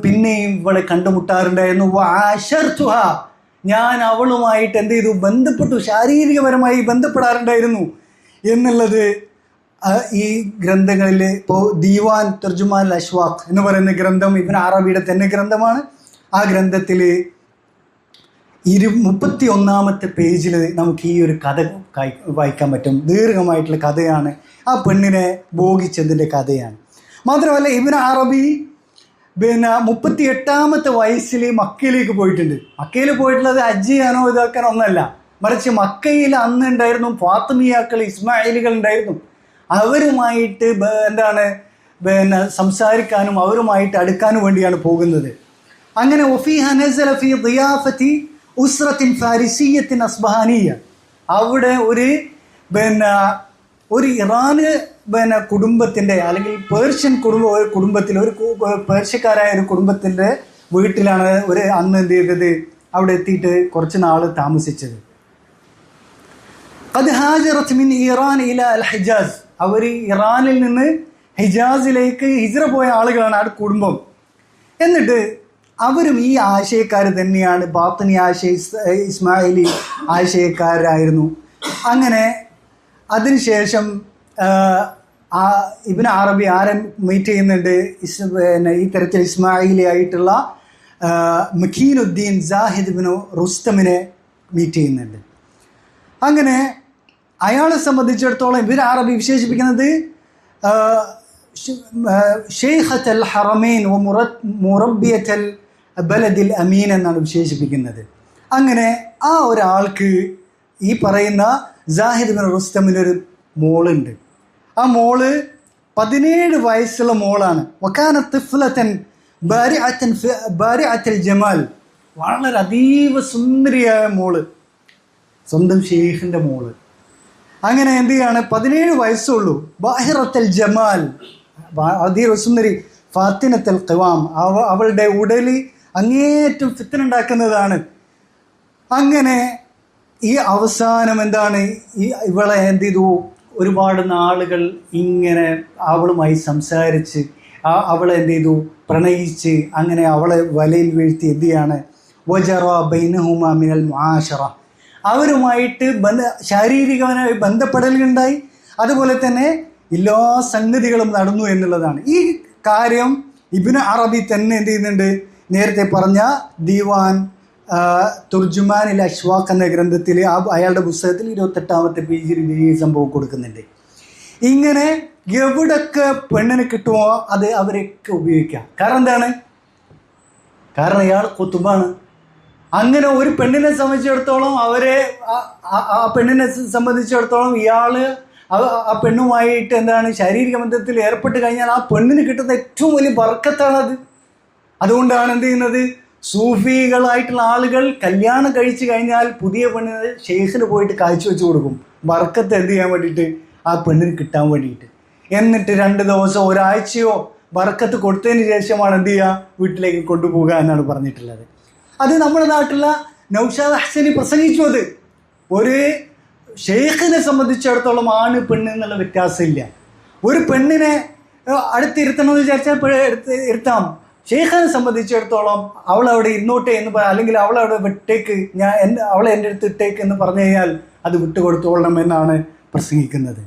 പിന്നെയും ഇവളെ കണ്ടുമുട്ടാറുണ്ടായിരുന്നു. വാശർതുഹ, ഞാൻ അവളുമായിട്ട് എന്ത് ചെയ്തു, ബന്ധപ്പെട്ടു, ശാരീരികപരമായി ബന്ധപ്പെടാറുണ്ടായിരുന്നു എന്നുള്ളത് ഈ ഗ്രന്ഥങ്ങളിൽ ഇപ്പോൾ ദീവാൻ തർജുമാൻ അഷ്വാഖ് എന്ന് പറയുന്ന ഗ്രന്ഥം ഇബ്നു അറബിയുടെ തന്നെ ഗ്രന്ഥമാണ്. ആ ഗ്രന്ഥത്തിൽ 31-ാമത്തെ പേജിൽ നമുക്ക് ഈ ഒരു കഥ വായിക്കാൻ പറ്റും. ദീർഘമായിട്ടുള്ള കഥയാണ്, ആ പെണ്ണിനെ ഭോഗിച്ചതിൻ്റെ കഥയാണ്. മാത്രമല്ല ഇബ്നു അറബി 38-ാമത്തെ വയസ്സിൽ മക്കയിലേക്ക് പോയിട്ടുണ്ട്. മക്കയിൽ പോയിട്ടുള്ളത് ഹജ്ജ് ചെയ്യാനോ ഇതാക്കാനോ ഒന്നല്ല, മറിച്ച് മക്കയിൽ അന്ന് ഉണ്ടായിരുന്നു ഫാത്തിമിയാക്കൾ, ഇസ്മായിലുകൾ ഉണ്ടായിരുന്നു. അവരുമായിട്ട് സംസാരിക്കാനും അവരുമായിട്ട് അടുക്കാനും വേണ്ടിയാണ് പോകുന്നത്. അങ്ങനെ ഒഫീഹ നസല ഫീ ദിയാഫത്തി ഉസ്റത്തിൻ ഫാരിസിയ്യത്തിൻ അസ്ബഹാനിയ, അവിടെ ഒരു ഇറാന് കുടുംബത്തിൻ്റെ അല്ലെങ്കിൽ പേർഷ്യൻ കുടുംബത്തിൽ ഒരു പേർഷ്യക്കാരായ ഒരു കുടുംബത്തിൻ്റെ വീട്ടിലാണ് അന്ന് എന്ത് ചെയ്തത്, അവിടെ എത്തിയിട്ട് കുറച്ച് നാൾ താമസിച്ചത്. ഖദ് ഹാജറത് മിൻ ഇറാൻ ഇല അൽ ഹിജാസ്, അവർ ഇറാനിൽ നിന്ന് ഹിജാസിലേക്ക് ഹിജ്റ പോയ ആളുകളാണ് ആ കുടുംബം. എന്നിട്ട് അവരും ഈ ആശയക്കാർ തന്നെയാണ്, ബാത്തിനി ഇസ്മായിലി ആശയക്കാരായിരുന്നു. അങ്ങനെ അതിനുശേഷം ഇബ്നു അറബി ആരെ മീറ്റ് ചെയ്യുന്നുണ്ട്, ഈ തരത്തിൽ ഇസ്മായിലി ആയിട്ടുള്ള മഖീനുദ്ദീൻ സാഹിദ് ഇബ്നു റുസ്തമിനെ മീറ്റ് ചെയ്യുന്നുണ്ട്. അങ്ങനെ അയാളെ സംബന്ധിച്ചിടത്തോളം ഇബ്നു അറബി വിശേഷിപ്പിക്കുന്നത് ഷെയ്ഖത്തുൽ ഹറമൈൻ വ മുറബ്ബിയത്തുൽ ബലദിൽ അമീൻ എന്നാണ് വിശേഷിപ്പിക്കുന്നത്. അങ്ങനെ ആ ഒരാൾക്ക് ഈ പറയുന്ന സാഹിദ് ഇബ്നു റുസ്തമിനൊരു മോളുണ്ട്. ആ മോള് 17 വയസ്സുള്ള മോളാണ്. വക്കാന തിഫ്ലതൻ ബാരിഅത്തുൽ ജമാൽ, വളരെ അതീവ സുന്ദരിയായ മോള്, സ്വന്തം ഷെയ്ഖിൻ്റെ മോള്. അങ്ങനെ എന്ത് ചെയ്യാണ്, 17 വയസ്സുള്ളൂ. ബാഹിറത്തുൽ ജമാൽ, അതീവ സുന്ദരി. ഫാത്തിനത്തുൽ ഖിവാം, അവളുടെ ഉടല് അങ്ങേറ്റം ഫിത്നുണ്ടാക്കുന്നതാണ്. അങ്ങനെ ഈ അവസാനം എന്താണ്, ഇവളെ എന്ത് ചെയ്തു, ഒരുപാട് നാളുകൾ ഇങ്ങനെ അവളുമായി സംസാരിച്ച് അവളെ എന്ത് ചെയ്തു, പ്രണയിച്ച് അങ്ങനെ അവളെ വലയിൽ വീഴ്ത്തി എന്ത് ചെയ്യാണ്, വജറ ബൈനഹുമാ മിനൽ മുആശറ, അവരുമായിട്ട് ശാരീരികമായി ബന്ധപ്പെടലുണ്ടായി. അതുപോലെ തന്നെ എല്ലാ സംഗതികളും നടന്നു എന്നുള്ളതാണ്. ഈ കാര്യം ഇബ്നു അറബി തന്നെ എന്ത് ചെയ്യുന്നുണ്ട്, നേരത്തെ പറഞ്ഞ ദീവാൻ തുർജുമാനിൽ അഷ്വാഖ് എന്ന ഗ്രന്ഥത്തിൽ അയാളുടെ പുസ്തകത്തിൽ 28-ാമത്തെ പേജിൽ ഈ സംഭവം കൊടുക്കുന്നുണ്ട്. ഇങ്ങനെ എവിടൊക്കെ പെണ്ണിന് കിട്ടുമോ അത് അവരൊക്കെ ഉപയോഗിക്കാം. കാരണം എന്താണ്, കാരണം ഇയാൾ കുത്തുബാണ്. അങ്ങനെ ഒരു പെണ്ണിനെ സംബന്ധിച്ചിടത്തോളം ആ പെണ്ണിനെ സംബന്ധിച്ചിടത്തോളം ഇയാള് ആ പെണ്ണുമായിട്ട് എന്താണ് ശാരീരിക ബന്ധത്തിൽ ഏർപ്പെട്ട് കഴിഞ്ഞാൽ ആ പെണ്ണിന് കിട്ടുന്ന ഏറ്റവും വലിയ ബർക്കത്താണത്. അതുകൊണ്ടാണ് എന്ത് ചെയ്യുന്നത്, സൂഫികളായിട്ടുള്ള ആളുകൾ കല്യാണം കഴിച്ചു കഴിഞ്ഞാൽ പുതിയ പെണ്ണിന് ഷെയ്ഖിന് പോയിട്ട് കാഴ്ചവെച്ച് കൊടുക്കും, ബർക്കത്ത് എന്ത് ചെയ്യാൻ വേണ്ടിയിട്ട്, ആ പെണ്ണിന് കിട്ടാൻ വേണ്ടിയിട്ട്. എന്നിട്ട് 2 ദിവസം ഒരാഴ്ചയോ ബർക്കത്ത് കൊടുത്തതിന് ശേഷമാണ് എന്ത് ചെയ്യുക, വീട്ടിലേക്ക് കൊണ്ടുപോകുക എന്നാണ് പറഞ്ഞിട്ടുള്ളത്. അത് നമ്മുടെ നാട്ടിലുള്ള നൗഷാദ് ഹസനി പ്രസംഗിച്ചു. അത് ഒരു ഷെയ്ഖിനെ സംബന്ധിച്ചിടത്തോളം ആണ് പെണ്ണ് എന്നുള്ള വ്യത്യാസമില്ല. ഒരു പെണ്ണിനെ അടുത്തിരുത്തണമെന്ന് വിചാരിച്ചാൽ ഇരുത്താം. ഷെയ്ഖിനെ സംബന്ധിച്ചിടത്തോളം അവളവിടെ ഇരുന്നോട്ടെ എന്ന് പറയാം, അല്ലെങ്കിൽ അവളവിടെ വിട്ടേക്ക്, അവളെ എൻ്റെ അടുത്ത് ഇട്ടേക്ക് എന്ന് പറഞ്ഞു കഴിഞ്ഞാൽ അത് വിട്ടുകൊടുത്തോളണം എന്നാണ് പ്രസംഗിക്കുന്നത്.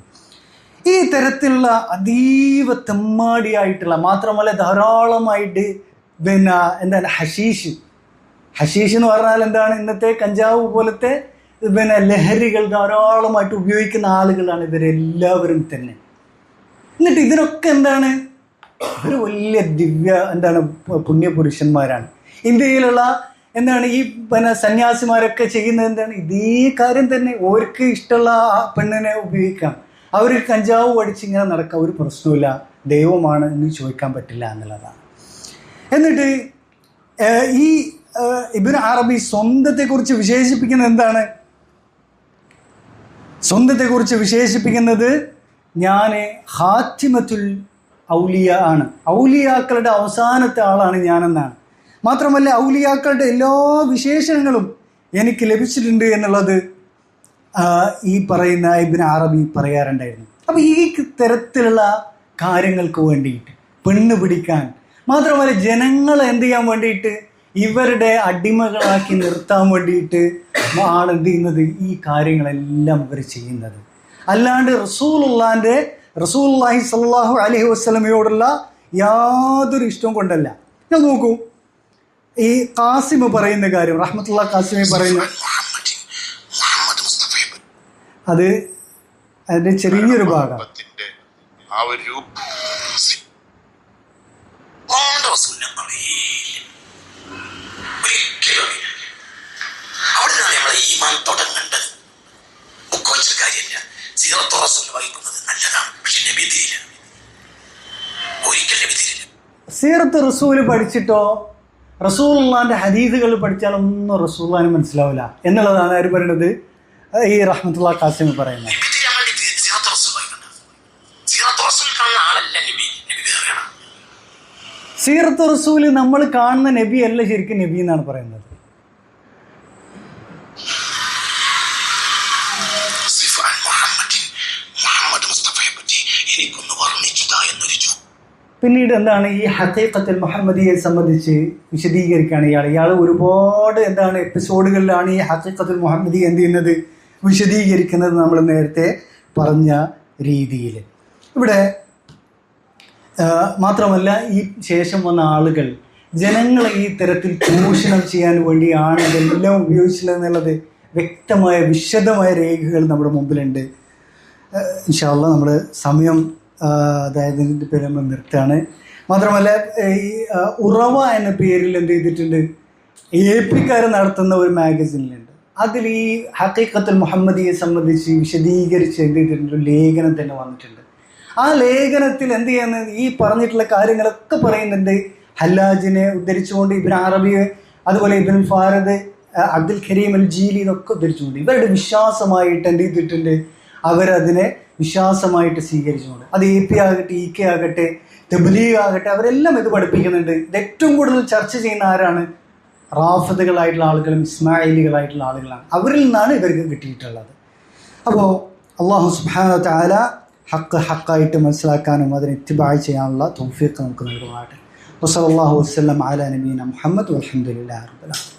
ഈ തരത്തിലുള്ള അതീവ തെമ്മാടിയായിട്ടുള്ള, മാത്രമല്ല ധാരാളമായിട്ട് എന്താണ് ഹഷീഷ് എന്ന് പറഞ്ഞാൽ എന്താണ്, ഇന്നത്തെ കഞ്ചാവ് പോലത്തെ പിന്നെ ലഹരികൾ ധാരാളമായിട്ട് ഉപയോഗിക്കുന്ന ആളുകളാണ് ഇവരെല്ലാവരും തന്നെ. എന്നിട്ട് ഇതിനൊക്കെ എന്താണ്, ഒരു വലിയ പുണ്യപുരുഷന്മാരാണ്. ഇന്ത്യയിലുള്ള എന്താണ് ഈ പിന്നെ സന്യാസിമാരൊക്കെ ചെയ്യുന്നത് എന്താണ്, ഇതേ കാര്യം തന്നെ. ഓർക്ക് ഇഷ്ടമുള്ള ആ പെണ്ണിനെ ഉപയോഗിക്കാം, അവർ കഞ്ചാവ് പഠിച്ച് ഇങ്ങനെ നടക്കാം, ഒരു പ്രശ്നമില്ല, ദൈവമാണ് എന്ന് ചോദിക്കാൻ പറ്റില്ല എന്നുള്ളതാണ്. എന്നിട്ട് ഈ ഇബ്നു അറബി സ്വന്തത്തെക്കുറിച്ച് വിശേഷിപ്പിക്കുന്നത് എന്താണ്? സ്വന്തത്തെക്കുറിച്ച് വിശേഷിപ്പിക്കുന്നത് ഞാൻ ഖാത്തിമത്തുൽ ഔലിയ ആണ്, ഔലിയാക്കളുടെ അവസാനത്തെ ആളാണ് ഞാനെന്നാണ്. മാത്രമല്ല ഔലിയാക്കളുടെ എല്ലാ വിശേഷണങ്ങളും എനിക്ക് ലഭിച്ചിട്ടുണ്ട് എന്നുള്ളത് ഈ പറയുന്ന ഇബ്നു അറബി പറയാറുണ്ടായിരുന്നു. അപ്പം ഈ തരത്തിലുള്ള കാര്യങ്ങൾക്ക് വേണ്ടിയിട്ട്, പെണ്ണ് പിടിക്കാൻ, മാത്രമല്ല ജനങ്ങളെ എന്ത് ചെയ്യാൻ വേണ്ടിയിട്ട്, ഇവരുടെ അടിമകളാക്കി നിർത്താൻ വേണ്ടിയിട്ട് ആണ് എന്ത് ചെയ്യുന്നത്, ഈ കാര്യങ്ങളെല്ലാം ഇവർ ചെയ്യുന്നത്. അല്ലാണ്ട് റസൂലുള്ളാഹി സ്വല്ലല്ലാഹു അലൈഹി വസല്ലമയോടുള്ള യാതൊരു ഇഷ്ടവും കൊണ്ടല്ല. ഞാൻ നോക്കൂ, ഈ ഖാസിം പറയുന്ന കാര്യം, റഹ്മത്തുള്ളാഹി ഖാസിമി പറയുന്ന അത് അതിന്റെ ചെറിയൊരു ഭാഗം. സീറത്ത് റസൂല് പഠിച്ചിട്ടോ റസൂലുള്ളാഹിന്റെ ഹദീസുകൾ പഠിച്ചാലൊന്നും റസൂലുള്ളാഹിനെ മനസ്സിലാവില്ല എന്നുള്ളതാണ് ആര് പറയുന്നത്, ഈ റഹ്മത്തുള്ളാഹി ഖാസിമി പറയുന്നത്. സീറത്ത് റസൂല് നമ്മൾ കാണുന്ന നബി അല്ല ശരിക്കും നബി എന്നാണ് പറയുന്നത്. പിന്നീട് എന്താണ് ഈ ഹഖീഖത്തുൽ മുഹമ്മദിയെ സംബന്ധിച്ച് വിശദീകരിക്കുകയാണ് ഇയാൾ ഒരുപാട് എന്താണ് എപ്പിസോഡുകളിലാണ് ഈ ഹഖീഖത്തുൽ മുഹമ്മദി എന്ത് ചെയ്യുന്നത്, വിശദീകരിക്കുന്നത് നമ്മൾ നേരത്തെ പറഞ്ഞ രീതിയിൽ. ഇവിടെ മാത്രമല്ല ഈ ശേഷം വന്ന ആളുകൾ ജനങ്ങളെ ഈ തരത്തിൽ ചൂഷണം ചെയ്യാൻ വേണ്ടിയാണ് ഇതെല്ലാം ഉപയോഗിച്ചിട്ടുള്ളത് എന്നുള്ളത് വ്യക്തമായ വിശദമായ രേഖകൾ നമ്മുടെ മുമ്പിലുണ്ട്. ഇൻഷാ അല്ലാഹ് നമ്മുടെ സമയം അതായത് ഇതിൻ്റെ പേര് നമ്മൾ നിർത്തുകയാണ്. മാത്രമല്ല ഈ ഉറവ എന്ന പേരിൽ എന്ത് ചെയ്തിട്ടുണ്ട്, AP-ക്കാർ നടത്തുന്ന ഒരു മാഗസിനിലുണ്ട്, അതിൽ ഈ ഹഖീഖത്തുൽ മുഹമ്മദിയെ സംബന്ധിച്ച് വിശദീകരിച്ച് എന്ത് ചെയ്തിട്ടുണ്ട്, ഒരു ലേഖനം തന്നെ വന്നിട്ടുണ്ട്. ആ ലേഖനത്തിൽ എന്ത് ചെയ്യുന്നത്, ഈ പറഞ്ഞിട്ടുള്ള കാര്യങ്ങളൊക്കെ പറയുന്നുണ്ട്. ഹല്ലാജിനെ ഉദ്ധരിച്ചുകൊണ്ട് ഇബ്നു അറബിയെ, അതുപോലെ ഇബ്നുൽ ഫാരിദ്, അബ്ദുൽ കരീം അൽ ജീലി, ഇതൊക്കെ ഉദ്ധരിച്ചുകൊണ്ട് ഇവരുടെ വിശ്വാസമായിട്ട് എന്ത് ചെയ്തിട്ടുണ്ട്, അവരതിനെ വിശ്വാസമായിട്ട് സ്വീകരിച്ചുകൊണ്ട്, അത് AP ആകട്ടെ, EK ആകട്ടെ, തബ്ലീഗ് ആകട്ടെ, അവരെല്ലാം ഇത് പഠിപ്പിക്കുന്നുണ്ട്. ഇത് ഏറ്റവും കൂടുതൽ ചർച്ച ചെയ്യുന്ന ആരാണ്, റാഫിദുകളായിട്ടുള്ള ആളുകളും ഇസ്മായിലികളായിട്ടുള്ള ആളുകളാണ്. അവരിൽ നിന്നാണ് ഇവർക്ക് കിട്ടിയിട്ടുള്ളത്. അപ്പോൾ അല്ലാഹു സുബ്ഹാനഹു വ തആല ഹക്കായിട്ട് മനസ്സിലാക്കാനും അതിനെ ഇത്തിബാഅ് ചെയ്യാനുള്ള തൗഫീഖ് നമുക്ക് നൽകുമാറാകട്ടെ. വസല്ലല്ലാഹു വസല്ലം അലാ നബീന മുഹമ്മദ് വൽഹംദുലില്ലാഹി റബ്ബിൽ ആലമീൻ.